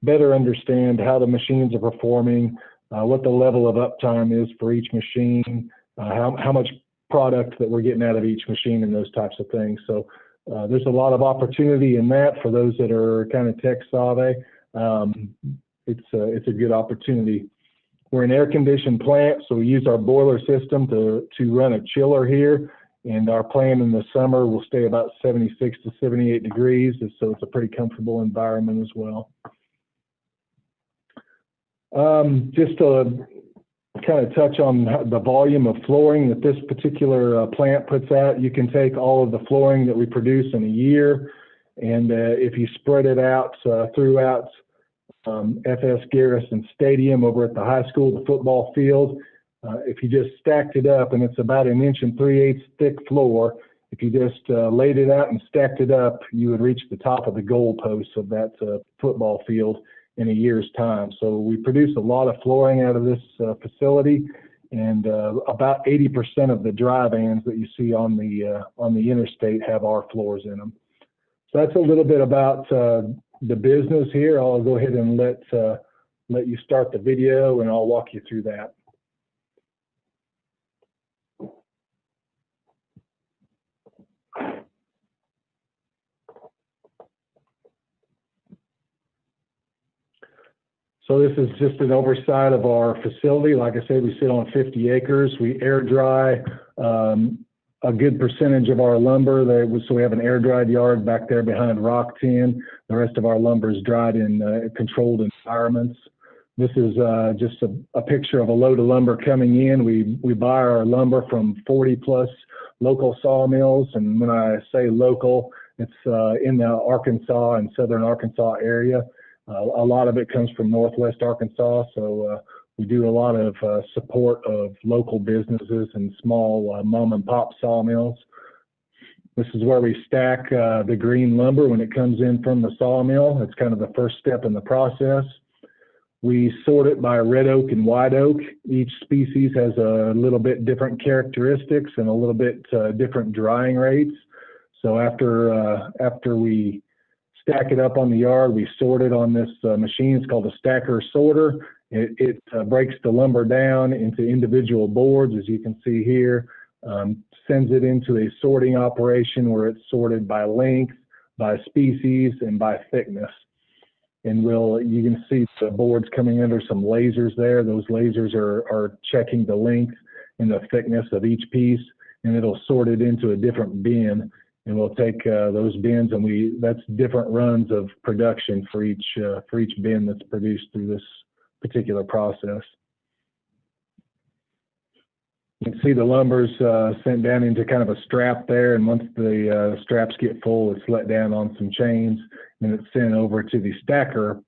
better understand how the machines are performing, what the level of uptime is for each machine, how much product that we're getting out of each machine, and those types of things. So there's a lot of opportunity in that for those that are kind of tech savvy. It's a good opportunity. We're an air-conditioned plant, so we use our boiler system to run a chiller here. And our plan in the summer will stay about 76 to 78 degrees, so it's a pretty comfortable environment as well. Just to kind of touch on the volume of flooring that this particular plant puts out, you can take all of the flooring that we produce in a year, and if you spread it out throughout FS Garrison Stadium over at the high school, the football field, if you just stacked it up, and it's about 1 3/8 inch thick floor, if you just laid it out and stacked it up, you would reach the top of the goalposts of that football field in a year's time. So we produce a lot of flooring out of this facility, and about 80% of the dry vans that you see on the interstate have our floors in them. So that's a little bit about the business here. I'll go ahead and let you start the video, and I'll walk you through that. So this is just an oversight of our facility. Like I said, we sit on 50 acres. We air dry a good percentage of our lumber. So we have an air dried yard back there behind Rock 10. The rest of our lumber is dried in controlled environments. This is just a picture of a load of lumber coming in. We buy our lumber from 40 plus local sawmills. And when I say local, it's in the Arkansas and southern Arkansas area. A lot of it comes from northwest Arkansas, so We do a lot of support of local businesses and small mom and pop sawmills. This is where we stack the green lumber when it comes in from the sawmill. It's kind of the first step in the process. We sort it by red oak and white oak. Each species has a little bit different characteristics and a little bit different drying rates. So after we stack it up on the yard, we sort it on this machine. It's called a stacker sorter. It breaks the lumber down into individual boards, as you can see here, sends it into a sorting operation where it's sorted by length, by species, and by thickness. And you can see the boards coming under some lasers there. Those lasers are checking the length and the thickness of each piece, and it'll sort it into a different bin. And we'll take those bins, and that's different runs of production for each bin that's produced through this particular process. You can see the lumber's sent down into kind of a strap there, and once the straps get full, it's let down on some chains, and it's sent over to the stacker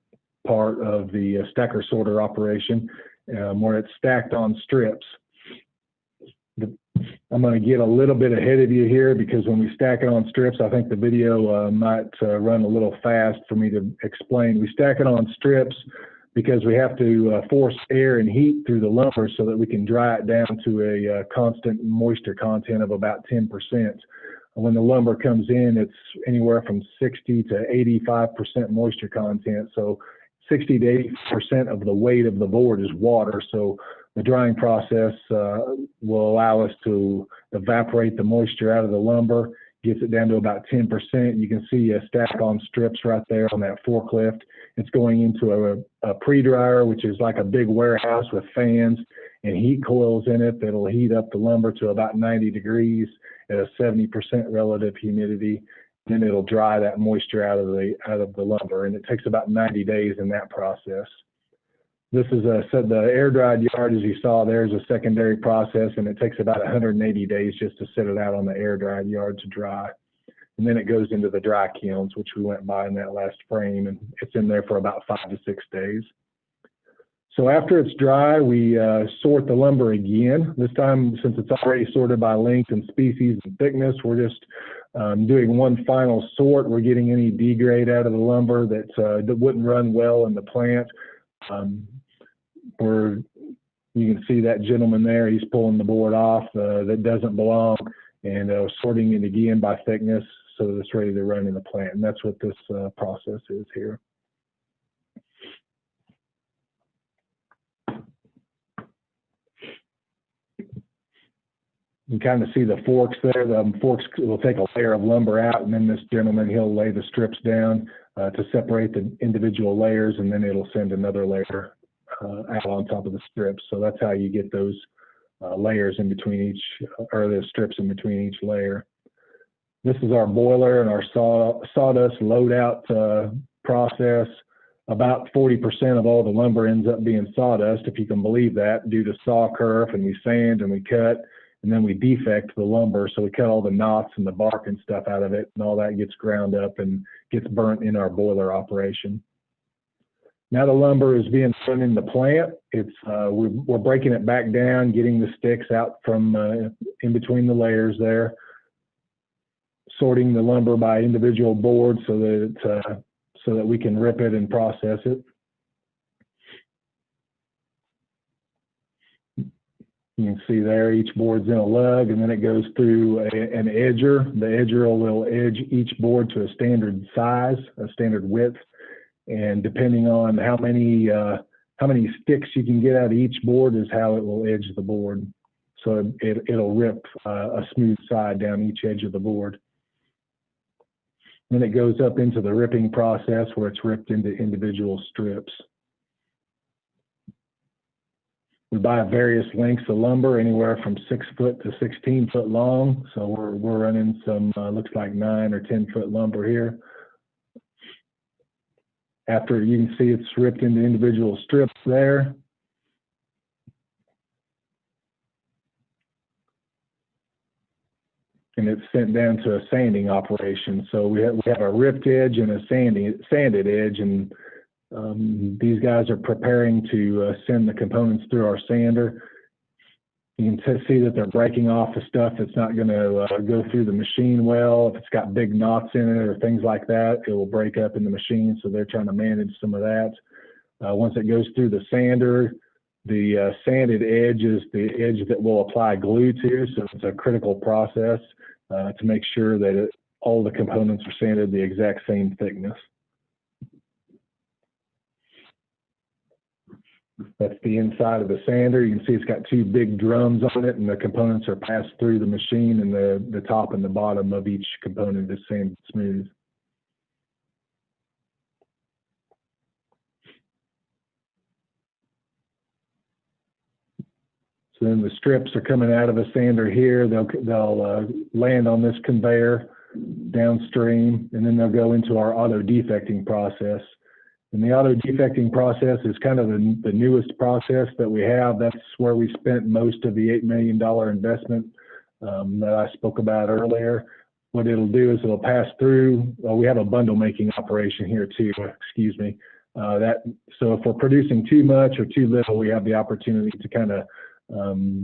part of the stacker sorter operation, where it's stacked on strips. I'm going to get a little bit ahead of you here, because when we stack it on strips, I think the video might run a little fast for me to explain. We stack it on strips because we have to force air and heat through the lumber so that we can dry it down to a constant moisture content of about 10%. When the lumber comes in, it's anywhere from 60 to 85% moisture content. So 60 to 80% of the weight of the board is water. So the drying process will allow us to evaporate the moisture out of the lumber, gets it down to about 10%. You can see a stack on strips right there on that forklift. It's going into a pre-dryer, which is like a big warehouse with fans and heat coils in it that'll heat up the lumber to about 90 degrees at a 70% relative humidity. Then it'll dry that moisture out of the lumber, and it takes about 90 days in that process. This is the air dried yard, as you saw there, is a secondary process, and it takes about 180 days just to set it out on the air dried yard to dry. And then it goes into the dry kilns, which we went by in that last frame, and it's in there for about 5 to 6 days. So after it's dry, we sort the lumber again. This time, since it's already sorted by length and species and thickness, we're just doing one final sort. We're getting any degrade out of the lumber that wouldn't run well in the plant. You can see that gentleman there, he's pulling the board off that doesn't belong, and sorting it again by thickness so that it's ready to run in the plant. And that's what this process is here. You can kind of see the forks there. The forks will take a layer of lumber out, and then this gentleman, he'll lay the strips down to separate the individual layers, and then it'll send another layer out on top of the strips. So that's how you get those layers in between each, or the strips in between each layer. This is our boiler and our sawdust load out process. About 40% of all the lumber ends up being sawdust, if you can believe that, due to saw kerf, and we sand and we cut, and then we defect the lumber. So we cut all the knots and the bark and stuff out of it, and all that gets ground up and gets burnt in our boiler operation. Now the lumber is being put in the plant. We're breaking it back down, getting the sticks out from in between the layers there, sorting the lumber by individual boards so that we can rip it and process it. You can see there each board's in a lug, and then it goes through an edger. The edger will edge each board to a standard size, a standard width, and depending on how many sticks you can get out of each board is how it will edge the board. So it'll rip a smooth side down each edge of the board. Then it goes up into the ripping process where it's ripped into individual strips. We buy various lengths of lumber, anywhere from 6 foot to 16 foot long. So we're running some, looks like 9 or 10 foot lumber here. After, you can see it's ripped into individual strips there. And it's sent down to a sanding operation. So we have a ripped edge and a sanded edge, and These guys are preparing to send the components through our sander. You can see that they're breaking off the stuff that's not going to go through the machine well. If it's got big knots in it or things like that, it will break up in the machine, so they're trying to manage some of that. Once it goes through the sander, the sanded edge is the edge that we'll apply glue to, so it's a critical process to make sure that all the components are sanded the exact same thickness. That's the inside of the sander. You can see it's got two big drums on it, and the components are passed through the machine, and the top and the bottom of each component is sanded smooth. So then the strips are coming out of the sander here. They'll land on this conveyor downstream, and then they'll go into our auto defecting process. And the auto defecting process is kind of the newest process that we have. That's where we spent most of the $8 million investment that I spoke about earlier. What it'll do is it'll pass through, we have a bundle making operation here too, excuse me. So if we're producing too much or too little, we have the opportunity to kind of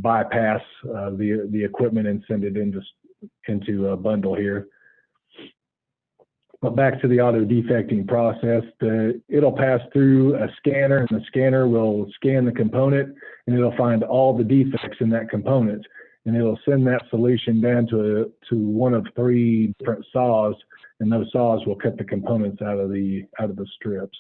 bypass the equipment and send it into a bundle here. But back to the auto defecting process, it'll pass through a scanner, and the scanner will scan the component, and it'll find all the defects in that component, and it'll send that solution down to one of 3 different saws, and those saws will cut the components out of the strips.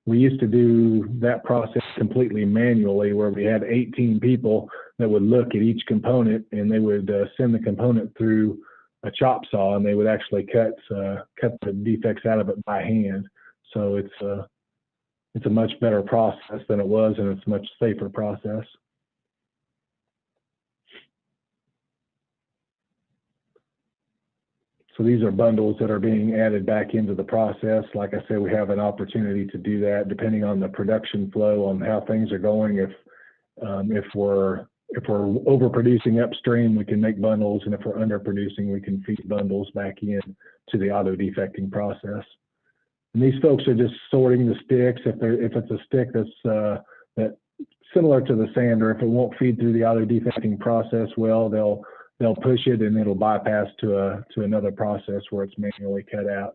We used to do that process completely manually, where we had 18 people that would look at each component, and they would send the component through a chop saw, and they would actually cut the defects out of it by hand. So it's a much better process than it was, and it's a much safer process. So these are bundles that are being added back into the process. Like I said, we have an opportunity to do that depending on the production flow, on how things are going. If we're overproducing upstream, we can make bundles, and if we're underproducing, we can feed bundles back in to the auto defecting process. And these folks are just sorting the sticks. If it's a stick that's similar to the sander, if it won't feed through the auto defecting process well, they'll push it, and it'll bypass to another process where it's manually cut out.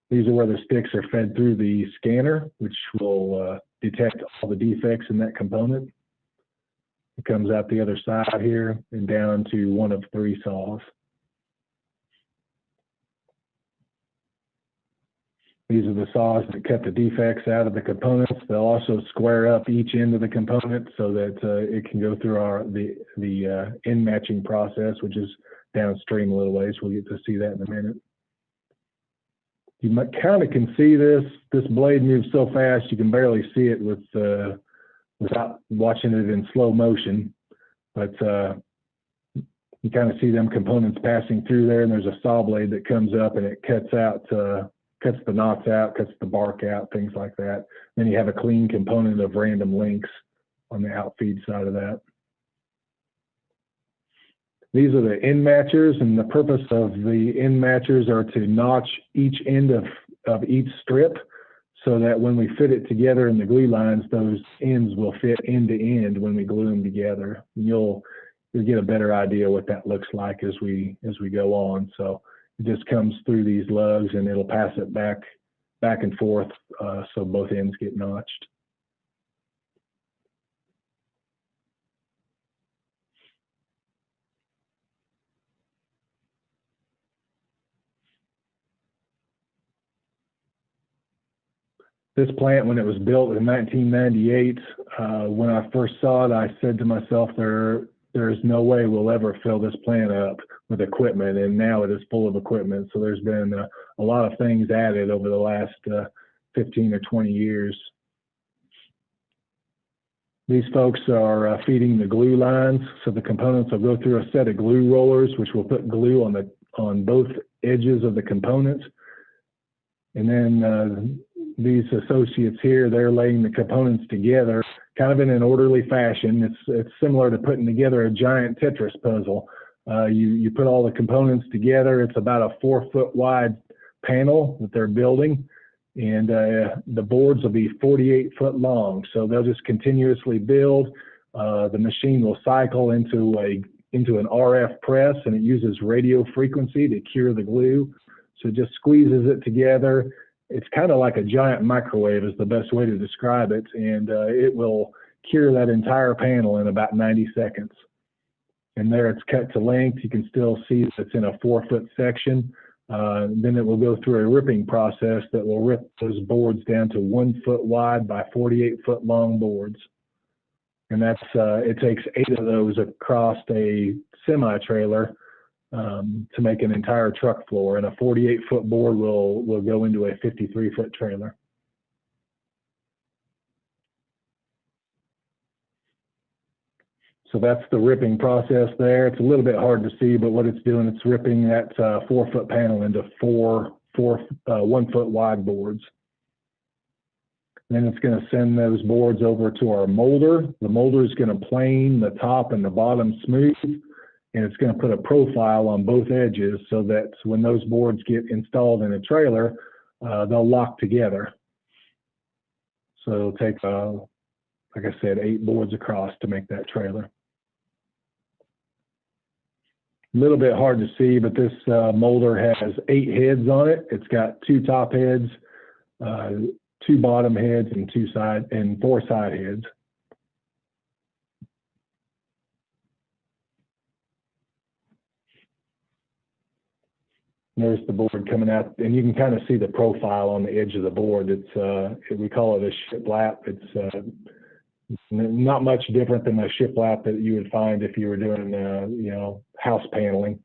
These are where the sticks are fed through the scanner, which will detect all the defects in that component. It comes out the other side here and down to one of 3 saws. These are the saws that cut the defects out of the components. They'll also square up each end of the component so that it can go through the end matching process, which is downstream a little ways. We'll get to see that in a minute. You kind of can see this blade moves so fast you can barely see it without watching it in slow motion, but you kind of see them components passing through there, and there's a saw blade that comes up and it cuts the knots out, cuts the bark out, things like that. Then you have a clean component of random links on the outfeed side of that. These are the end matchers, and the purpose of the end matchers are to notch each end of each strip, so that when we fit it together in the glue lines, those ends will fit end to end when we glue them together. You'll get a better idea what that looks like as we go on. So it just comes through these lugs, and it'll pass it back and forth, so both ends get notched. This plant, when it was built in 1998, when I first saw it, I said to myself, there is no way we'll ever fill this plant up with equipment, and now it is full of equipment. So there's been a lot of things added over the last 15 or 20 years. These folks are feeding the glue lines, so the components will go through a set of glue rollers, which will put glue on both edges of the component. And then these associates here, they're laying the components together kind of in an orderly fashion. It's similar to putting together a giant Tetris puzzle. You put all the components together. It's about a 4-foot wide panel that they're building, and the boards will be 48 foot long. So they'll just continuously build. The machine will cycle into an RF press, and it uses radio frequency to cure the glue. So it just squeezes it together. It's kind of like a giant microwave is the best way to describe it, and it will cure that entire panel in about 90 seconds. And there it's cut to length. You can still see that it's in a 4-foot section. Then it will go through a ripping process that will rip those boards down to 1 foot wide by 48 foot long boards. And that's it takes 8 of those across a semi-trailer to make an entire truck floor. And a 48-foot board will go into a 53-foot trailer. So that's the ripping process there. It's a little bit hard to see, but what it's doing, it's ripping that 4-foot panel into 4 1-foot wide boards. Then it's going to send those boards over to our molder. The molder is going to plane the top and the bottom smooth, and it's going to put a profile on both edges so that when those boards get installed in a trailer, they'll lock together. So it'll take, like I said, 8 boards across to make that trailer. A little bit hard to see, but this molder has 8 heads on it. It's got 2 top heads, 2 bottom heads, and 4 side heads. There's the board coming out, and you can kind of see the profile on the edge of the board. It's we call it a shiplap. It's not much different than a shiplap that you would find if you were doing, house paneling.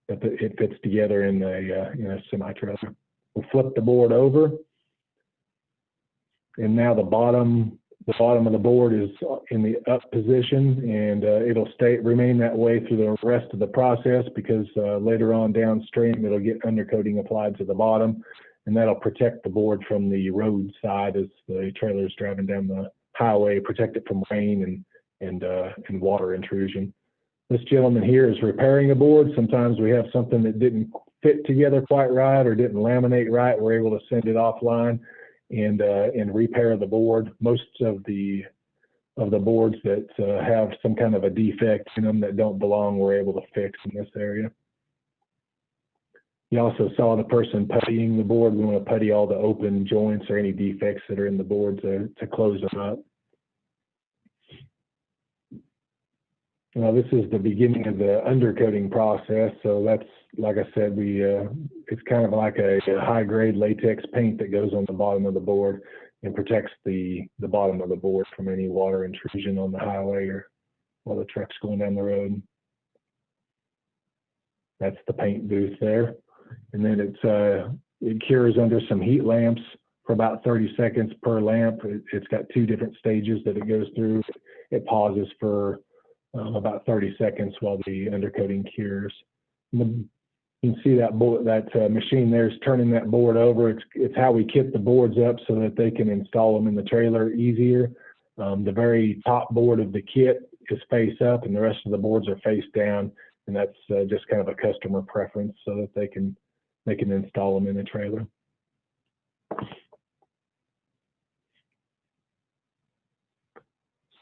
But it fits together in a semi-trailer. We'll flip the board over, and now the bottom of the board is in the up position, and it'll remain that way through the rest of the process because later on downstream it'll get undercoating applied to the bottom, and that'll protect the board from the road side as the trailer is driving down the highway, protect it from rain and water intrusion. This gentleman here is repairing a board. Sometimes we have something that didn't fit together quite right or didn't laminate right. We're able to send it offline and repair the board. Most of the boards that have some kind of a defect in them that don't belong, we're able to fix in this area. You also saw the person puttying the board. We want to putty all the open joints or any defects that are in the board to close them up. Now this is the beginning of the undercoating process. So that's, like I said, it's kind of like a high-grade latex paint that goes on the bottom of the board and protects the bottom of the board from any water intrusion on the highway or while the truck's going down the road. That's the paint booth there. And then it cures under some heat lamps for about 30 seconds per lamp. It's got 2 different stages that it goes through. It pauses for about 30 seconds while the undercoating cures. You can see that machine there is turning that board over. It's how we kit the boards up so that they can install them in the trailer easier. The very top board of the kit is face up, and the rest of the boards are face down. And that's just kind of a customer preference so that they can install them in a trailer.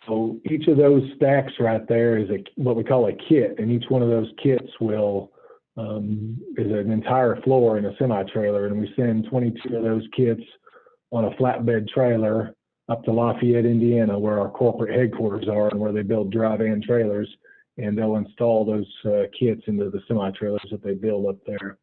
So each of those stacks right there is what we call a kit, and each one of those kits is an entire floor in a semi-trailer, and we send 22 of those kits on a flatbed trailer up to Lafayette, Indiana, where our corporate headquarters are and where they build dry van trailers. And they'll install those kits into the semi-trailers that they build up there.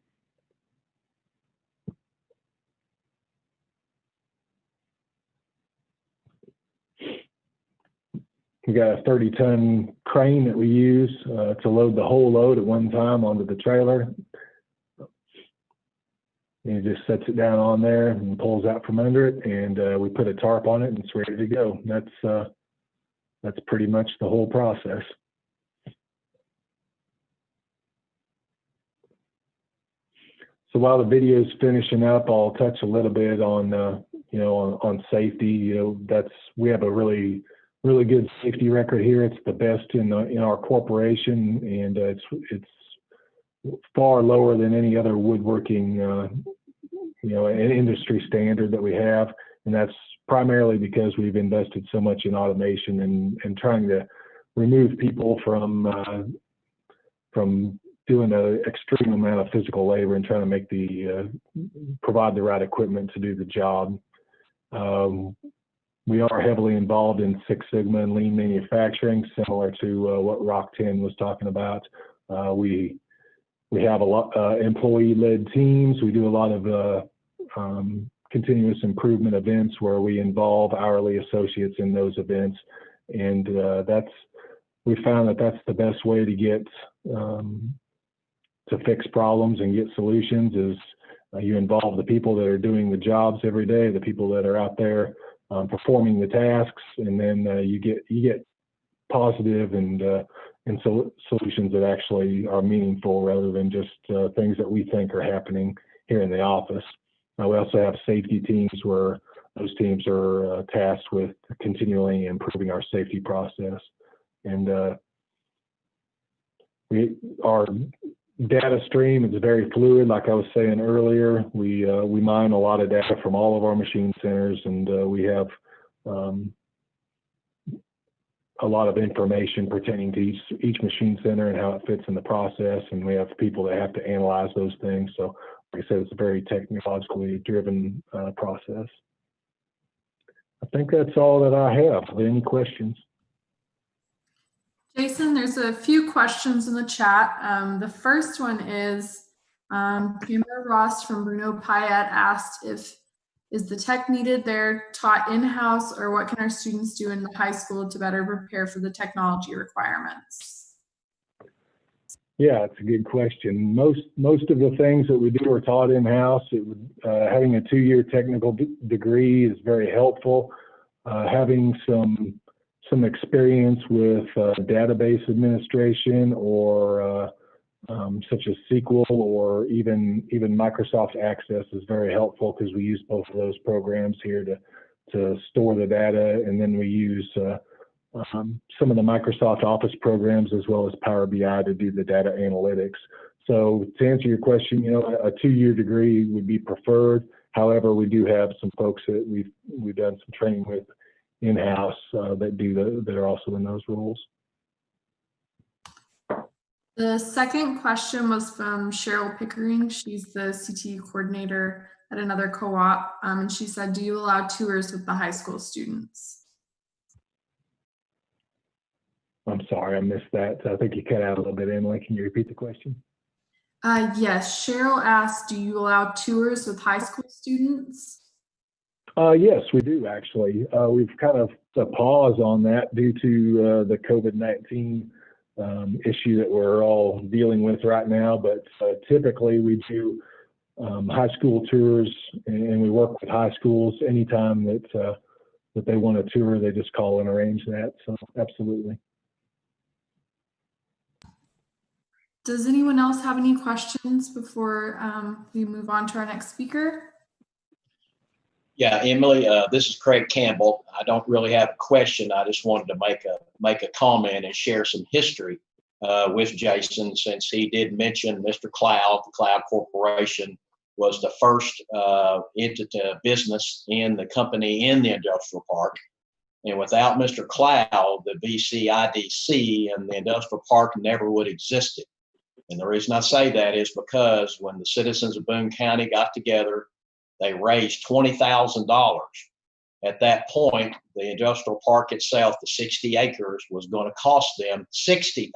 We got a 30-ton crane that we use to load the whole load at one time onto the trailer. And it just sets it down on there and pulls out from under it, and we put a tarp on it, and it's ready to go. That's pretty much the whole process. So while the video is finishing up, I'll touch a little bit on, on safety. We have a really good safety record here. It's the best in our corporation, and it's far lower than any other woodworking an industry standard that we have, and that's primarily because we've invested so much in automation and trying to remove people from doing an extreme amount of physical labor and trying to make provide the right equipment to do the job. We are heavily involved in Six Sigma and lean manufacturing, similar to what Rock 10 was talking about. We have a lot employee-led teams. We do a lot of continuous improvement events where we involve hourly associates in those events, and we found that that's the best way to get to fix problems and get solutions. Is you involve the people that are doing the jobs every day, the people that are out there performing the tasks, and then you get positive and solutions that actually are meaningful rather than just things that we think are happening here in the office. We also have safety teams where those teams are tasked with continually improving our safety process. And our data stream is very fluid. Like I was saying earlier, we mine a lot of data from all of our machine centers, and we have a lot of information pertaining to each machine center and how it fits in the process. And we have people that have to analyze those things. So like I said, it's a very technologically driven process. I think that's all that I have. Are there any questions? Jason, there's a few questions in the chat. The first one is Pamela Ross from Bruno Payette asked is the tech needed there taught in-house, or what can our students do in the high school to better prepare for the technology requirements? Yeah, it's a good question. Most of the things that we do are taught in-house. Having a 2-year technical degree is very helpful. Having some experience with database administration or such as SQL or even Microsoft Access is very helpful, because we use both of those programs here to store the data, and then we use some of the Microsoft Office programs as well as Power BI to do the data analytics. So to answer your question, a 2-year degree would be preferred. However, we do have some folks that we've done some training with in-house that are also in those roles. The second question was from Cheryl Pickering. She's the CTE coordinator at another co-op, and she said, do you allow tours with the high school students? I'm sorry, I missed that. I think you cut out a little bit, Emily. Can you repeat the question? Yes, Cheryl asked, do you allow tours with high school students? Yes, we do actually. We've kind of a pause on that due to the COVID-19 issue that we're all dealing with right now. But typically we do high school tours, and we work with high schools anytime that they want a tour. They just call and arrange that. So absolutely. Does anyone else have any questions before we move on to our next speaker? Yeah, Emily, this is Craig Campbell. I don't really have a question. I just wanted to make a comment and share some history with Jason, since he did mention Mr. Cloud. The Cloud Corporation was the first entity business in the company in the industrial park. And without Mr. Cloud, the BCIDC and the industrial park never would have existed. And the reason I say that is because when the citizens of Boone County got together, they raised $20,000. At that point, the industrial park itself, the 60 acres, was going to cost them $60,000.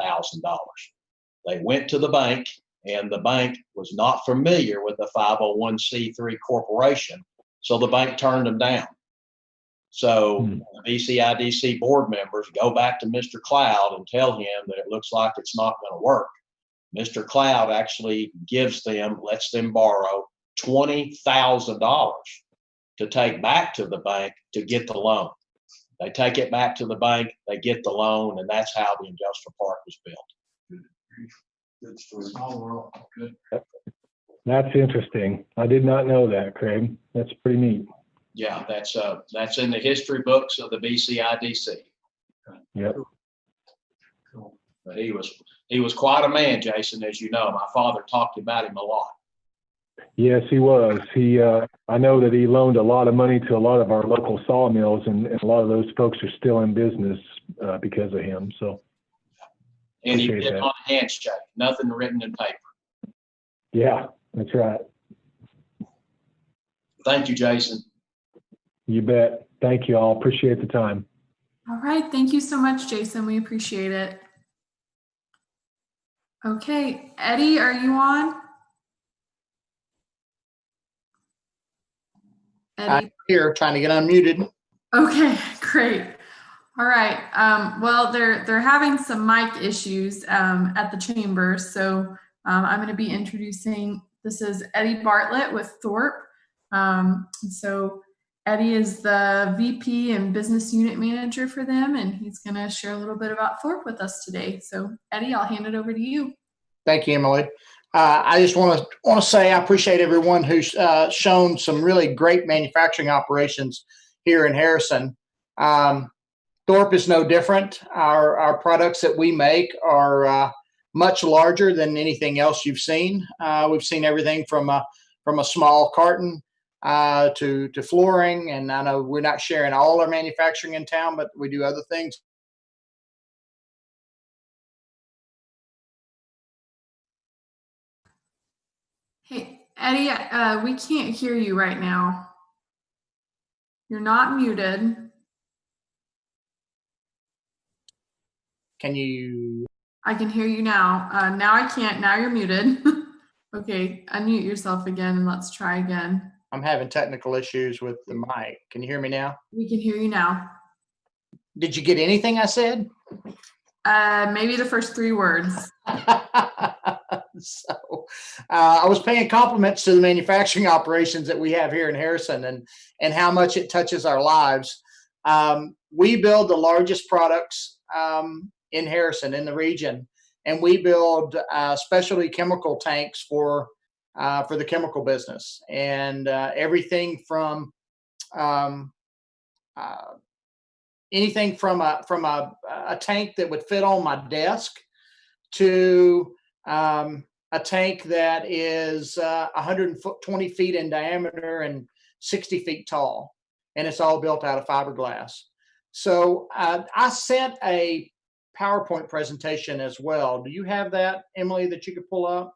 They went to the bank, and the bank was not familiar with the 501c3 corporation, so the bank turned them down. So the BCIDC board members go back to Mr. Cloud and tell him that it looks like it's not going to work. Mr. Cloud actually lets them borrow $20,000 to take back to the bank to get the loan. They take it back to the bank, they get the loan, and that's how the industrial park was built. Good story. Good. That's interesting. I did not know that, Craig. That's pretty neat. Yeah, that's in the history books of the BCIDC. Yep. Cool. But he was quite a man, Jason, as you know. My father talked about him a lot. Yes, he was. I know that he loaned a lot of money to a lot of our local sawmills, and a lot of those folks are still in business because of him. So, And he appreciate did that. on a handshake, nothing written in paper. Yeah, that's right. Thank you, Jason. You bet. Thank you all. Appreciate the time. All right. Thank you so much, Jason. We appreciate it. Okay. Eddie, are you on? Eddie? I'm here trying to get unmuted. Okay, great. All right. Well, they're having some mic issues at the chamber, so I'm going to be introducing. This is Eddie Bartlett with Thorpe. So Eddie is the VP and business unit manager for them, and he's going to share a little bit about Thorpe with us today. So Eddie, I'll hand it over to you. Thank you, Emily. I just want to say I appreciate everyone who's shown some really great manufacturing operations here in Harrison. Thorpe is no different. Our products that we make are much larger than anything else you've seen. We've seen everything from a small carton to flooring, and I know we're not sharing all our manufacturing in town, but we do other things. Hey, Eddie, we can't hear you right now. You're not muted. Can you? I can hear you now. Now I can't. Now you're muted. Okay, unmute yourself again and let's try again. I'm having technical issues with the mic. Can you hear me now? We can hear you now. Did you get anything I said? Maybe the first 3 words. So I was paying compliments to the manufacturing operations that we have here in Harrison and how much it touches our lives. We build the largest products in Harrison, in the region, and we build specialty chemical tanks for the chemical business, and everything from anything from a tank that would fit on my desk to a tank that is 120 feet in diameter and 60 feet tall, and it's all built out of fiberglass. So I sent a PowerPoint presentation as well. Do you have that, Emily, that you could pull up?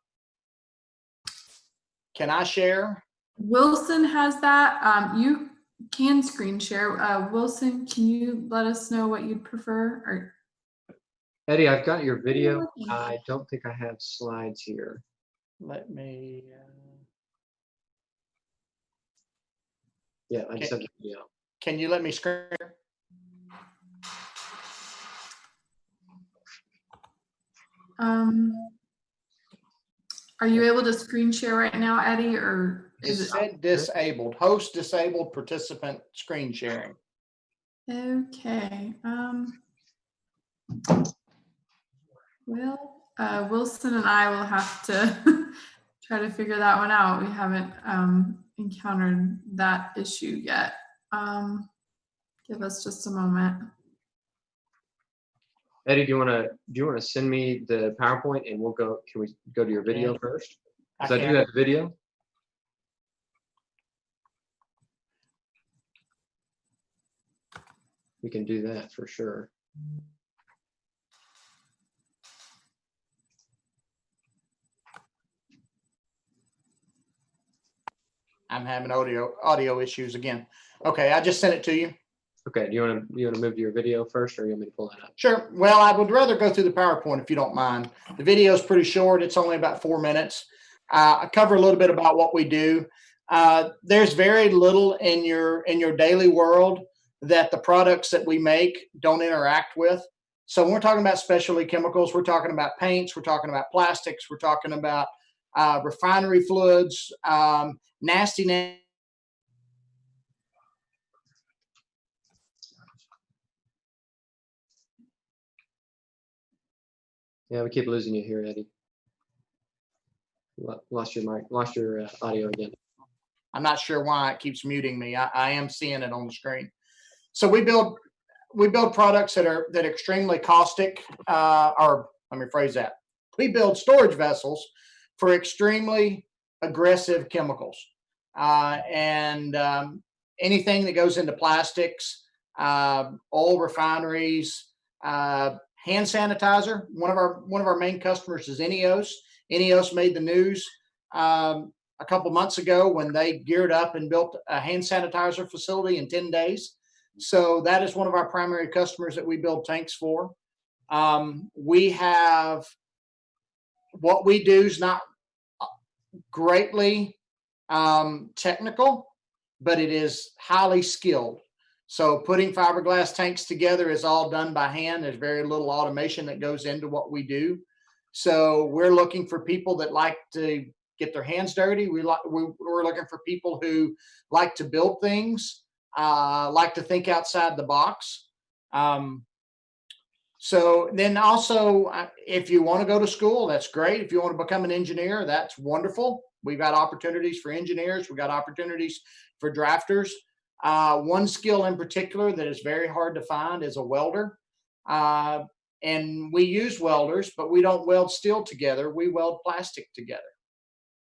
Can I share? Wilson has that. You can screen share. Wilson, can you let us know what you'd prefer? Or Eddie, I've got your video. I don't think I have slides here. Let me. Yeah, I just have the video. Can you let me screen? Are you able to screen share right now, Eddie, or is it said disabled? Host disabled, participant screen sharing. Okay. Well, Wilson and I will have to try to figure that one out. We haven't encountered that issue yet. Give us just a moment. Eddie, do you wanna send me the PowerPoint and we'll go? Can we go to your video first? Because I do have the video. We can do that for sure. I'm having audio issues again. Okay, I just sent it to you. Okay, do you want to move to your video first, or you want me to pull that up? Sure. Well, I would rather go through the PowerPoint if you don't mind. The video is pretty short. It's only about 4 minutes. I cover a little bit about what we do. There's very little in your daily world that the products that we make don't interact with. So when we're talking about specialty chemicals, we're talking about paints, we're talking about plastics, we're talking about refinery fluids, nasty. Yeah, we keep losing you here, Eddie. Lost your mic, lost your audio again. I'm not sure why it keeps muting me. I am seeing it on the screen. So we build products that are extremely caustic, or let me phrase that. We build storage vessels for extremely aggressive chemicals. And anything that goes into plastics, oil refineries, hand sanitizer. One of our main customers is Ineos. Ineos made the news a couple months ago when they geared up and built a hand sanitizer facility in 10 days. So that is one of our primary customers that we build tanks for. We have, what we do is not greatly technical, but it is highly skilled. So putting fiberglass tanks together is all done by hand. There's very little automation that goes into what we do. So we're looking for people that like to get their hands dirty. We're looking for people who like to build things, like to think outside the box. So then also, if you want to go to school, that's great. If you want to become an engineer, that's wonderful. We've got opportunities for engineers. We've got opportunities for drafters. One skill in particular that is very hard to find is a welder. And we use welders, but we don't weld steel together. We weld plastic together.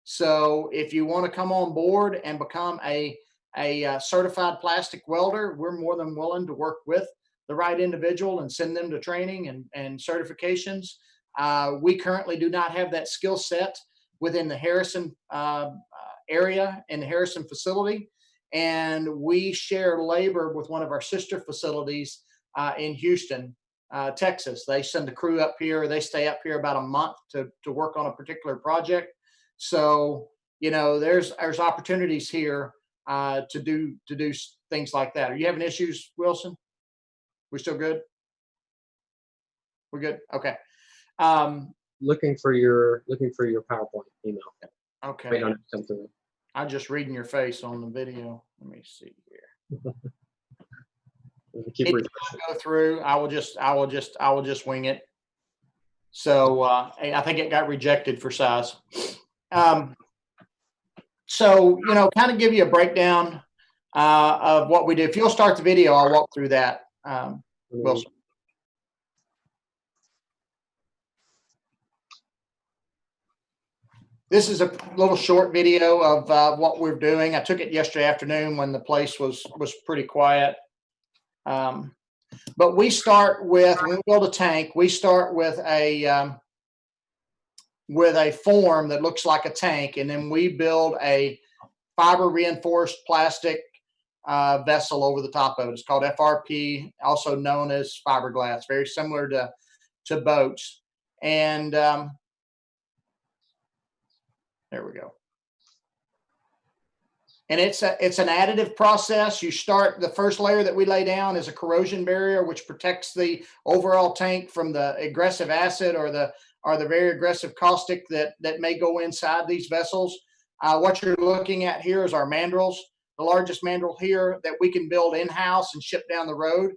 So if you want to come on board and become a certified plastic welder, we're more than willing to work with the right individual and send them to training and certifications. We currently do not have that skill set within the Harrison area in the Harrison facility. And we share labor with one of our sister facilities in Houston, Texas. They send a crew up here. They stay up here about a month to work on a particular project. So, you know, there's opportunities here to do things like that. Are you having issues, Wilson? We still good? We're good. Okay. Looking for your PowerPoint email. Okay. Wait on it to come through. I'm just reading your face on the video. Let me see here. Keep it does go through. I will just wing it. So I think it got rejected for size. So, you know, kind of give you a breakdown of what we do. If you'll start the video, I'll walk through that. Wilson. This is a little short video of what we're doing. I took it yesterday afternoon when the place was pretty quiet. But we start with, when we build a tank, we start with a form that looks like a tank, and then we build a fiber reinforced plastic vessel over the top of it. It's called FRP, also known as fiberglass, very similar to boats. And there we go. And it's an additive process. You start, the first layer that we lay down is a corrosion barrier, which protects the overall tank from the aggressive acid or the very aggressive caustic that may go inside these vessels. What you're looking at here is our mandrels. The largest mandrel here that we can build in-house and ship down the road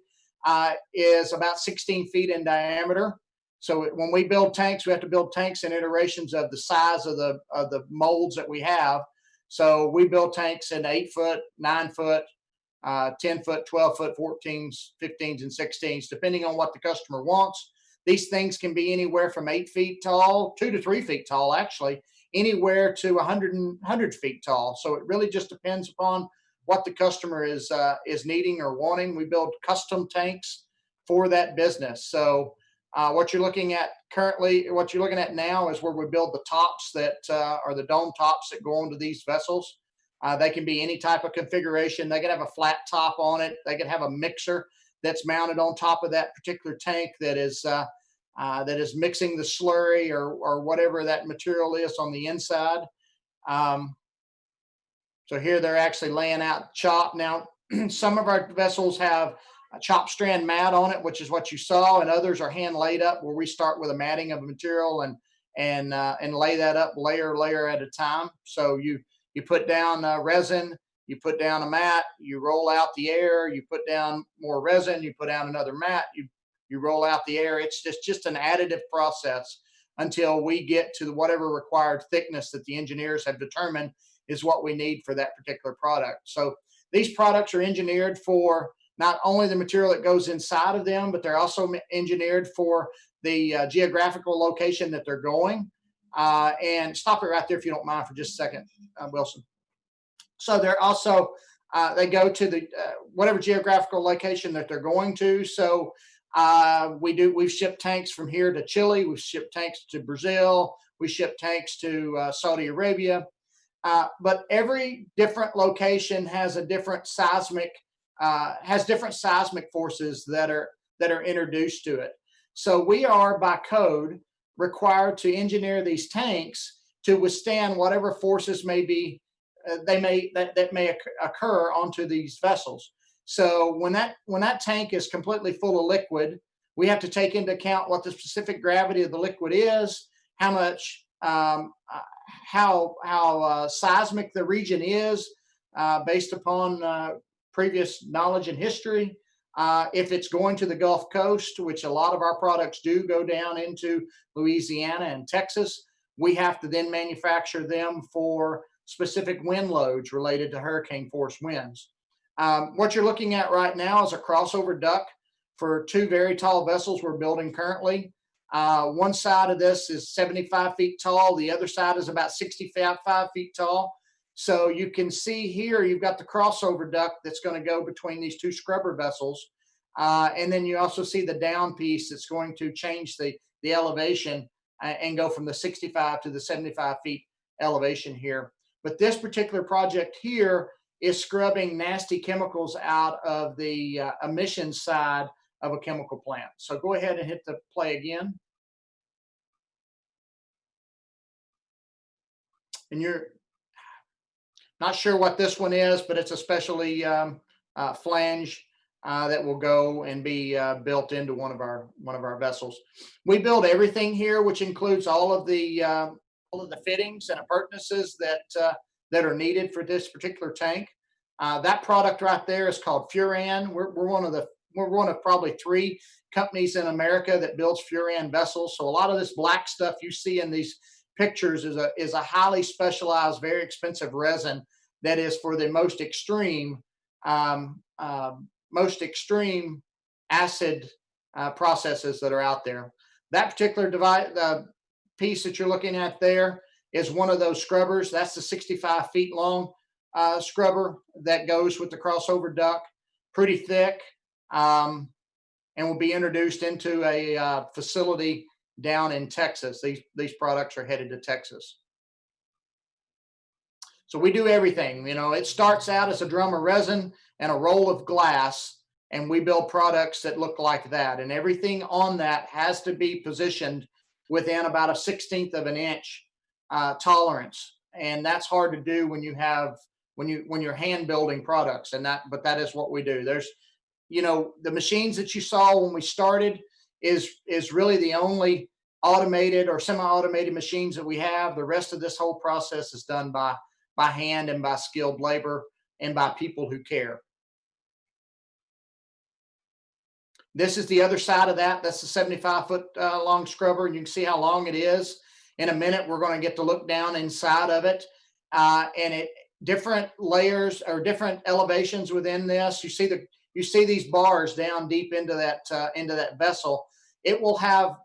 is about 16 feet in diameter. So when we build tanks, we have to build tanks in iterations of the size of the molds that we have. So we build tanks in 8 foot, 9 foot, 10 foot, 12 foot, 14s, 15s, and 16s, depending on what the customer wants. These things can be anywhere from 8 feet tall, 2 to 3 feet tall, actually, anywhere to 100 feet tall. So it really just depends upon what the customer is needing or wanting. We build custom tanks for that business. So what you're looking at currently, what you're looking at now is where we build the tops that are the dome tops that go onto these vessels. They can be any type of configuration. They can have a flat top on it. They can have a mixer that's mounted on top of that particular tank that is mixing the slurry or whatever that material is on the inside. So here they're actually laying out chop. Now, some of our vessels have a chop strand mat on it, which is what you saw, and others are hand laid up, where we start with a matting of material and lay that up layer at a time. So you put down resin, you put down a mat, you roll out the air, you put down more resin, you put down another mat, you roll out the air. It's just an additive process until we get to whatever required thickness that the engineers have determined is what we need for that particular product. So these products are engineered for not only the material that goes inside of them, but they're also engineered for the geographical location that they're going. And stop it right there if you don't mind for just a second, Wilson. So they're also, they go to the whatever geographical location that they're going to. So we've shipped tanks from here to Chile, we've shipped tanks to Brazil, we ship tanks to Saudi Arabia. But every different location has a different seismic forces that are introduced to it. So we are by code required to engineer these tanks to withstand whatever forces may be that may occur onto these vessels. So when that tank is completely full of liquid, we have to take into account what the specific gravity of the liquid is, how much how seismic the region is based upon previous knowledge and history. If it's going to the Gulf Coast, which a lot of our products do go down into Louisiana and Texas, we have to then manufacture them for specific wind loads related to hurricane force winds. What you're looking at right now is a crossover duct for two very tall vessels we're building currently. One side of this is 75 feet tall. The other side is about 65 feet tall. So you can see here, you've got the crossover duct that's going to go between these two scrubber vessels. And then you also see the down piece that's going to change the elevation and go from the 65 to the 75 feet elevation here. But this particular project here is scrubbing nasty chemicals out of the emissions side of a chemical plant. So go ahead and hit the play again. And you're not sure what this one is, but it's a specially flange that will go and be built into one of our vessels. We build everything here, which includes all of the fittings and appurtenances that are needed for this particular tank. That product right there is called Furan. We're one of probably 3 companies in America that builds Furan vessels. So a lot of this black stuff you see in these pictures is a highly specialized, very expensive resin that is for the most extreme acid processes that are out there. That particular piece that you're looking at there is one of those scrubbers. That's the 65 feet long scrubber that goes with the crossover duct, pretty thick, and will be introduced into a facility down in Texas. These products are headed to Texas. So we do everything. You know, it starts out as a drum of resin and a roll of glass, and we build products that look like that. And everything on that has to be positioned within about a 1/16 of an inch tolerance. And that's hard to do when you're hand building products. But that is what we do. There's, you know, the machines that you saw when we started is really the only automated or semi-automated machines that we have. The rest of this whole process is done by hand and by skilled labor and by people who care. This is the other side of that. That's the 75-foot long scrubber, and you can see how long it is. In a minute, we're going to get to look down inside of it, and it different layers or different elevations within this. You see these bars down deep into that vessel. It will have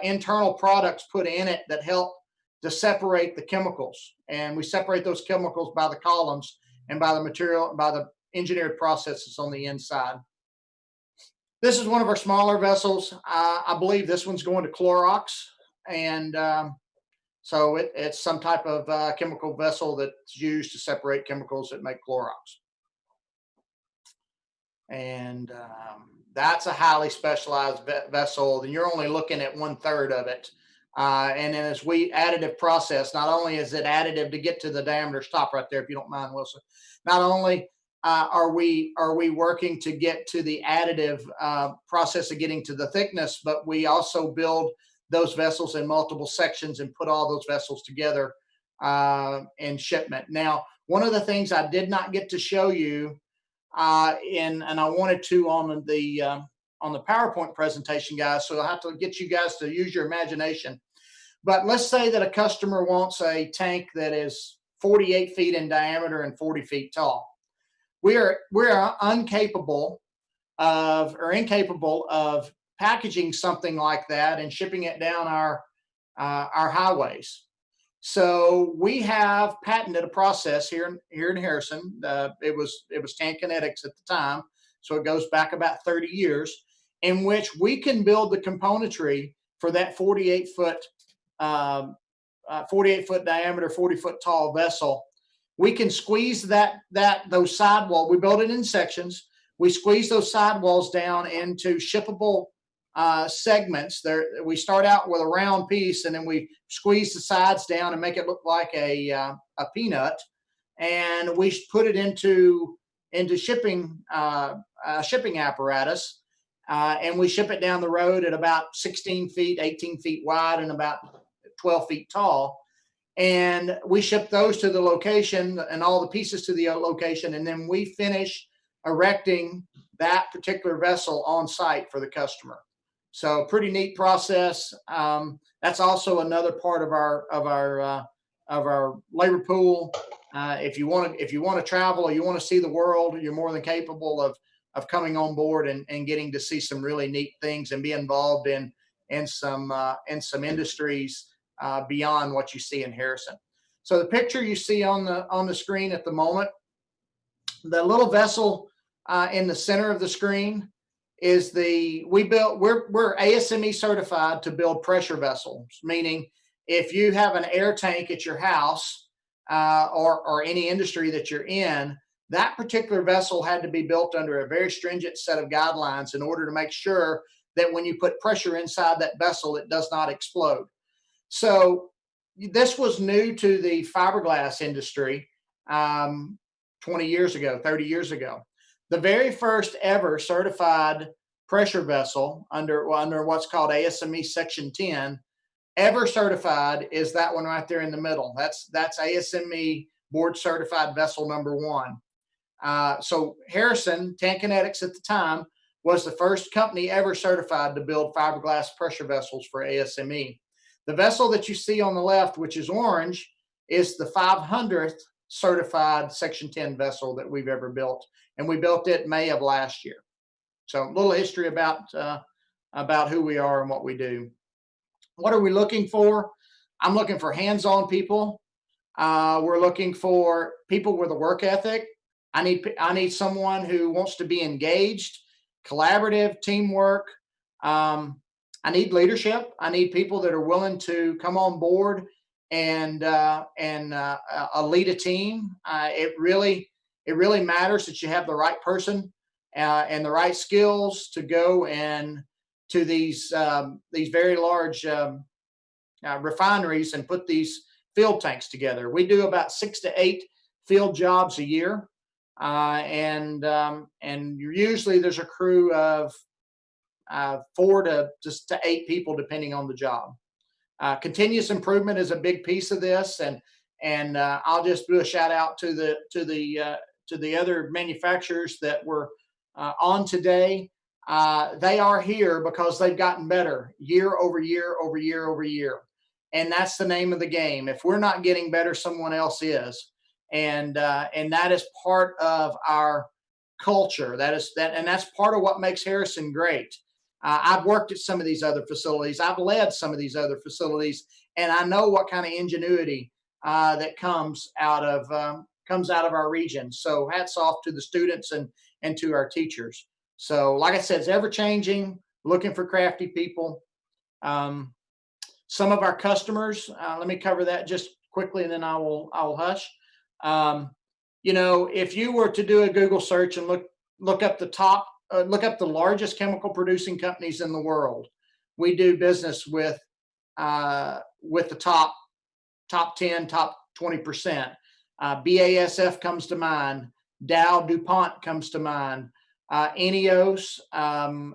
internal products put in it that help to separate the chemicals, and we separate those chemicals by the columns and by the material, by the engineered processes on the inside. This is one of our smaller vessels. I believe this one's going to Clorox, and so it's some type of chemical vessel that's used to separate chemicals that make Clorox. And that's a highly specialized vessel, and you're only looking at 1/3 of it. And then as we additive process, not only is it additive to get to the diameter, stop right there if you don't mind, Wilson. Not only are we working to get to the additive process of getting to the thickness, but we also build those vessels in multiple sections and put all those vessels together in shipment. Now, one of the things I did not get to show you, and I wanted to on the PowerPoint presentation, guys, so I'll have to get you guys to use your imagination. But let's say that a customer wants a tank that is 48 feet in diameter and 40 feet tall. We're incapable of packaging something like that and shipping it down our our highways. So we have patented a process here in Harrison. It was Tankinetics at the time, so it goes back about 30 years, in which we can build the componentry for that 48-foot 48-foot diameter, 40-foot tall vessel. We can squeeze those sidewall. We build it in sections. We squeeze those sidewalls down into shippable segments. We start out with a round piece, and then we squeeze the sides down and make it look like a peanut. And we put it into shipping apparatus, and we ship it down the road at about 16 feet, 18 feet wide, and about 12 feet tall. And we ship those to the location and all the pieces to the location, and then we finish erecting that particular vessel on site for the customer. So pretty neat process. That's also another part of our labor pool. If you want to travel or you want to see the world, you're more than capable of coming on board and getting to see some really neat things and be involved in some industries beyond what you see in Harrison. So the picture you see on the screen at the moment, the little vessel in the center of the screen is we're ASME certified to build pressure vessels, meaning if you have an air tank at your house or any industry that you're in, that particular vessel had to be built under a very stringent set of guidelines in order to make sure that when you put pressure inside that vessel, it does not explode. So this was new to the fiberglass industry 20 years ago, 30 years ago. The very first ever certified pressure vessel under what's called ASME Section 10 ever certified is that one right there in the middle. That's ASME board certified vessel number 1. So Harrison, Tankinetics at the time, was the first company ever certified to build fiberglass pressure vessels for ASME. The vessel that you see on the left, which is orange, is the 500th certified Section 10 vessel that we've ever built, and we built it May of last year. So a little history about who we are and what we do. What are we looking for? I'm looking for hands-on people. We're looking for people with a work ethic. I need someone who wants to be engaged, collaborative, teamwork. I need leadership. I need people that are willing to come on board and lead a team. It really matters that you have the right person and the right skills to go and to these very large refineries and put these field tanks together. We do about 6 to 8 field jobs a year, and usually there's a crew of 4 to 8 people depending on the job. Continuous improvement is a big piece of this, and I'll just do a shout out to the other manufacturers that were on today. They are here because they've gotten better year over year over year over year, and that's the name of the game. If we're not getting better, someone else is, and that is part of our culture. And that's part of what makes Harrison great. I've worked at some of these other facilities. I've led some of these other facilities, and I know what kind of ingenuity that comes out of our region. So hats off to the students and to our teachers. So like I said, it's ever changing, looking for crafty people. Some of our customers, let me cover that just quickly and then I will hush. If you were to do a Google search and look up the largest chemical producing companies in the world, we do business with the top 10, top 20%. BASF comes to mind. Dow DuPont comes to mind. Eneos.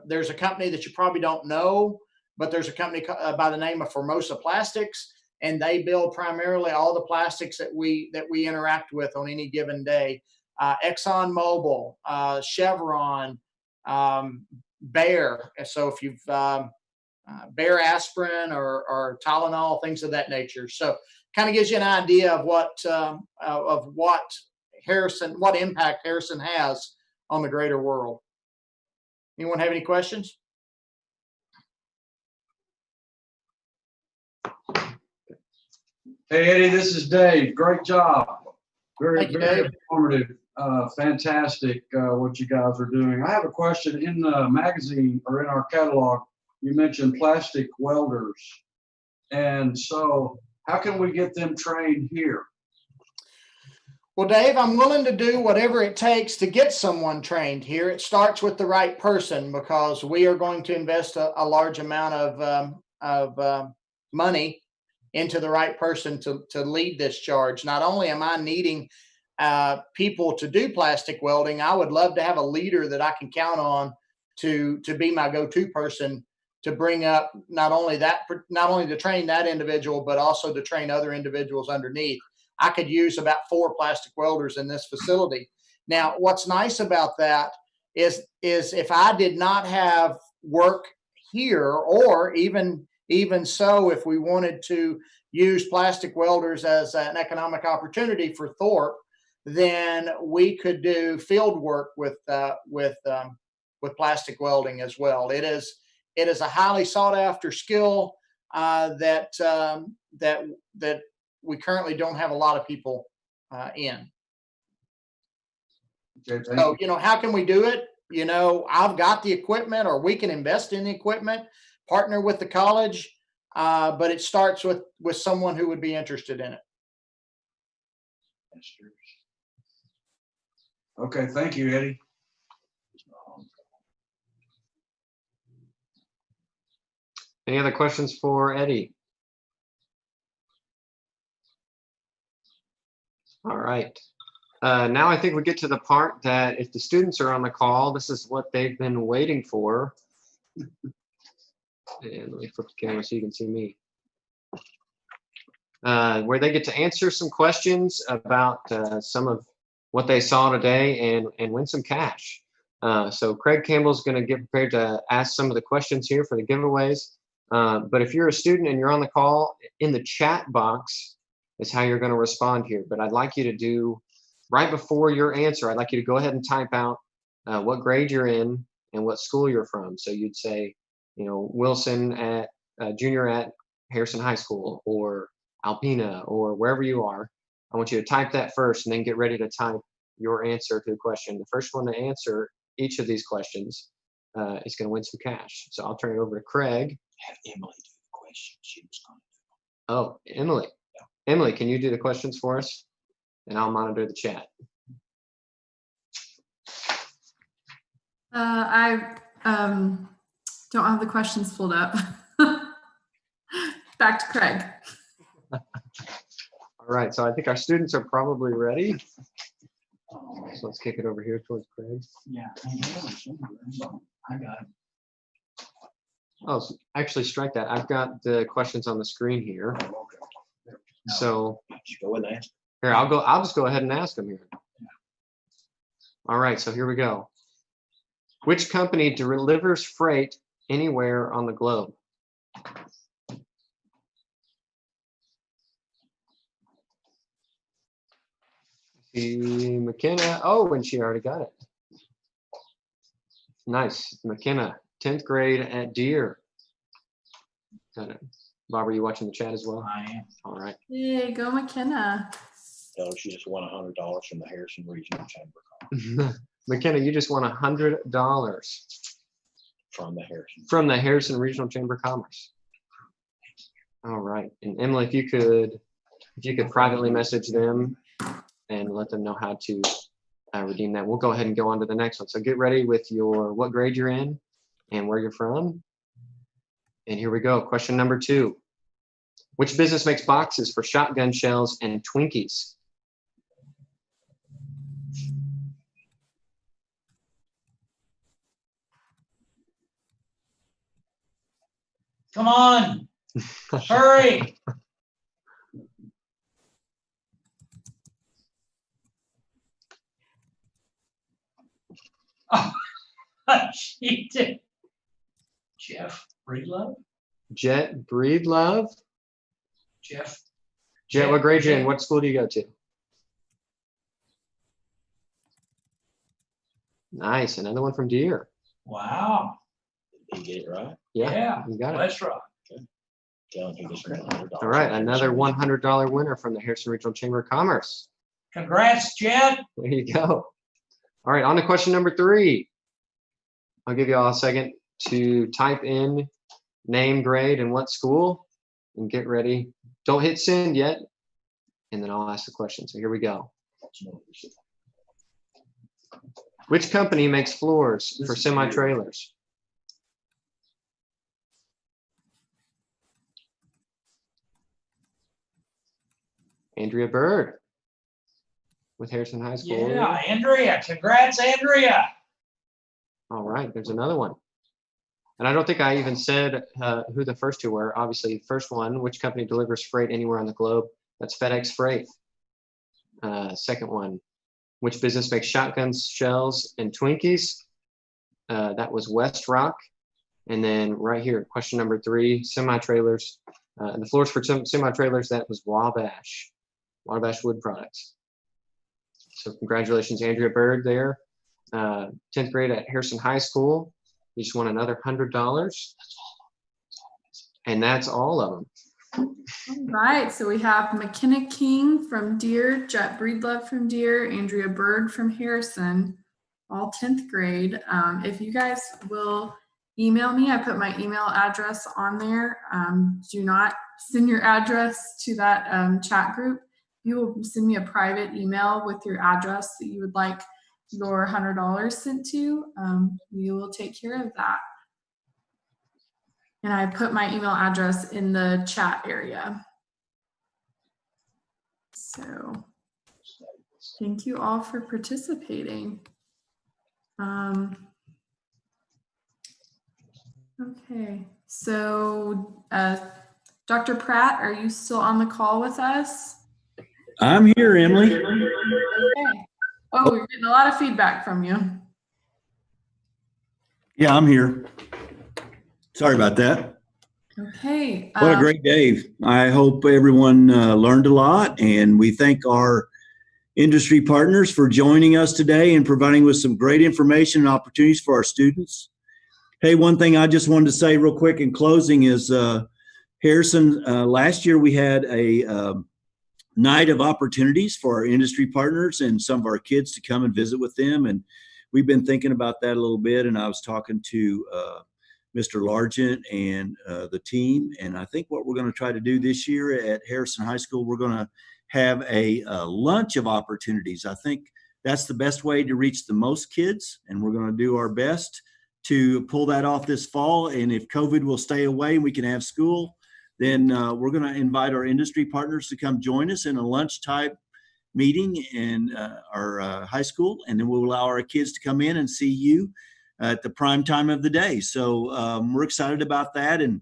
There's a company that you probably don't know, but there's a company by the name of Formosa Plastics, and they build primarily all the plastics that we interact with on any given day. ExxonMobil, Chevron, Bayer. So if you've Bayer aspirin or Tylenol, things of that nature. So kind of gives you an idea of what impact Harrison has on the greater world. Anyone have any questions? Hey, Eddie, this is Dave. Great job. Very, Thank you, very Dave. informative. Fantastic what you guys are doing. I have a question. In the magazine or in our catalog, you mentioned plastic welders. And so how can we get them trained here? Well, Dave, I'm willing to do whatever it takes to get someone trained here. It starts with the right person because we are going to invest a large amount of money into the right person to lead this charge. Not only am I needing people to do plastic welding, I would love to have a leader that I can count on to be my go-to person to bring up not only to train that individual, but also to train other individuals underneath. I could use about 4 plastic welders in this facility. Now, what's nice about that is if I did not have work here, or even so, if we wanted to use plastic welders as an economic opportunity for Thorpe, then we could do field work with plastic welding as well. It is a highly sought after skill that we currently don't have a lot of people in. Okay, so, how can we do it? I've got the equipment, or we can invest in the equipment, partner with the college, but it starts with someone who would be interested in it. Okay, thank you, Eddie. Any other questions for Eddie? All right. Now I think we get to the part that if the students are on the call, this is what they've been waiting for. And let me flip the camera so you can see me. Where they get to answer some questions about some of what they saw today and win some cash. So Craig Campbell's going to get prepared to ask some of the questions here for the giveaways. But if you're a student and you're on the call, in the chat box is how you're going to respond here. But I'd like you to do, right before your answer, I'd like you to go ahead and type out what grade you're in and what school you're from. So you'd say, Wilson at junior at Harrison High School, or Alpena, or wherever you are. I want you to type that first and then get ready to type your answer to the question. The first one to answer each of these questions is going to win some cash. So I'll turn it over to Craig. Have Emily do the question. She was going to do them. Oh, Emily. Yeah. Emily, can you do the questions for us? And I'll monitor the chat. I don't have the questions pulled up. Back to Craig. All right, so I think our students are probably ready. So let's kick it over here towards Craig. Yeah, I got it. Oh, so actually strike that. I've got the questions on the screen here. Oh, okay. So just go and ask. Here, I'll just go ahead and ask them here. All right, so here we go. Which company delivers freight anywhere on the globe? McKenna. Oh, and she already got it. Nice. McKenna, 10th grade at Deere. Got it. Bob, are you watching the chat as well? I am. All right. Yay, go McKenna. Tell her she just won $100 from the Harrison Regional Chamber of Commerce. McKenna, you just won $100 from the Harrison Regional Chamber of Commerce. All right. And Emily, if you could privately message them and let them know how to redeem that. We'll go ahead and go on to the next one. So get ready with your what grade you're in and where you're from. And here we go. Question number 2. Which business makes boxes for shotgun shells and Twinkies? Come on, hurry. Oh, she did. Jeff Breedlove? Jet Breedlove? Jeff. Jet, what grade you in? What school do you go to? Nice. Another one from Deere. Wow. Did he get it right? Yeah. You got it. WestRock. Okay. All right, another $100 winner from the Harrison Regional Chamber of Commerce. Congrats, Jed. There you go. All right, on to question number 3. I'll give you all a second to type in name, grade, and what school, and get ready. Don't hit send yet, and then I'll ask the question. So here we go. Which company makes floors for semi-trailers? Andrea Bird with Harrison High School. Yeah, Andrea. Congrats, Andrea. All right, there's another one. And I don't think I even said who the first two were. Obviously, the first one, which company delivers freight anywhere on the globe? That's FedEx Freight. Second one, which business makes shotguns, shells, and Twinkies? That was WestRock. And then right here, question number 3, semi-trailers. The floors for semi-trailers, that was Wabash Wood Products. So congratulations, Andrea Bird there. 10th grade at Harrison High School. You just won another $100. And that's all of them. All right, so we have McKenna King from Deere, Jet Breedlove from Deere, Andrea Bird from Harrison, all 10th grade. If you guys will email me, I put my email address on there. Do not send your address to that chat group. You will send me a private email with your address that you would like your $100 sent to. We will take care of that. And I put my email address in the chat area. So thank you all for participating. Okay, so Dr. Pratt, are you still on the call with us? I'm here, Emily. Okay. Oh, we're getting a lot of feedback from you. Yeah, I'm here. Sorry about that. Okay. What a great day. I hope everyone learned a lot, and we thank our industry partners for joining us today and providing us some great information and opportunities for our students. Hey, one thing I just wanted to say real quick in closing is Harrison, last year we had a night of opportunities for our industry partners and some of our kids to come and visit with them. And we've been thinking about that a little bit. And I was talking to Mr. Largent and the team. And I think what we're going to try to do this year at Harrison High School, we're going to have a lunch of opportunities. I think that's the best way to reach the most kids. And we're going to do our best to pull that off this fall. And if COVID will stay away and we can have school, then we're going to invite our industry partners to come join us in a lunch type meeting in our high school. And then we'll allow our kids to come in and see you at the prime time of the day. So we're excited about that. And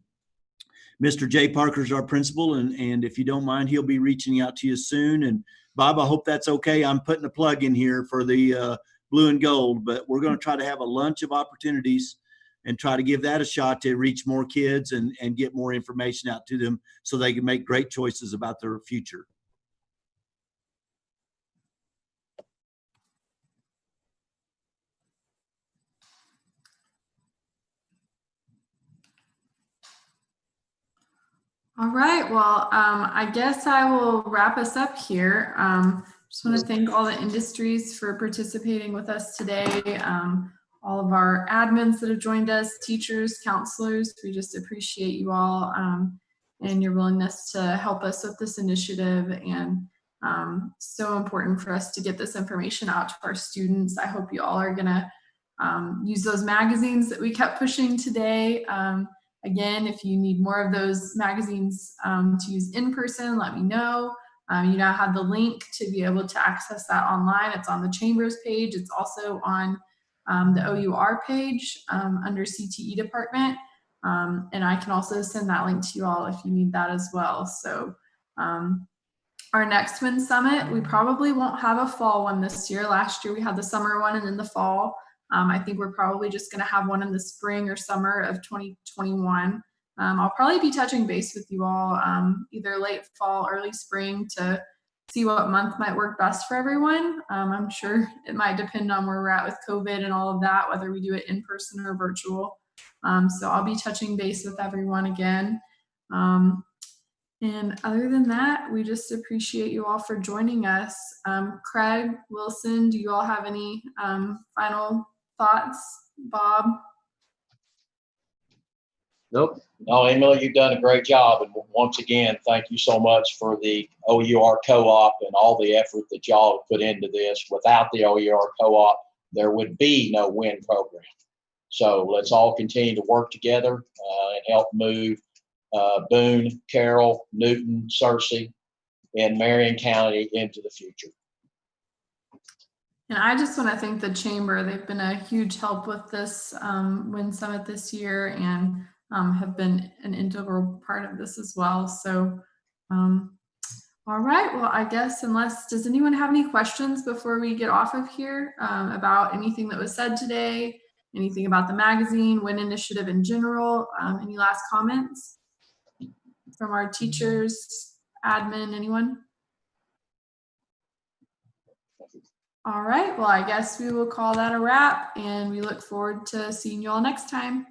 Mr. Jay Parker's our principal. And if you don't mind, he'll be reaching out to you soon. And Bob, I hope that's okay. I'm putting a plug in here for the blue and gold, but we're going to try to have a lunch of opportunities and try to give that a shot to reach more kids and get more information out to them so they can make great choices about their future. All right, well, I guess I will wrap us up here. Just want to thank all the industries for participating with us today. All of our admins that have joined us, teachers, counselors, we just appreciate you all and your willingness to help us with this initiative. And so important for us to get this information out to our students. I hope you all are gonna use those magazines that we kept pushing today. Again, if you need more of those magazines to use in person, let me know. You now have the link to be able to access that online. It's on the Chambers page. It's also on the OUR page under CTE department. And I can also send that link to you all if you need that as well. So our next Wind Summit, we probably won't have a fall one this year. Last year we had the summer one and then the fall. I think we're probably just going to have one in the spring or summer of 2021. I'll probably be touching base with you all either late fall, early spring to see what month might work best for everyone. I'm sure it might depend on where we're at with COVID and all of that, whether we do it in person or virtual. So I'll be touching base with everyone again. And other than that, we just appreciate you all for joining us. Craig, Wilson, do you all have any final thoughts? Bob? Nope. No, Emily, you've done a great job. And once again, thank you so much for the OUR co-op and all the effort that y'all have put into this. Without the OUR co-op, there would be no WIN program. So let's all continue to work together and help move Boone, Carroll, Newton, Searcy, and Marion County into the future. And I just want to thank the Chamber. They've been a huge help with this WIN Summit this year and have been an integral part of this as well. So, all right. Well, I guess does anyone have any questions before we get off of here about anything that was said today, anything about the magazine, WIN initiative in general? Any last comments from our teachers, admin, anyone? All right. Well, I guess we will call that a wrap, and we look forward to seeing you all next time.